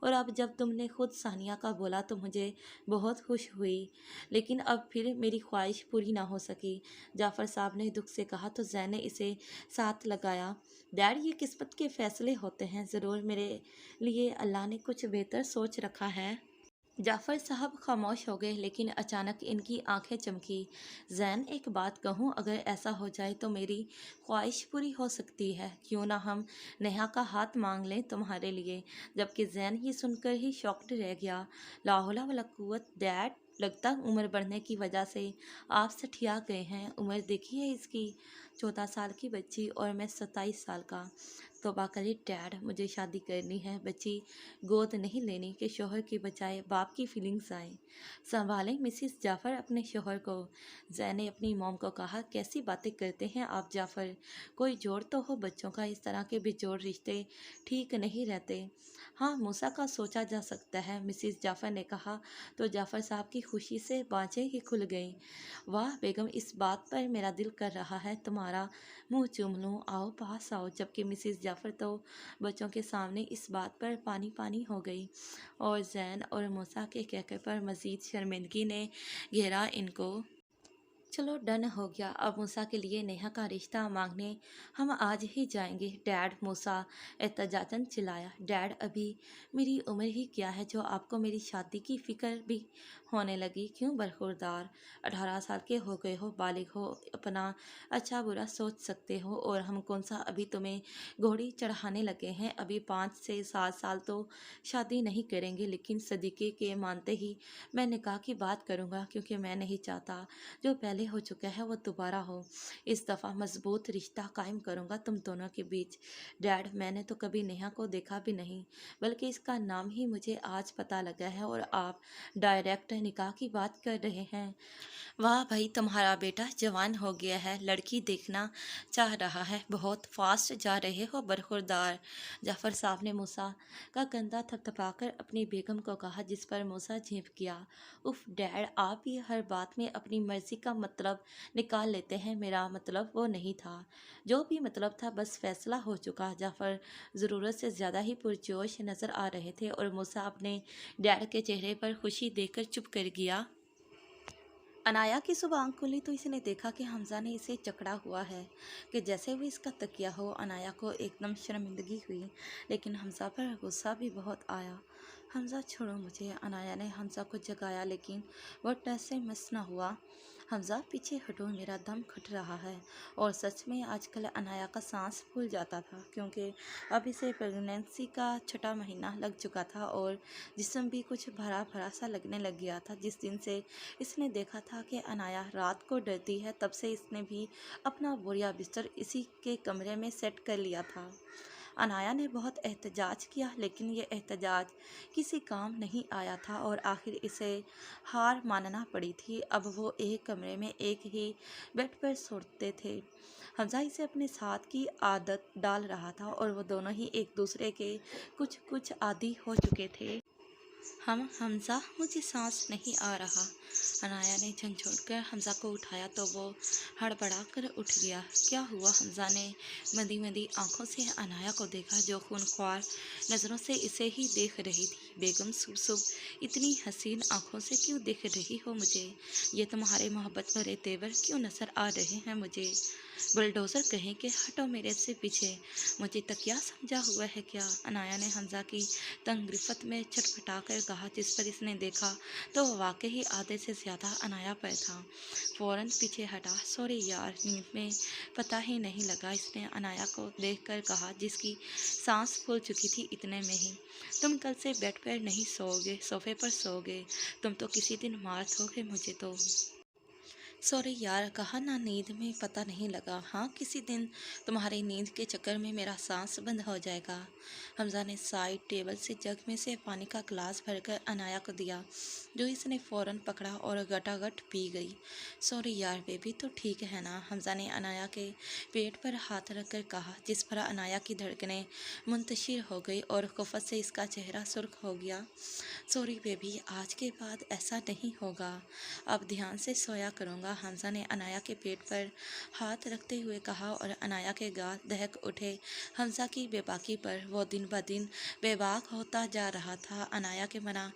और अब जब तुमने खुद सानिया का बोला तो मुझे बहुत खुश हुई, लेकिन अब फिर मेरी ख्वाहिश पूरी ना हो सकी। जाफ़र साहब ने दुख से कहा तो ज़ैन ने इसे साथ लगाया। डैड, ये किस्मत के फैसले होते हैं, ज़रूर मेरे लिए अल्लाह ने कुछ बेहतर सोच रखा है। जाफ़र साहब खामोश हो गए, लेकिन अचानक इनकी आंखें चमकी। ज़ैन, एक बात कहूँ, अगर ऐसा हो जाए तो मेरी ख्वाहिश पूरी हो सकती है। क्यों ना हम नेहा का हाथ मांग लें तुम्हारे लिए। जबकि ज़ैन ही सुनकर ही शॉक्ड रह गया। ला हौला वला कुव्वत। डैड, लगता उम्र बढ़ने की वजह से आप सठिया गए हैं। उम्र देखी है इसकी, 14 साल की बच्ची और मैं 27 साल का। तौबा करी डैड, मुझे शादी करनी है, बच्ची गोद नहीं लेनी कि शोहर की बजाय बाप की फीलिंग्स आए। संभालें मिसिस जाफ़र अपने शोहर को। ज़ैन ने अपनी मॉम को कहा, कैसी बातें करते हैं आप जाफ़र, कोई जोड़ तो हो बच्चों का। इस तरह के बेजोड़ रिश्ते ठीक नहीं रहते। हाँ, मूसा का सोचा जा सकता है, मिसिस जाफ़र ने कहा तो जाफ़र साहब की खुशी से बाँझें ही खुल गईं। वाह बेगम, इस बात पर मेरा दिल कर रहा है तुम्हारा मुंह चूम लूँ, आओ पास आओ। जबकि मिसिस जाफ़र तो बच्चों के सामने इस बात पर पानी पानी हो गई और ज़ैन और मूसा के कहकर पर मज़ीद शर्मिंदगी ने घेरा इनको। चलो डन हो गया, अब मूसा के लिए नेहा का रिश्ता मांगने हम आज ही जाएंगे। डैड, मूसा एहतजाजन चिल्लाया। डैड, अभी मेरी उम्र ही क्या है जो आपको मेरी शादी की फ़िक्र भी होने लगी। क्यों बरखुरदार, 18 साल के हो गए हो, बालिग हो, अपना अच्छा बुरा सोच सकते हो। और हम कौन सा अभी तुम्हें घोड़ी चढ़ाने लगे हैं। अभी 5 से 7 साल तो शादी नहीं करेंगे, लेकिन सदीके के मानते ही मैं निकाह की बात करूँगा, क्योंकि मैं नहीं चाहता जो पहले हो चुका है वो दोबारा हो। इस दफ़ा मजबूत रिश्ता कायम करूँगा तुम दोनों के बीच। डैड, मैंने तो कभी नेहा को देखा भी नहीं, बल्कि इसका नाम ही मुझे आज पता लगा है, और आप डायरेक्ट निकाह की बात कर रहे हैं। वाह भाई, तुम्हारा बेटा जवान हो गया है, लड़की देखना चाह रहा है। बहुत फास्ट जा रहे हो बरखुरदार। जाफ़र साहब ने मूसा का कंधा थपथपाकर अपनी बेगम को कहा, जिस पर मूसा झेंप गया। उफ डैड, आप ही हर बात में अपनी मर्जी का मतलब निकाल लेते हैं। मेरा मतलब वो नहीं था। जो भी मतलब था बस फैसला हो चुका। जाफ़र ज़रूरत से ज़्यादा ही पुरजोश नज़र आ रहे थे और मूसा अपने डैड के चेहरे पर खुशी देखकर चुप कर गया। अनाया की सुबह आंख खुली तो इसने देखा कि हमजा ने इसे जकड़ा हुआ है, कि जैसे वो इसका तकिया हो। अनाया को एकदम शर्मिंदगी हुई, लेकिन हमजा पर गुस्सा भी बहुत आया। हमजा, छोड़ो मुझे। अनाया ने हमजा को जगाया, लेकिन वह टस से मस न हुआ। हमजा, पीछे हटो, मेरा दम घुट रहा है। और सच में आजकल अनाया का सांस फूल जाता था, क्योंकि अब इसे प्रेगनेंसी का 6वां महीना लग चुका था और जिस्म भी कुछ भरा भरा सा लगने लग गया था। जिस दिन से इसने देखा था कि अनाया रात को डरती है, तब से इसने भी अपना बोरिया बिस्तर इसी के कमरे में सेट कर लिया था। अनाया ने बहुत एहतजाज किया, लेकिन ये एहतजाज किसी काम नहीं आया था और आखिर इसे हार मानना पड़ी थी। अब वो एक कमरे में एक ही बेड पर सोते थे। हमजा इसे अपने साथ की आदत डाल रहा था और वो दोनों ही एक दूसरे के कुछ कुछ आदी हो चुके थे। حمزہ مجھے سانس نہیں آ رہا۔ انایا نے جھنجھوڑ کر حمزہ کو اٹھایا تو وہ ہڑبڑا کر اٹھ گیا۔ کیا ہوا؟ حمزہ نے مندی مندی آنکھوں سے انایا کو دیکھا جو خونخوار نظروں سے اسے ہی دیکھ رہی تھی۔ بیگم صبح اتنی حسین آنکھوں سے کیوں دیکھ رہی ہو مجھے؟ یہ تمہارے محبت بھرے تیور کیوں نظر آ رہے ہیں مجھے؟ بلڈوزر کہیں کہ ہٹو میرے سے پیچھے، مجھے تکیا سمجھا ہوا ہے کیا؟ انایا نے حمزہ کی تنگ گرفت میں چھٹپٹا کر کہا، جس پر اس نے دیکھا تو وہ واقعی آدھے سے زیادہ انایا پر تھا۔ فوراً پیچھے ہٹا۔ سوری یار، نیند میں پتہ ہی نہیں لگا، اس نے انایا کو دیکھ کر کہا جس کی سانس پھول چکی تھی اتنے میں ہی۔ تم کل سے بیڈ پر نہیں سو گے، صوفے پر سو گے، تم تو کسی دن مار دو گے مجھے تو۔ سوری یار، کہا نا نیند میں پتہ نہیں لگا۔ ہاں کسی دن تمہاری نیند کے چکر میں میرا سانس بند ہو جائے گا۔ حمزہ نے سائڈ ٹیبل سے جگ میں سے پانی کا گلاس بھر کر انایا کو دیا، جو اس نے فوراً پکڑا اور گٹا گٹ پی گئی۔ سوری یار بیبی، تو ٹھیک ہے نا؟ حمزہ نے انایا کے پیٹ پر ہاتھ رکھ کر کہا، جس پر انایا کی دھڑکنیں منتشر ہو گئی اور خفت سے اس کا چہرہ سرخ ہو گیا۔ سوری بیبی، آج کے بعد ایسا نہیں ہوگا، اب دھیان سے سویا کروں گا، حمزہ نے انایا کے پیٹ پر ہاتھ رکھتے ہوئے کہا اور انایا کے گال دہک اٹھے۔ حمزہ کی بے باکی پر وہ دن بدن بے باک ہوتا جا رہا تھا۔ انایا کے منع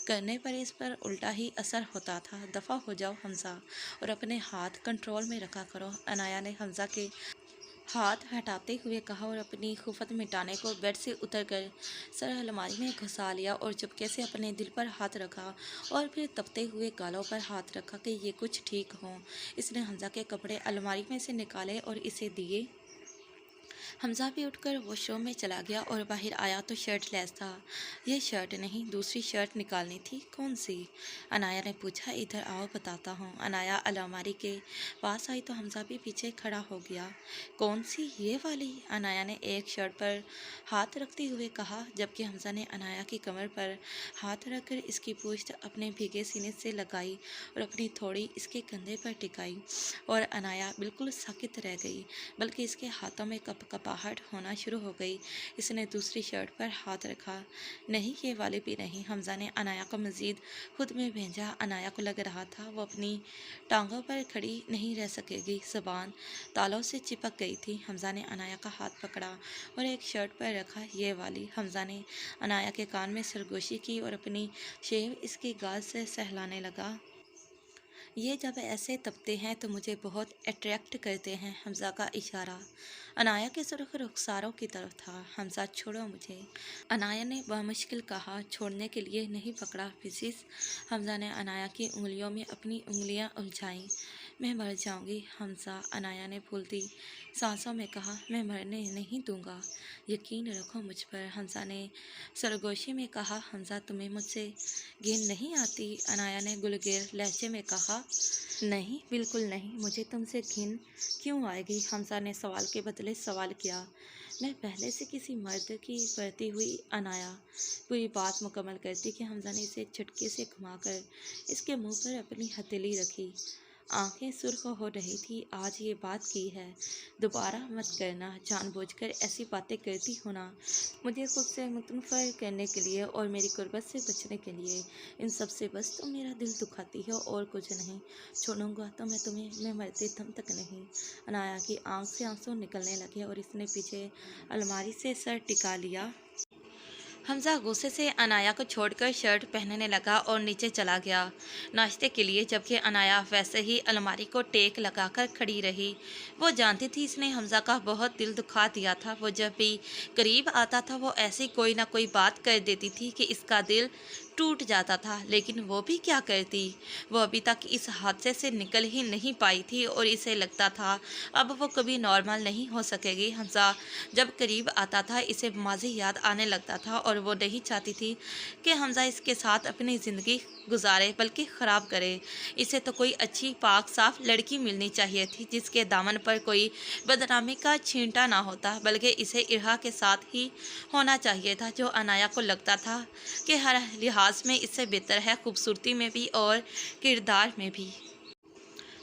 کرنے پر اس پر الٹا ہی اثر ہوتا تھا۔ دفع ہو جاؤ حمزہ اور اپنے ہاتھ کنٹرول میں رکھا کرو، انایا نے حمزہ کے ہاتھ ہٹاتے ہوئے کہا اور اپنی خفت مٹانے کو بیڈ سے اتر کر سر الماری میں گھسا لیا اور چپکے سے اپنے دل پر ہاتھ رکھا اور پھر تپتے ہوئے گالوں پر ہاتھ رکھا کہ یہ کچھ ٹھیک ہوں۔ اس نے حمزہ کے کپڑے الماری میں سے نکالے اور اسے دیے۔ حمزہ بھی اٹھ کر واش روم میں چلا گیا اور باہر آیا تو شرٹ لیس تھا۔ یہ شرٹ نہیں، دوسری شرٹ نکالنی تھی۔ کون سی؟ انایا نے پوچھا۔ ادھر آؤ بتاتا ہوں۔ انایا الماری کے پاس آئی تو حمزہ بھی پیچھے کھڑا ہو گیا۔ کون سی؟ یہ والی، انایا نے ایک شرٹ پر ہاتھ رکھتے ہوئے کہا، جبکہ حمزہ نے انایا کی کمر پر ہاتھ رکھ کر اس کی پشت اپنے بھیگے سینے سے لگائی اور اپنی تھوڑی اس کے کندھے پر ٹکائی، اور انایا بالکل ساکت رہ گئی، بلکہ اس کے ہاتھوں میں کپ کپاہٹ ہونا شروع ہو گئی۔ اس نے دوسری شرٹ پر ہاتھ رکھا۔ نہیں، یہ والی بھی نہیں۔ حمزہ نے انایا کو مزید خود میں بھیجا۔ انایا کو لگ رہا تھا وہ اپنی ٹانگوں پر کھڑی نہیں رہ سکے گی، زبان تالوں سے چپک گئی تھی۔ حمزہ نے انایا کا ہاتھ پکڑا اور ایک شرٹ پر رکھا، یہ والی۔ حمزہ نے انایا کے کان میں سرگوشی کی اور اپنی شیو اس کی گال سے سہلانے لگا۔ یہ جب ایسے تپتے ہیں تو مجھے بہت اٹریکٹ کرتے ہیں۔ حمزہ کا اشارہ انایا کے سرخ رخساروں کی طرف تھا۔ حمزہ چھوڑو مجھے، انایا نے بمشکل کہا۔ چھوڑنے کے لیے نہیں پکڑا پلیز۔ حمزہ نے انایا کی انگلیوں میں اپنی انگلیاں الجھائیں۔ میں مر جاؤں گی حمزہ، انایا نے پھولتی سانسوں میں کہا۔ میں مرنے نہیں دوں گا، یقین رکھو مجھ پر، حمزہ نے سرگوشی میں کہا۔ حمزہ تمہیں مجھ سے گھن نہیں آتی؟ انایا نے گلگیر لہجے میں کہا۔ نہیں، بالکل نہیں، مجھے تم سے گھن کیوں آئے گی؟ حمزہ نے سوال کے بدلے سوال کیا۔ میں پہلے سے کسی مرد کی بڑھتی ہوئی انایا پوری بات مکمل کرتی کہ حمزہ نے اسے جھٹکے سے گھما کر اس کے منہ پر اپنی ہتھیلی رکھی۔ آنکھیں سرخ ہو رہی تھی۔ آج یہ بات کی ہے، دوبارہ مت کرنا، جان بوجھ کر ایسی باتیں کرتی ہو نا، مجھے خود سے متنفر کرنے کے لیے اور میری غربت سے بچنے کے لیے، ان سب سے بس تم میرا دل دکھاتی ہو اور کچھ نہیں۔ چھوڑوں گا تو میں تمہیں، میں مرتے دم تک نہیں۔ انایا کی آنکھ سے آنسو نکلنے لگے اور اس نے پیچھے الماری سے سر ٹکا لیا۔ حمزہ غصے سے انایا کو چھوڑ کر شرٹ پہننے لگا اور نیچے چلا گیا ناشتے کے لیے، جبکہ انایا ویسے ہی الماری کو ٹیک لگا کر کھڑی رہی۔ وہ جانتی تھی اس نے حمزہ کا بہت دل دکھا دیا تھا۔ وہ جب بھی قریب آتا تھا وہ ایسی کوئی نہ کوئی بات کر دیتی تھی کہ اس کا دل ٹوٹ جاتا تھا، لیکن وہ بھی کیا کرتی؟ وہ ابھی تک اس حادثے سے نکل ہی نہیں پائی تھی اور اسے لگتا تھا اب وہ کبھی نارمل نہیں ہو سکے گی۔ حمزہ جب قریب آتا تھا اسے ماضی یاد آنے لگتا تھا اور وہ نہیں چاہتی تھی کہ حمزہ اس کے ساتھ اپنی زندگی گزارے بلکہ خراب کرے۔ اسے تو کوئی اچھی پاک صاف لڑکی ملنی چاہیے تھی جس کے دامن پر کوئی بدنامی کا چھینٹا نہ ہوتا، بلکہ اسے ارہا کے ساتھ ہی ہونا چاہیے تھا، جو انایا کو لگتا تھا کہ ہر لحاظ میں اس سے بہتر ہے، خوبصورتی میں بھی اور کردار میں بھی۔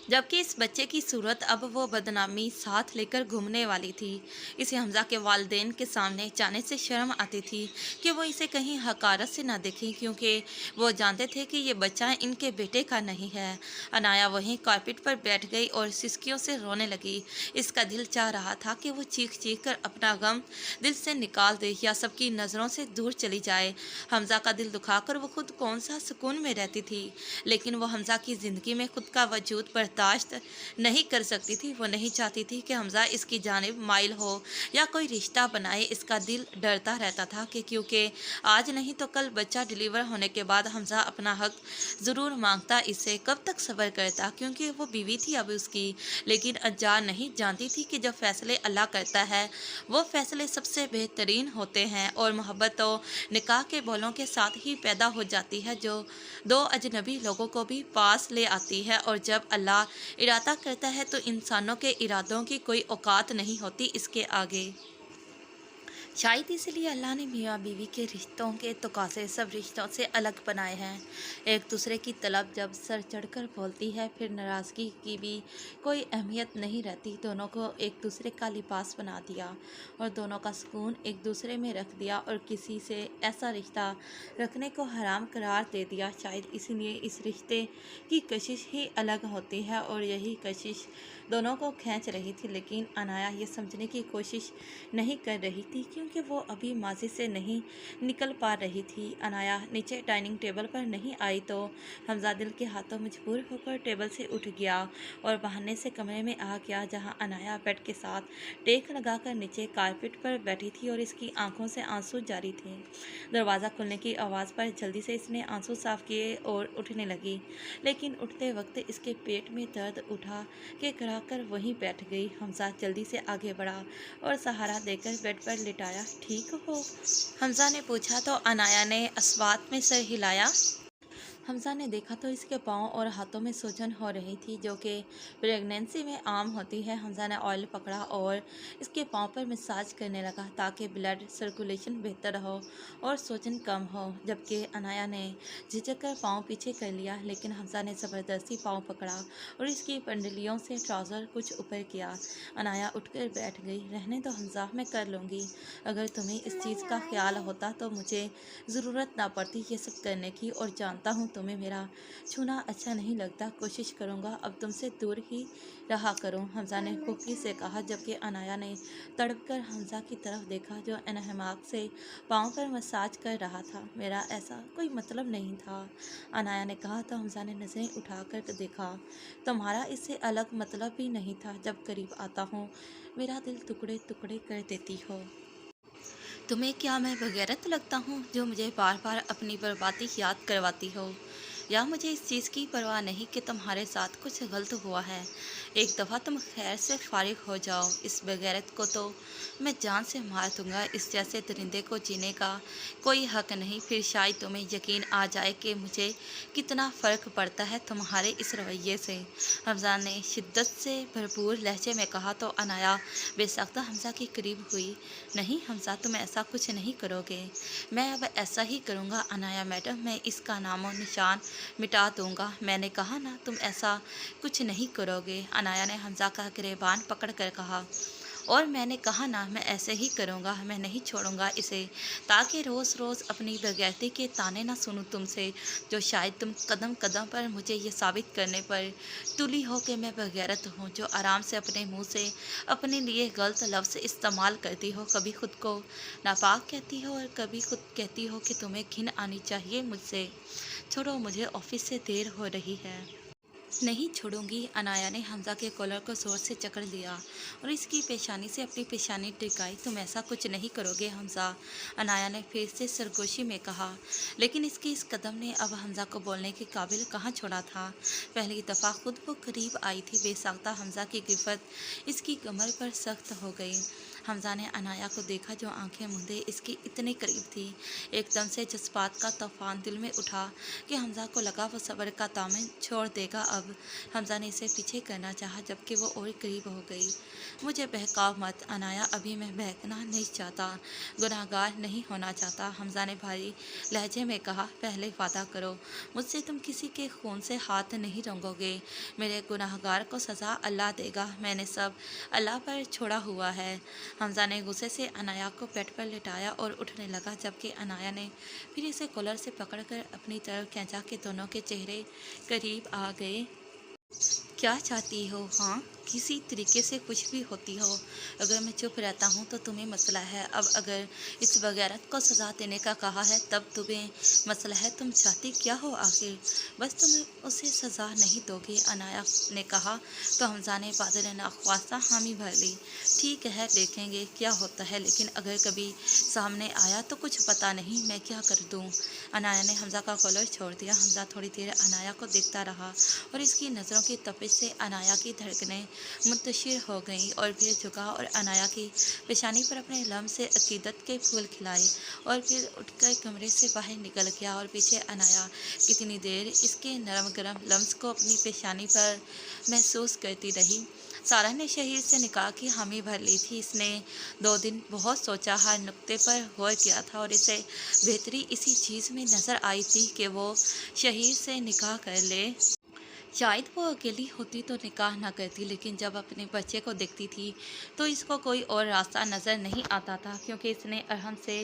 जबकि इस बच्चे की सूरत अब वो बदनामी साथ लेकर घूमने वाली थी। इसे हमज़ा के वालिदैन के सामने जाने से शर्म आती थी कि वो इसे कहीं हकारत से ना देखें, क्योंकि वो जानते थे कि ये बच्चा इनके बेटे का नहीं है। अनाया वहीं कारपेट पर बैठ गई और सिसकियों से रोने लगी। इसका दिल चाह रहा था कि वो चीख चीख कर अपना गम दिल से निकाल दे या सबकी नज़रों से दूर चली जाए। हमज़ा का दिल दुखाकर वो खुद कौन सा सुकून में रहती थी, लेकिन वो हमज़ा की ज़िंदगी में खुद का वजूद बर्दाश्त नहीं कर सकती थी। वो नहीं चाहती थी कि हमज़ा इसकी जानिब माइल हो या कोई रिश्ता बनाए। इसका दिल डरता रहता था कि क्योंकि आज नहीं तो कल बच्चा डिलीवर होने के बाद हमज़ा अपना हक ज़रूर मांगता। इससे कब तक सब्र करता, क्योंकि वो बीवी थी अब उसकी। लेकिन अनजान नहीं जानती थी कि जो फैसले अल्लाह करता है वो फैसले सबसे बेहतरीन होते हैं, और मोहब्बत तो निकाह के बोलों के साथ ही पैदा हो जाती है, जो दो अजनबी लोगों को भी पास ले आती है। और जब अल्लाह इरादा करता है तो इंसानों के इरादों की कोई औकात नहीं होती इसके आगे। शायद इसलिए अल्लाह ने मियाँ बीवी के रिश्तों के तकाज़े सब रिश्तों से अलग बनाए हैं। एक दूसरे की तलब जब सर चढ़कर बोलती है, फिर नाराज़गी की भी कोई अहमियत नहीं रहती। दोनों को एक दूसरे का लिबास बना दिया और दोनों का सुकून एक दूसरे में रख दिया, और किसी से ऐसा रिश्ता रखने को हराम करार दे दिया। शायद इसीलिए इस रिश्ते की कशिश ही अलग होती है, और यही कशिश दोनों को खींच रही थी। लेकिन अनाया ये समझने की कोशिश नहीं कर रही थी, क्योंकि वो अभी माजी से नहीं निकल पा रही थी। अनाया नीचे डाइनिंग टेबल पर नहीं आई तो हमज़ा दिल के हाथों मजबूर होकर टेबल से उठ गया और बहाने से कमरे में आ गया, जहां अनाया बेड के साथ टेक लगाकर नीचे कारपेट पर बैठी थी और इसकी आंखों से आंसू जारी थे। दरवाज़ा खुलने की आवाज़ पर जल्दी से इसने आंसू साफ किए और उठने लगी, लेकिन उठते वक्त इसके पेट में दर्द उठा के कराकर वहीं बैठ गई। हमज़ा जल्दी से आगे बढ़ा और सहारा देकर बेड पर लिटाया। ठीक हो? हमज़ा ने पूछा तो अनाया ने अस्वात में सर हिलाया। हमज़ा ने देखा तो इसके पाँव और हाथों में सूजन हो रही थी, जो कि प्रेगनेंसी में आम होती है। हमज़ा ने ऑयल पकड़ा और इसके पाँव पर मसाज करने लगा ताकि ब्लड सर्कुलेशन बेहतर हो और सूजन कम हो, जबकि अनाया ने झिझक कर पाँव पीछे कर लिया। लेकिन हमज़ा ने ज़बरदस्ती पाँव पकड़ा और इसकी पंडलियों से ट्राउज़र कुछ ऊपर किया। अनाया उठकर बैठ गई। रहने दो हमज़ा, मैं कर लूँगी। अगर तुम्हें इस चीज़ का ख्याल होता तो मुझे ज़रूरत ना पड़ती ये सब करने की, और जानता हूँ तुम्हें मेरा छूना अच्छा नहीं लगता। कोशिश करूँगा अब तुमसे दूर ही रहा करूँ, हमज़ा ने खुफी से कहा, जबकि अनाया ने तड़प कर हमज़ा की तरफ देखा जो इन्हमाक से पाँव पर मसाज कर रहा था। मेरा ऐसा कोई मतलब नहीं था, अनाया ने कहा तो हमज़ा ने नज़रें उठाकर देखा। तुम्हारा इससे अलग मतलब भी नहीं था। जब करीब आता हूँ मेरा दिल टुकड़े टुकड़े कर देती हो। तुम्हें क्या मैं बगैरत लगता हूँ जो मुझे बार बार अपनी बर्बादी याद करवाती हो? या मुझे इस चीज़ की परवाह नहीं कि तुम्हारे साथ कुछ गलत हुआ है? एक दफ़ा तुम खैर से फारिग हो जाओ। इस बगैरत को तो मैं जान से मार दूंगा। इस जैसे दरिंदे को जीने का कोई हक नहीं। फिर शायद तुम्हें यकीन आ जाए कि मुझे कितना फ़र्क पड़ता है तुम्हारे इस रवैये से, हमज़ा ने शिद्दत से भरपूर लहजे में कहा तो अनाया बेसख्त हमज़ा के करीब हुई। नहीं हमज़ा, तुम ऐसा कुछ नहीं करोगे। मैं अब ऐसा ही करूँगा अनाया मैडम, मैं इसका नामो निशान मिटा दूँगा। मैंने कहा ना तुम ऐसा कुछ नहीं करोगे, अनाया ने हमज़ा का गिरेबान पकड़ कर कहा। और मैंने कहा ना मैं ऐसे ही करूँगा, मैं नहीं छोड़ूंगा इसे, ताकि रोज़ रोज़ अपनी बेगैरती के ताने ना सुनूं तुमसे, जो शायद तुम कदम कदम पर मुझे ये साबित करने पर तुली हो कि मैं बेगैरत हूँ, जो आराम से अपने मुंह से अपने लिए गलत लफ्ज़ इस्तेमाल करती हो। कभी खुद को नापाक कहती हो और कभी खुद कहती हो कि तुम्हें घिन आनी चाहिए मुझसे। छोड़ो मुझे, ऑफिस से देर हो रही है। नहीं छोड़ूंगी, अनाया ने हमज़ा के कॉलर को ज़ोर से जकड़ लिया और इसकी पेशानी से अपनी पेशानी टिकाई। तुम ऐसा कुछ नहीं करोगे हमज़ा, अनाया ने फिर से सरगोशी में कहा। लेकिन इसके इस कदम ने अब हमज़ा को बोलने के काबिल कहाँ छोड़ा था। पहली दफ़ा खुद वो करीब आई थी। बेसाख्ता हमज़ा की गिरफ्त इसकी कमर पर सख्त हो गई। حمزہ نے عنایا کو دیکھا جو آنکھیں मूंदे इसके इतने करीब थी। एकदम से जज्बात का तूफान दिल में उठा कि हमजा को लगा वो सब्र का दामन छोड़ देगा। अब हमजा ने इसे पीछे करना चाहा जबकि वो और करीब हो गई। मुझे बहकाव मत अनाया, अभी मैं बहकना नहीं चाहता, गुनाहगार नहीं होना चाहता। हमजा ने भारी लहजे में कहा, पहले वादा करो मुझसे तुम किसी के खून से हाथ नहीं रंगोगे। मेरे गुनाहगार को सज़ा अल्लाह देगा, मैंने सब अल्लाह पर छोड़ा हुआ है। हमजा ने गुस्से से अनाया को पेट पर लिटाया और उठने लगा जबकि अनाया ने फिर इसे कॉलर से पकड़कर अपनी तरफ खींचा कि दोनों के चेहरे करीब आ गए। क्या चाहती हो? हाँ, किसी तरीके से कुछ भी होती हो। अगर मैं चुप रहता हूँ तो तुम्हें मसला है। अब अगर इस बगैरत को सज़ा देने का कहा है तब तुम्हें मसला है। तुम चाहती क्या हो आखिर? बस तुम उसे सज़ा नहीं दोगे, अनाया ने कहा तो हमजा ने बादल नाख्वास्ता हामी भर ली। ठीक है, देखेंगे क्या होता है, लेकिन अगर कभी सामने आया तो कुछ पता नहीं मैं क्या कर दूँ। अनाया ने हमजा का कॉलर छोड़ दिया। हमजा थोड़ी देर अनाया को देखता रहा और इसकी नज़रों की तपिश से अनाया की धड़कनें मुंतशिर हो गईं और फिर झुका और अनाया की पेशानी पर अपने लम्स से अकीदत के फूल खिलाए और फिर उठकर कमरे से बाहर निकल गया। और पीछे अनाया कितनी देर इसके नरम गरम लम्स को अपनी पेशानी पर महसूस करती रही। सारा ने शहीर से निकाह की हामी भर ली थी। इसने 2 दिन बहुत सोचा, हर नुक्ते पर गौर किया था और इसे बेहतरी इसी चीज़ में नज़र आई थी कि वो शहीर से निकाह कर ले। शायद वो अकेली होती तो निकाह ना करती, लेकिन जब अपने बच्चे को देखती थी तो इसको कोई और रास्ता नज़र नहीं आता था, क्योंकि इसने अरहम से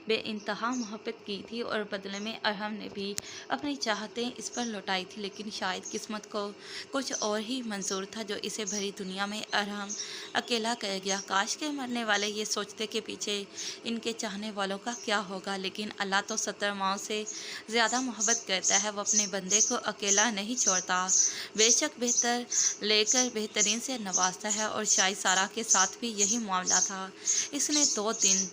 बेइंतहा मोहब्बत की थी और बदले में अरहम ने भी अपनी चाहतें इस पर लौटाई थी। लेकिन शायद किस्मत को कुछ और ही मंजूर था जो इसे भरी दुनिया में अरहम अकेला कर गया। काश के मरने वाले ये सोचते कि पीछे इनके चाहने वालों का क्या होगा, लेकिन अल्लाह तो 70 माओं से ज़्यादा मोहब्बत करता है, वो अपने बंदे को अकेला नहीं छोड़ता। बेशक बेहतर लेकर बेहतरीन से नवाजता है और शायद सारा के साथ भी यही मामला था। इसने 2 दिन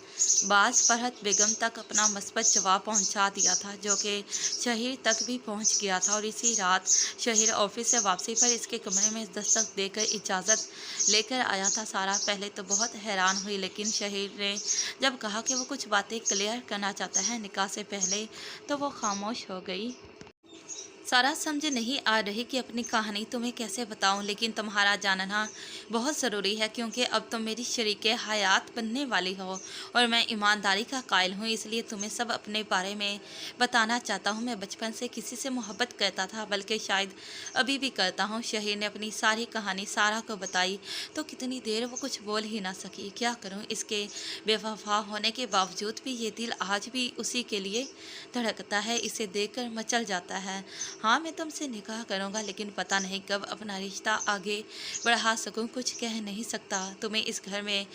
बाद फरहत बेगम तक अपना मस्बत जवाब पहुंचा दिया था जो कि शहीर तक भी पहुंच गया था। और इसी रात शहीर ऑफिस से वापसी पर इसके कमरे में दस्तक देकर इजाज़त लेकर आया था। सारा पहले तो बहुत हैरान हुई, लेकिन शहीर ने जब कहा कि वो कुछ बातें क्लियर करना चाहता है निकाह से पहले, तो वो खामोश हो गई। सारा समझ नहीं आ रही कि अपनी कहानी तुम्हें कैसे बताऊं, लेकिन तुम्हारा जानना बहुत ज़रूरी है क्योंकि अब तुम मेरी शरीके हयात बनने वाली हो और मैं ईमानदारी का कायल हूँ, इसलिए तुम्हें सब अपने बारे में बताना चाहता हूँ। मैं बचपन से किसी से मोहब्बत करता था, बल्कि शायद अभी भी करता हूँ। शहीर ने अपनी सारी कहानी सारा को बताई तो कितनी देर वो कुछ बोल ही ना सकी। क्या करूँ, इसके बेवफा होने के बावजूद भी ये दिल आज भी उसी के लिए धड़कता है, इसे देखकर मचल जाता है। हाँ, मैं तुमसे निकाह करूँगा, लेकिन पता नहीं कब अपना रिश्ता आगे बढ़ा सकूँ, कुछ कह नहीं सकता। तुम्हें इस घर में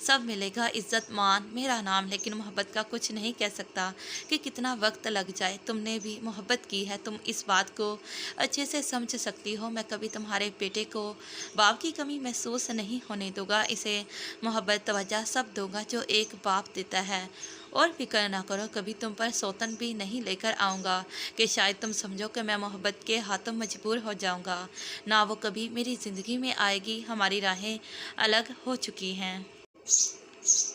सब मिलेगा, इज्जत मान मेरा नाम, लेकिन मोहब्बत का कुछ नहीं कह सकता कि कितना वक्त लग जाए। तुमने भी मोहब्बत की है, तुम इस बात को अच्छे से समझ सकती हो। मैं कभी तुम्हारे बेटे को बाप की कमी महसूस नहीं होने दूंगा, इसे मोहब्बत तवज्जो सब दूंगा जो एक बाप देता है। और फिक्र ना करो, कभी तुम पर सौतन भी नहीं लेकर आऊँगा कि शायद तुम समझो कि मैं मोहब्बत के हाथों मजबूर हो जाऊँगा। ना वो कभी मेरी ज़िंदगी में आएगी, हमारी राहें अलग हो चुकी हैं।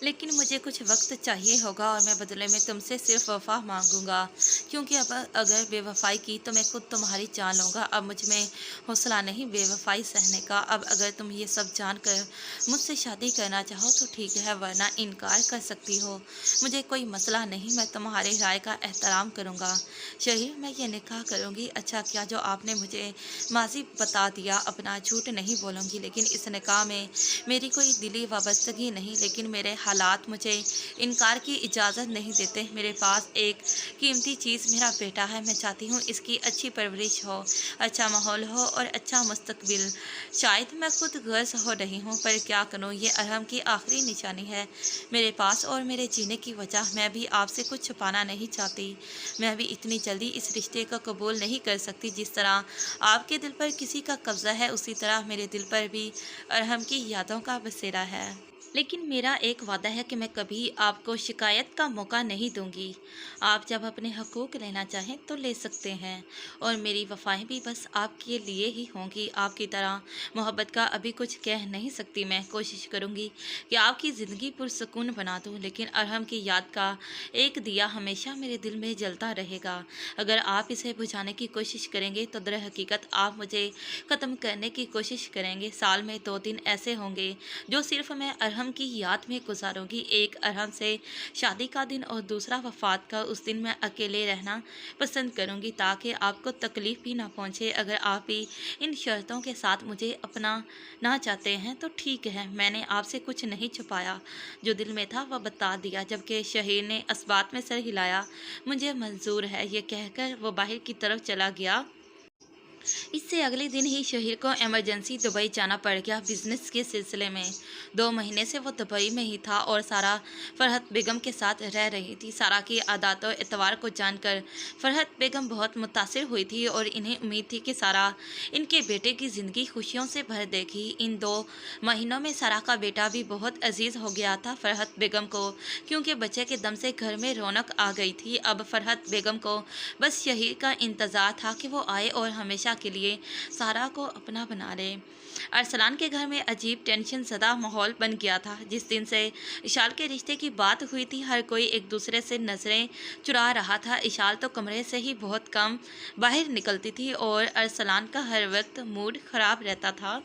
लेकिन मुझे कुछ वक्त चाहिए होगा और मैं बदले में तुमसे सिर्फ वफा मांगूंगा, क्योंकि अब अगर बेवफाई की तो मैं खुद तुम्हारी जान लूँगा। अब मुझ में हौसला नहीं बेवफाई सहने का। अब अगर तुम ये सब जानकर मुझसे शादी करना चाहो तो ठीक है, वरना इनकार कर सकती हो, मुझे कोई मसला नहीं, मैं तुम्हारे राय का एहतराम करूँगा। शहीर, मैं ये निकाह करूँगी। अच्छा किया जो आपने मुझे माजी बता दिया, अपना झूठ नहीं बोलूँगी, लेकिन इस निकाह में मेरी कोई दिली वाबस्तगी नहीं, लेकिन मेरे हालात मुझे इनकार की इजाज़त नहीं देते। मेरे पास एक कीमती चीज़ मेरा बेटा है, मैं चाहती हूँ इसकी अच्छी परवरिश हो, अच्छा माहौल हो और अच्छा मुस्तकबिल। शायद मैं खुद गर्ज हो रही हूँ, पर क्या करूँ, ये अरहम की आखिरी निशानी है मेरे पास और मेरे जीने की वजह। मैं भी आपसे कुछ छुपाना नहीं चाहती, मैं भी इतनी जल्दी इस रिश्ते को कबूल नहीं कर सकती। जिस तरह आपके दिल पर किसी का कब्ज़ा है, उसी तरह मेरे दिल पर भी अरहम की यादों का बसेरा है। लेकिन मेरा एक वादा है कि मैं कभी आपको शिकायत का मौका नहीं दूंगी। आप जब अपने हकूक़ लेना चाहें तो ले सकते हैं, और मेरी वफ़ाएँ भी बस आपके लिए ही होंगी। आपकी तरह मोहब्बत का अभी कुछ कह नहीं सकती मैं। कोशिश करूंगी कि आपकी ज़िंदगी पुरसुकून बना दूं, लेकिन अरहम की याद का एक दिया हमेशा मेरे दिल में जलता रहेगा। अगर आप इसे बुझाने की कोशिश करेंगे तो दरहकीकत आप मुझे ख़त्म करने की कोशिश करेंगे। साल में 2 दिन ऐसे होंगे जो सिर्फ मैं अरहम की याद में गुजारूंगी। एक अरहम से शादी का दिन और दूसरा वफ़ात का। उस दिन मैं अकेले रहना पसंद करूंगी ताकि आपको तकलीफ़ भी ना पहुंचे। अगर आप भी इन शर्तों के साथ मुझे अपनाना चाहते हैं तो ठीक है। मैंने आपसे कुछ नहीं छुपाया, जो दिल में था वह बता दिया। जबकि शहीर ने इस्बात में सर हिलाया। मुझे मंजूर है, ये कहकर वो बाहर की तरफ चला गया। इससे अगले दिन ही शहीर को इमरजेंसी दुबई जाना पड़ गया बिजनेस के सिलसिले में। 2 महीने से वो दुबई में ही था और सारा फरहत बेगम के साथ रह रही थी। सारा की आदत और एतवार को जानकर फरहत बेगम बहुत मुतासिर हुई थी और इन्हें उम्मीद थी कि सारा इनके बेटे की ज़िंदगी खुशियों से भर देगी। इन 2 महीनों में सारा का बेटा भी बहुत अजीज़ हो गया था फरहत बेगम को, क्योंकि बच्चे के दम से घर में रौनक आ गई थी। अब फरहत बेगम को बस शहीर का इंतज़ार था कि वो आए और हमेशा के लिए सारा को अपना बना ले। अरसलान के घर में अजीब टेंशन ज़दा माहौल बन गया था। जिस दिन से इशाल के रिश्ते की बात हुई थी, हर कोई एक दूसरे से नज़रें चुरा रहा था। इशाल तो कमरे से ही बहुत कम बाहर निकलती थी और अरसलान का हर वक्त मूड ख़राब रहता था।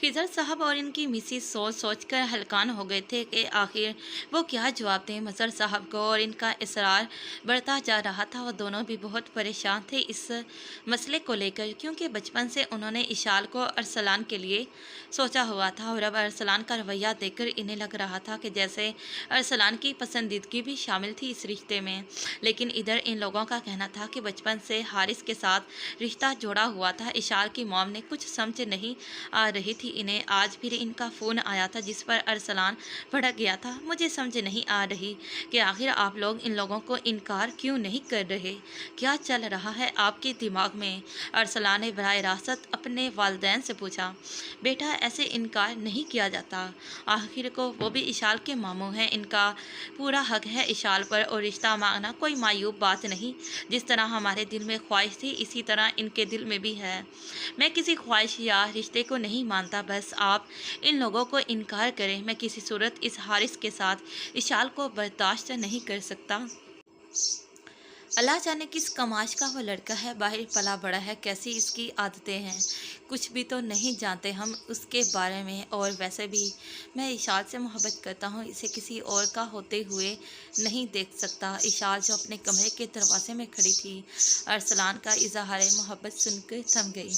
खिज़र साहब और इनकी मिसेस सोच सोच कर हलकान हो गए थे कि आखिर वो क्या जवाब दें मज़हर साहब को, और इनका इसरार बढ़ता जा रहा था। वो दोनों भी बहुत परेशान थे इस मसले को लेकर, क्योंकि बचपन से उन्होंने इशाल को अरसलान के लिए सोचा हुआ था, और अब अरसलान का रवैया देखकर इन्हें लग रहा था कि जैसे अरसलान की पसंदीदगी भी शामिल थी इस रिश्ते में। लेकिन इधर इन लोगों का कहना था कि बचपन से हारिस के साथ रिश्ता जोड़ा हुआ था। इशाल की मॉम ने कुछ समझ नहीं आ रही थी इन्हें। आज फिर इनका फ़ोन आया था जिस पर अरसलान भड़क गया था। मुझे समझ नहीं आ रही कि आखिर आप लोग इन लोगों को इनकार क्यों नहीं कर रहे, क्या चल रहा है आपके दिमाग में? अरसलान ने बराह रास्त अपने वालिदैन से पूछा। बेटा, ऐसे इनकार नहीं किया जाता। आखिर को वो भी इशाल के मामू हैं, इनका पूरा हक है इशाल पर, और रिश्ता मांगना कोई मायूब बात नहीं। जिस तरह हमारे दिल में ख्वाहिश थी इसी तरह इनके दिल में भी है। मैं किसी ख्वाहिश या रिश्ते को नहीं मानता, बस आप इन लोगों को इनकार करें। मैं किसी सूरत इस हारिस के साथ इशाल को बर्दाश्त नहीं कर सकता। अल्लाह जाने किस कमाश का वो लड़का है, बाहर पला बड़ा है, कैसी इसकी आदतें हैं, कुछ भी तो नहीं जानते हम उसके बारे में। और वैसे भी मैं इशाल से मोहब्बत करता हूँ, इसे किसी और का होते हुए नहीं देख सकता। इशाल जो अपने कमरे के दरवाजे में खड़ी थी, अरसलान का इजहार मोहब्बत सुनकर थम गई।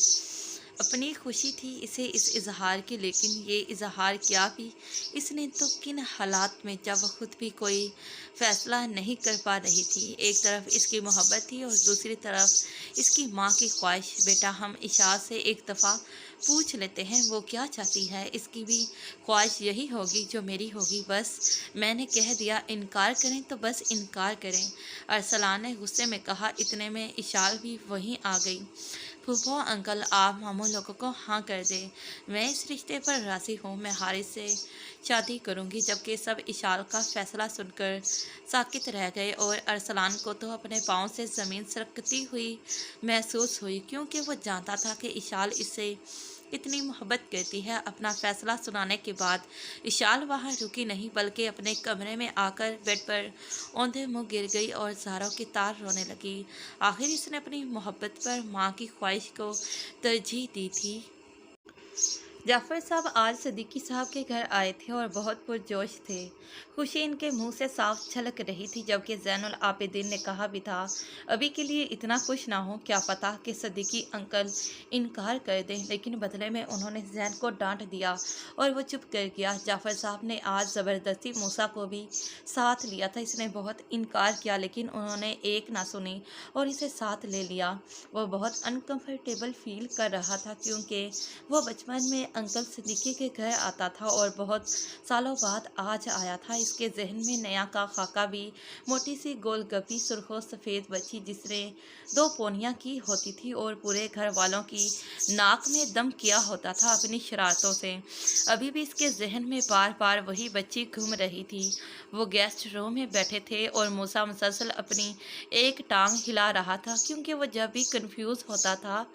अपनी खुशी थी इसे इस इजहार की, लेकिन ये इजहार क्या भी इसने तो किन हालात में, जब वह खुद भी कोई फ़ैसला नहीं कर पा रही थी। एक तरफ इसकी मोहब्बत थी और दूसरी तरफ इसकी माँ की ख्वाहिश। बेटा, हम इशाल से एक दफ़ा पूछ लेते हैं वो क्या चाहती है। इसकी भी ख्वाहिश यही होगी जो मेरी होगी। बस मैंने कह दिया इनकार करें तो बस इनकार करें, अरसलान ने गुस्से में कहा। इतने में इशाल भी वहीं आ गई। फूफो अंकल, आप मामू लोगों को हाँ कर दे, मैं इस रिश्ते पर राज़ी हूँ, मैं हारिस से शादी करूँगी। जबकि सब इशाल का फ़ैसला सुनकर साकित रह गए, और अरसलान को तो अपने पाँव से ज़मीन सरकती हुई महसूस हुई, क्योंकि वो जानता था कि इशाल इससे इतनी मोहब्बत करती है। अपना फ़ैसला सुनाने के बाद इशाल वहाँ रुकी नहीं, बल्कि अपने कमरे में आकर बेड पर औंधे मुँह गिर गई और ज़ारों की तार रोने लगी। आखिर इसने अपनी मोहब्बत पर माँ की ख्वाहिश को तरजीह दी थी। जाफ़र साहब आज सदीकी साहब के घर आए थे और बहुत पुरजोश थे। खुशी इनके मुंह से साफ झलक रही थी, जबकि ज़ैनुल आबिदीन ने कहा भी था, अभी के लिए इतना खुश ना हो, क्या पता कि सदीकी अंकल इनकार कर दें। लेकिन बदले में उन्होंने ज़ैन को डांट दिया और वो चुप कर गया। जाफ़र साहब ने आज ज़बरदस्ती मूसा को भी साथ लिया था। इसने बहुत इनकार किया, लेकिन उन्होंने एक ना सुनी और इसे साथ ले लिया। वो बहुत अनकम्फर्टेबल फील कर रहा था, क्योंकि वो बचपन में अंकल सिद्दीकी के घर आता था और बहुत सालों बाद आज आया था। इसके जहन में नेहा का खाका भी मोटी सी गोलगप्पी सुर्खों सफ़ेद बच्ची जिसने 2 पोनियां की होती थी और पूरे घर वालों की नाक में दम किया होता था अपनी शरारतों से। अभी भी इसके जहन में बार बार वही बच्ची घूम रही थी। वो गेस्ट रूम में बैठे थे और मूसा मुसलसल अपनी एक टांग हिला रहा था, क्योंकि वो जब भी कंफ्यूज होता था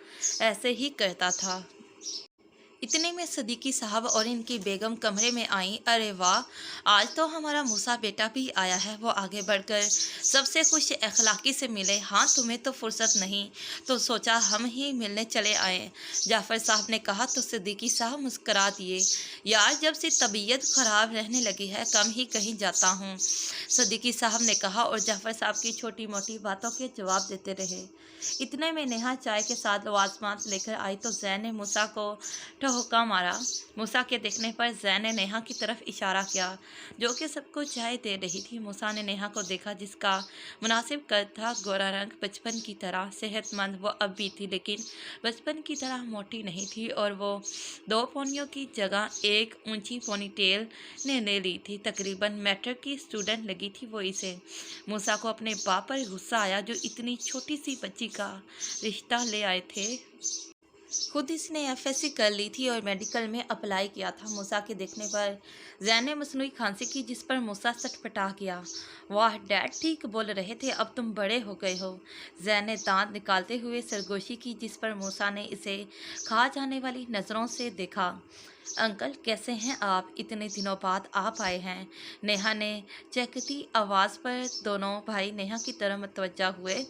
ऐसे ही करता था। इतने में सदीकी साहब और इनकी बेगम कमरे में आई। अरे वाह, आज तो हमारा मूसा बेटा भी आया है। वो आगे बढ़कर सबसे खुश अखलाकी से मिले। हाँ, तुम्हें तो फुर्सत नहीं, तो सोचा हम ही मिलने चले आए, जाफ़र साहब ने कहा तो सदीकी साहब मुस्करा दिए। यार, जब से तबीयत ख़राब रहने लगी है कम ही कहीं जाता हूँ, सदीकी साहब ने कहा और जाफ़र साहब की छोटी मोटी बातों के जवाब देते रहे। इतने में नेहा चाय के साथ लवाजमात लेकर आई तो जैन ने मूसा को ठहाका मारा। मूसा के देखने पर जैन ने नेहा की तरफ इशारा किया, जो कि सबको चाय दे रही थी। मूसा ने नेहा को देखा, जिसका मुनासिब कद था, गोरा रंग, बचपन की तरह सेहतमंद वो अब भी थी, लेकिन बचपन की तरह मोटी नहीं थी और वो 2 पोनियों की जगह एक ऊंची पोनीटेल ने ले ली थी। तकरीबन मैट्रिक की स्टूडेंट लगी थी वो इसे। मूसा को अपने बाप पर गुस्सा आया, जो इतनी छोटी सी बच्ची का रिश्ता ले आए थे। खुद इसने एफएससी कर ली थी और मेडिकल में अप्लाई किया था। मूसा के देखने पर जैन ने मसनूई खांसी की, जिस पर मूसा सटपटा गया। वाह डैड, ठीक बोल रहे थे, अब तुम बड़े हो गए हो। जैन ने दांत निकालते हुए सरगोशी की, जिस पर मूसा ने इसे खा जाने वाली नज़रों से देखा। अंकल कैसे हैं आप? इतने दिनों बाद आप आए हैं। नेहा ने चहकती आवाज़ पर दोनों भाई नेहा की तरफ मुतवज्जा हुए।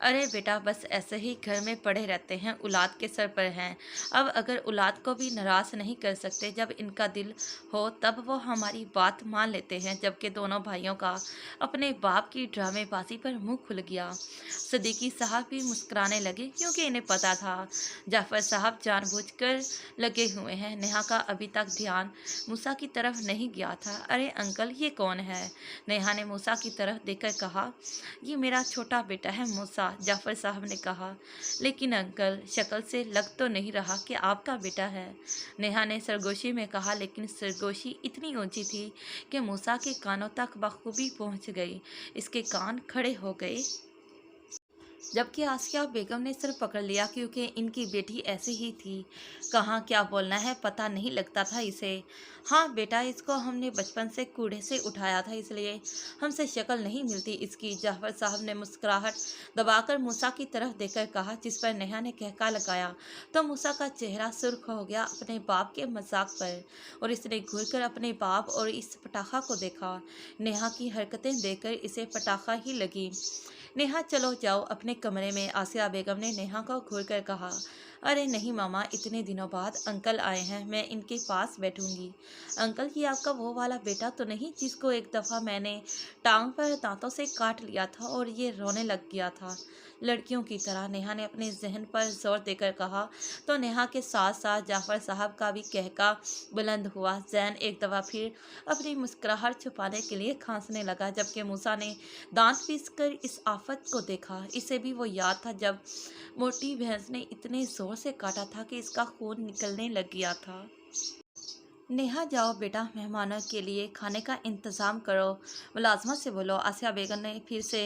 अरे बेटा, बस ऐसे ही घर में पड़े रहते हैं, औलाद के सर पर हैं। अब अगर औलाद को भी नाराज़ नहीं कर सकते, जब इनका दिल हो तब वो हमारी बात मान लेते हैं। जबकि दोनों भाइयों का अपने बाप की ड्रामेबाजी पर मुंह खुल गया। सदीकी साहब भी मुस्कुराने लगे, क्योंकि इन्हें पता था जाफ़र साहब जानबूझकर लगे हुए हैं। नेहा का अभी तक ध्यान मूसा की तरफ नहीं गया था। अरे अंकल, ये कौन है? नेहा ने मूसा की तरफ देखकर कहा। ये मेरा छोटा बेटा है मूसा, जाफ़र साहब ने कहा। लेकिन अंकल, शक्ल से लग तो नहीं रहा कि आपका बेटा है, नेहा ने सरगोशी में कहा। लेकिन सरगोशी इतनी ऊंची थी कि मूसा के कानों तक बखूबी पहुंच गई। इसके कान खड़े हो गए। जबकि आसिया बेगम ने सिर पकड़ लिया, क्योंकि इनकी बेटी ऐसी ही थी, कहाँ क्या बोलना है पता नहीं लगता था इसे। हाँ बेटा, इसको हमने बचपन से कूड़े से उठाया था, इसलिए हमसे शक्ल नहीं मिलती इसकी, जाफ़र साहब ने मुस्कुराहट दबाकर मूसा की तरफ देखकर कहा, जिस पर नेहा ने कहका लगाया तो मूसा का चेहरा सुर्ख हो गया अपने बाप के मजाक पर, और इसने घूरकर अपने बाप और इस पटाखा को देखा। नेहा की हरकतें देखकर इसे पटाखा ही लगी। नेहा, चलो जाओ अपने कमरे में, आसिया बेगम ने नेहा को घूरकर कहा। अरे नहीं मामा, इतने दिनों बाद अंकल आए हैं, मैं इनके पास बैठूंगी। अंकल, ये आपका वो वाला बेटा तो नहीं जिसको एक दफ़ा मैंने टांग पर दांतों से काट लिया था और ये रोने लग गया था? लड़कियों की तरह, नेहा ने अपने जहन पर जोर देकर कहा। तो नेहा के साथ साथ जाफ़र साहब का भी कहका बुलंद हुआ। जैन एक दफ़ा फिर अपनी मुस्कुराहट छुपाने के लिए खांसने लगा, जबकि मूसा ने दांत पीसकर इस आफत को देखा। इसे भी वो याद था जब मोटी भैंस ने इतने जोर से काटा था कि इसका खून निकलने लग गया था। नेहा, जाओ बेटा, मेहमानों के लिए खाने का इंतज़ाम करो, मुलाजमा से बोलो। आसिया बेगम ने फिर से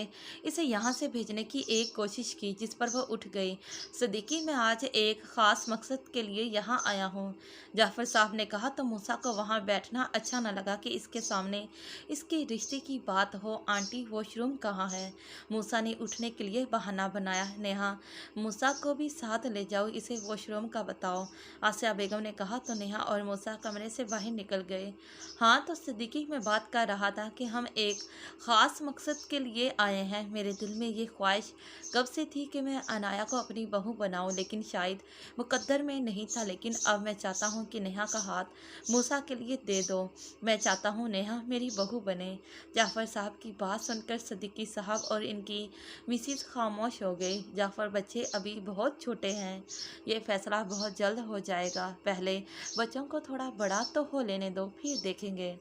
इसे यहाँ से भेजने की एक कोशिश की, जिस पर वह उठ गई। सदीकी, मैं आज एक ख़ास मकसद के लिए यहाँ आया हूँ, जाफ़र साहब ने कहा। तो मूसा को वहाँ बैठना अच्छा न लगा कि इसके सामने इसके रिश्ते की बात हो। आंटी, वॉशरूम कहाँ है? मूसा ने उठने के लिए बहाना बनाया। नेहा, मूसा को भी साथ ले जाओ, इसे वॉशरूम का बताओ, आसिया बेगम ने कहा। तो नेहा और मूसा कमरे से बाहर निकल गए। हाँ, तो सिद्दीकी, मैं बात कर रहा था कि हम एक ख़ास मकसद के लिए आए हैं। मेरे दिल में ये ख्वाहिश कब से थी कि मैं अनाया को अपनी बहू बनाऊं, लेकिन शायद मुकद्दर में नहीं था। लेकिन अब मैं चाहता हूँ कि नेहा का हाथ मूसा के लिए दे दो। मैं चाहता हूँ नेहा मेरी बहू बने। जाफ़र साहब की बात सुनकर सिद्दीकी साहब और इनकी मिसिज खामोश हो गई। जाफ़र, बच्चे अभी बहुत छोटे हैं, ये फैसला बहुत जल्द हो जाएगा, पहले बच्चों को थोड़ा बड़ा तो हो लेने दो, फिर देखेंगे।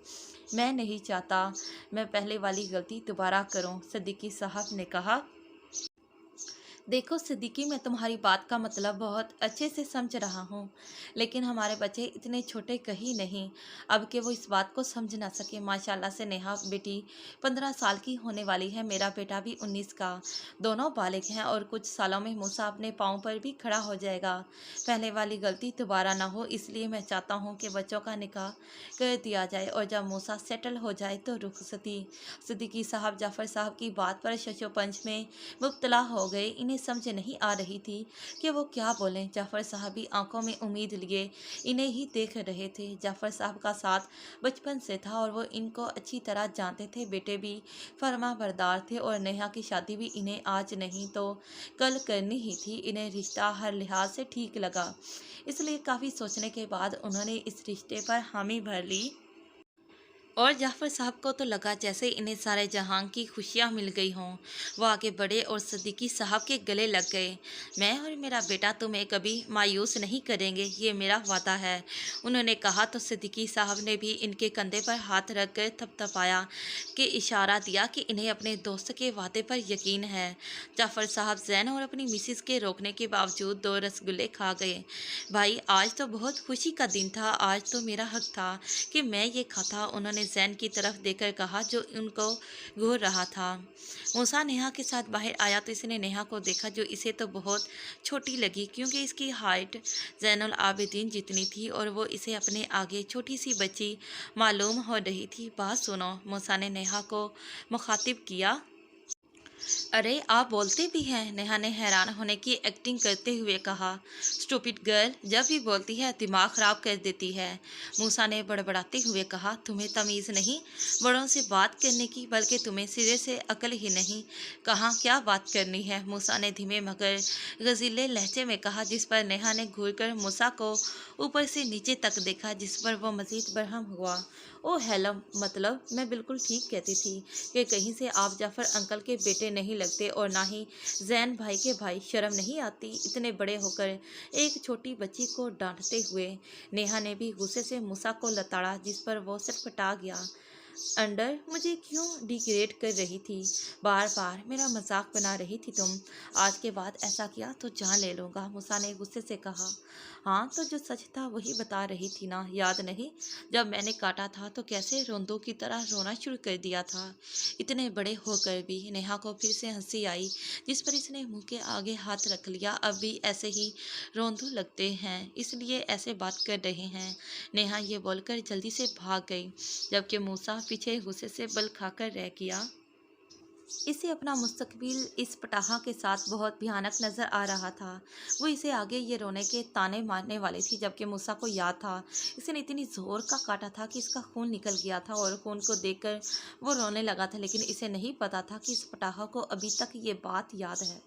मैं नहीं चाहता मैं पहले वाली गलती दोबारा करूं, सिद्दीकी साहब ने कहा। देखो सिद्दीकी, मैं तुम्हारी बात का मतलब बहुत अच्छे से समझ रहा हूँ, लेकिन हमारे बच्चे इतने छोटे कहीं नहीं अब कि वो इस बात को समझ ना सके। माशाल्लाह से नेहा बेटी 15 साल की होने वाली है, मेरा बेटा भी 19 का। दोनों बालिग हैं और कुछ सालों में मूसा अपने पाँव पर भी खड़ा हो जाएगा। पहले वाली गलती दोबारा ना हो, इसलिए मैं चाहता हूँ कि बच्चों का निकाह कर दिया जाए और जब मूसा सेटल हो जाए तो रुखसती। सिद्दीकी साहब जाफ़र साहब की बात पर शशोपंच में मुब्तला हो गए। इन्हें समझ नहीं आ रही थी कि वो क्या बोलें। जाफ़र साहब भी आंखों में उम्मीद लिए इन्हें ही देख रहे थे। जाफ़र साहब का साथ बचपन से था और वो इनको अच्छी तरह जानते थे। बेटे भी फर्मा बरदार थे और नेहा की शादी भी इन्हें आज नहीं तो कल करनी ही थी। इन्हें रिश्ता हर लिहाज से ठीक लगा, इसलिए काफ़ी सोचने के बाद उन्होंने इस रिश्ते पर हामी भर ली। और जाफ़र साहब को तो लगा जैसे इन्हें सारे जहां की खुशियां मिल गई हों। वो आगे बढ़े और सिद्दीकी साहब के गले लग गए। मैं और मेरा बेटा तुम्हें कभी मायूस नहीं करेंगे, ये मेरा वादा है, उन्होंने कहा। तो सिद्दीकी साहब ने भी इनके कंधे पर हाथ रख कर थपथपाया कि इशारा दिया कि इन्हें अपने दोस्त के वादे पर यकीन है। जाफ़र साहब जैन और अपनी मिसिस के रोकने के बावजूद 2 रसगुल्ले खा गए। भाई, आज तो बहुत खुशी का दिन था, आज तो मेरा हक था कि मैं ये खाता, उन्होंने जैन की तरफ देखकर कहा जो उनको घूर रहा था। मूसा नेहा के साथ बाहर आया तो इसने नेहा को देखा जो इसे तो बहुत छोटी लगी क्योंकि इसकी हाइट जैनुल आबिदीन जितनी थी और वो इसे अपने आगे छोटी सी बच्ची मालूम हो रही थी। बात सुनो, मूसा ने नेहा को मुखातिब किया। अरे आप बोलते भी हैं, नेहा ने हैरान होने की एक्टिंग करते हुए कहा। स्टूपिड गर्ल, जब भी बोलती है दिमाग खराब कर देती है, मूसा ने बड़बड़ाते हुए कहा। तुम्हें तमीज़ नहीं बड़ों से बात करने की, बल्कि तुम्हें सिरे से अकल ही नहीं। कहाँ क्या बात करनी है, मूसा ने धीमे मगर गजीले लहजे में कहा, जिस पर नेहा ने घूरकर मूसा को ऊपर से नीचे तक देखा, जिस पर वो मज़ीद बरहम हुआ। ओ हेलो, मतलब मैं बिल्कुल ठीक कहती थी कि कहीं से आप जाफ़र अंकल के बेटे नहीं लगते और ना ही जैन भाई के भाई। शर्म नहीं आती इतने बड़े होकर एक छोटी बच्ची को डांटते हुए। नेहा ने भी गुस्से से मूसा को लताड़ा, जिस पर वो सटपटा गया। अंडर, मुझे क्यों डिग्रेड कर रही थी, बार बार मेरा मजाक बना रही थी तुम। आज के बाद ऐसा किया तो जान ले लूँगा, मूसा ने गुस्से से कहा। हाँ तो जो सच था वही बता रही थी ना, याद नहीं जब मैंने काटा था तो कैसे रोंदों की तरह रोना शुरू कर दिया था। इतने बड़े होकर भी। नेहा को फिर से हंसी आई, जिस पर इसने मुंह के आगे हाथ रख लिया। अब भी ऐसे ही रोंदू लगते हैं, इसलिए ऐसे बात कर रहे हैं। नेहा ये बोलकर जल्दी से भाग गई, जबकि मूसा पीछे गुस्से से बल खाकर रह गया। इसे अपना मुस्तकबिल इस पटाखा के साथ बहुत भयानक नज़र आ रहा था। वो इसे आगे ये रोने के ताने मारने वाली थी, जबकि मूसा को याद था इसने इतनी ज़ोर का काटा था कि इसका खून निकल गया था और खून को देखकर वो रोने लगा था। लेकिन इसे नहीं पता था कि इस पटाखा को अभी तक ये बात याद है।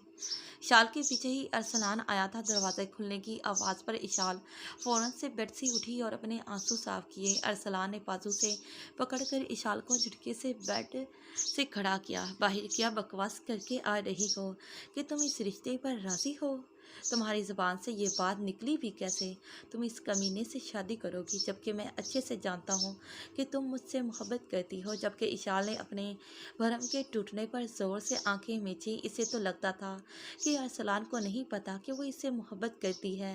शाल के पीछे ही अरसलान आया था। दरवाजे खुलने की आवाज़ पर इशाल फ़ौरन से बेड से उठी और अपने आंसू साफ किए। अरसलान ने बाजू से पकड़कर इशाल को झटके से बेड से खड़ा किया। बाहर क्या बकवास करके आ रही हो कि तुम इस रिश्ते पर राज़ी हो? तुम्हारी ज़ुबान से ये बात निकली भी कैसे? तुम इस कमीने से शादी करोगी, जबकि मैं अच्छे से जानता हूँ कि तुम मुझसे मोहब्बत करती हो। जबकि इशाल ने अपने भरम के टूटने पर ज़ोर से आंखें मींची। इसे तो लगता था कि अरसलान को नहीं पता कि वो इससे मोहब्बत करती है,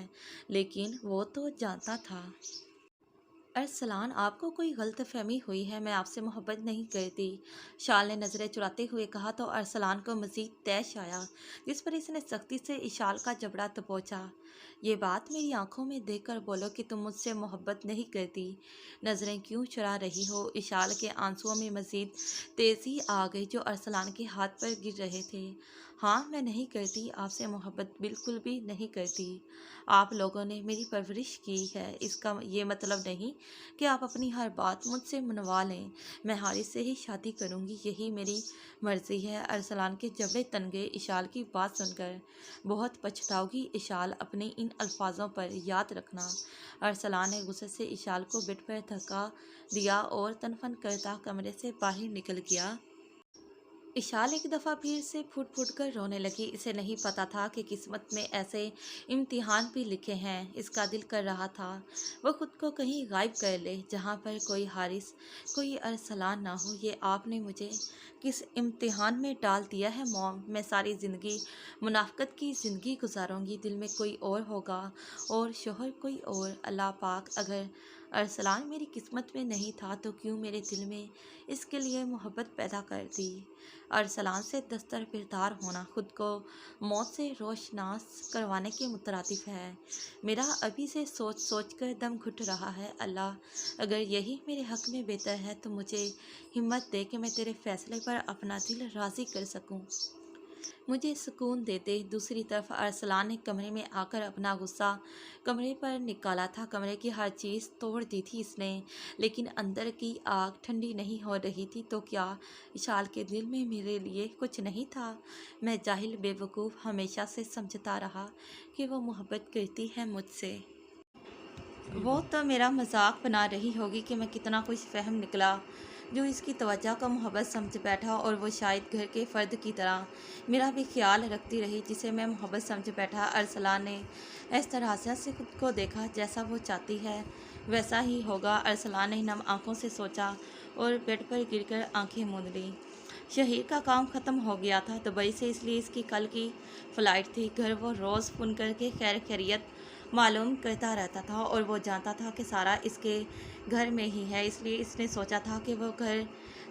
लेकिन वो तो जानता था। अरसलान, आपको कोई गलतफहमी हुई है, मैं आपसे मोहब्बत नहीं करती, शाल ने नज़रें चुराते हुए कहा। तो अरसलान को मज़ीद तैश आया, जिस पर इसने सख्ती से इशाल का जबड़ा दबोचा। ये बात मेरी आंखों में देखकर बोलो कि तुम मुझसे मोहब्बत नहीं करती। नज़रें क्यों चुरा रही हो? इशाल के आंसुओं में मज़ीद तेज़ी आ गई जो अरसलान के हाथ पर गिर रहे थे। हाँ, मैं नहीं करती आपसे मोहब्बत, बिल्कुल भी नहीं करती। आप लोगों ने मेरी परवरिश की है, इसका ये मतलब नहीं कि आप अपनी हर बात मुझसे मनवा लें। मैं हारिस से ही शादी करूंगी, यही मेरी मर्ज़ी है। अरसलान के जबड़े तन गए इशाल की बात सुनकर। बहुत पछताओगी इशाल अपने इन अल्फाजों पर, याद रखना। अरसलान ने गुस्से से इशाल को बेड पर धक्का दिया और तनफन करता कमरे से बाहर निकल गया। इशाल एक दफ़ा फिर से फूट फूट कर रोने लगी। इसे नहीं पता था कि किस्मत में ऐसे इम्तिहान भी लिखे हैं। इसका दिल कर रहा था वो खुद को कहीं गायब कर ले, जहाँ पर कोई हारिस, कोई अरसलान ना हो। ये आपने मुझे किस इम्तिहान में डाल दिया है मॉम। मैं सारी ज़िंदगी मुनाफ़िकत की ज़िंदगी गुजारूंगी। दिल में कोई और होगा और शोहर कोई और। अल्लाह पाक, अगर अरसलान मेरी किस्मत में नहीं था तो क्यों मेरे दिल में इसके लिए मोहब्बत पैदा कर दी। अरसलान से दस्तर किरदार होना खुद को मौत से रोशनास करवाने के मुतरादिफ है। मेरा अभी से सोच सोच कर दम घुट रहा है। अल्लाह, अगर यही मेरे हक़ में बेहतर है तो मुझे हिम्मत दे कि मैं तेरे फ़ैसले पर अपना दिल राज़ी कर सकूं। मुझे सुकून देते। दूसरी तरफ अरसलान ने कमरे में आकर अपना गुस्सा कमरे पर निकाला था। कमरे की हर चीज़ तोड़ दी थी इसने, लेकिन अंदर की आग ठंडी नहीं हो रही थी। तो क्या इशाल के दिल में मेरे लिए कुछ नहीं था? मैं जाहिल बेवकूफ़ हमेशा से समझता रहा कि वो मोहब्बत करती है मुझसे। वो तो मेरा मजाक बना रही होगी कि मैं कितना कुछ फहम निकला, जो इसकी तवज्जो का मोहब्बत समझ बैठा, और वो शायद घर के फ़र्द की तरह मेरा भी ख्याल रखती रही, जिसे मैं मोहब्बत समझ बैठा। अरसलान ने इस तरह से खुद को देखा, जैसा वो चाहती है वैसा ही होगा। अरसलान ने नम आँखों से सोचा और बेड पर गिरकर आंखें मूंद लीं। शहीर का काम ख़त्म हो गया था दुबई से, इसलिए इसकी कल की फ़्लाइट थी। घर वो रोज़ फ़ोन करके खैर खैरियत मालूम करता रहता था, और वो जानता था कि सारा इसके घर में ही है। इसलिए इसने सोचा था कि वो घर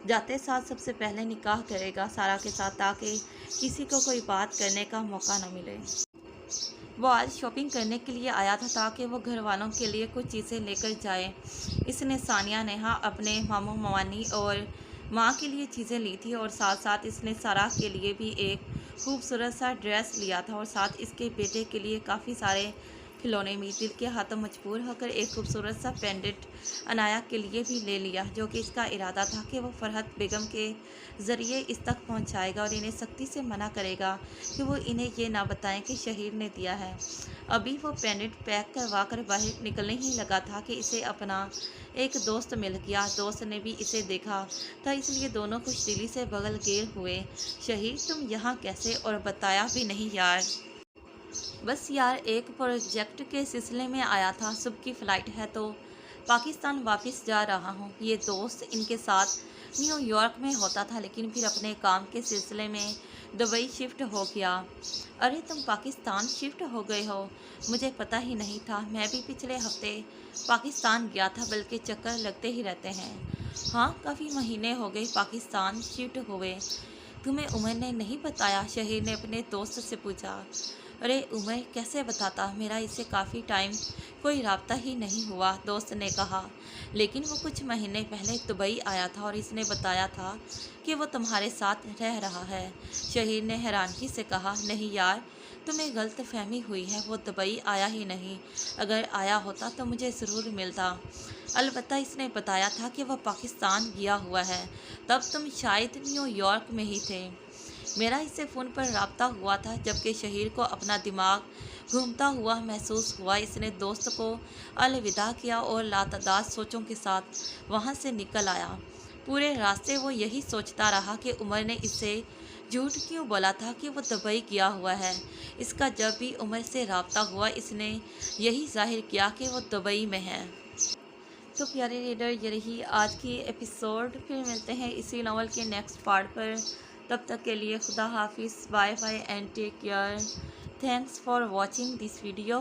जाते साथ सबसे पहले निकाह करेगा सारा के साथ, ताकि किसी को कोई बात करने का मौका न मिले। वो आज शॉपिंग करने के लिए आया था ताकि वो घर वालों के लिए कुछ चीज़ें लेकर जाए। इसने सानिया, नेहा, अपने मामू मवानी और माँ के लिए चीज़ें ली थी, और साथ साथ इसने सारा के लिए भी एक खूबसूरत सा ड्रेस लिया था, और साथ इसके बेटे के लिए काफ़ी सारे खिलौने भी। दिल के हाथों मजबूर होकर एक खूबसूरत सा पेंडेंट अनाया के लिए भी ले लिया, जो कि इसका इरादा था कि वो फरहत बेगम के ज़रिए इस तक पहुंचाएगा और इन्हें सख्ती से मना करेगा कि वो इन्हें ये ना बताएं कि शहीर ने दिया है। अभी वो पेंडेंट पैक करवा कर बाहर निकलने ही लगा था कि इसे अपना एक दोस्त मिल गया। दोस्त ने भी इसे देखा था, इसलिए दोनों कुछ दिली से बगल गेर हुए। शहीर, तुम यहाँ कैसे? और बताया भी नहीं यार। बस यार, एक प्रोजेक्ट के सिलसिले में आया था। सुबह की फ़्लाइट है तो पाकिस्तान वापस जा रहा हूँ। ये दोस्त इनके साथ न्यूयॉर्क में होता था, लेकिन फिर अपने काम के सिलसिले में दुबई शिफ्ट हो गया। अरे, तुम पाकिस्तान शिफ्ट हो गए हो? मुझे पता ही नहीं था। मैं भी पिछले हफ्ते पाकिस्तान गया था, बल्कि चक्कर लगते ही रहते हैं। हाँ, काफ़ी महीने हो गए पाकिस्तान शिफ्ट हुए। तुम्हें उमर ने नहीं बताया? शहीर ने अपने दोस्त से पूछा। अरे उमर कैसे बताता, मेरा इससे काफ़ी टाइम कोई राब्ता ही नहीं हुआ, दोस्त ने कहा। लेकिन वो कुछ महीने पहले दुबई आया था और इसने बताया था कि वो तुम्हारे साथ रह रहा है। शहीर ने हैरानगी से कहा, नहीं यार, तुम्हें गलत फहमी हुई है। वो दुबई आया ही नहीं। अगर आया होता तो मुझे ज़रूर मिलता। अलबत्ता इसने बताया था कि वह पाकिस्तान गया हुआ है। तब तुम शायद न्यूयॉर्क में ही थे। मेरा इससे फ़ोन पर राब्ता हुआ था, जबकि शहीर को अपना दिमाग घूमता हुआ महसूस हुआ। इसने दोस्त को अलविदा किया और लातादाद सोचों के साथ वहाँ से निकल आया। पूरे रास्ते वो यही सोचता रहा कि उमर ने इससे झूठ क्यों बोला था कि वो दुबई गया हुआ है। इसका जब भी उमर से राब्ता हुआ, इसने यही जाहिर किया कि वो दुबई में है। तो प्यारे रीडर, ये रही आज की एपिसोड। फिर मिलते हैं इसी नावल के नेक्स्ट पार्ट पर। तब तक के लिए खुदा हाफिज़, bye bye and take care. Thanks for watching this video.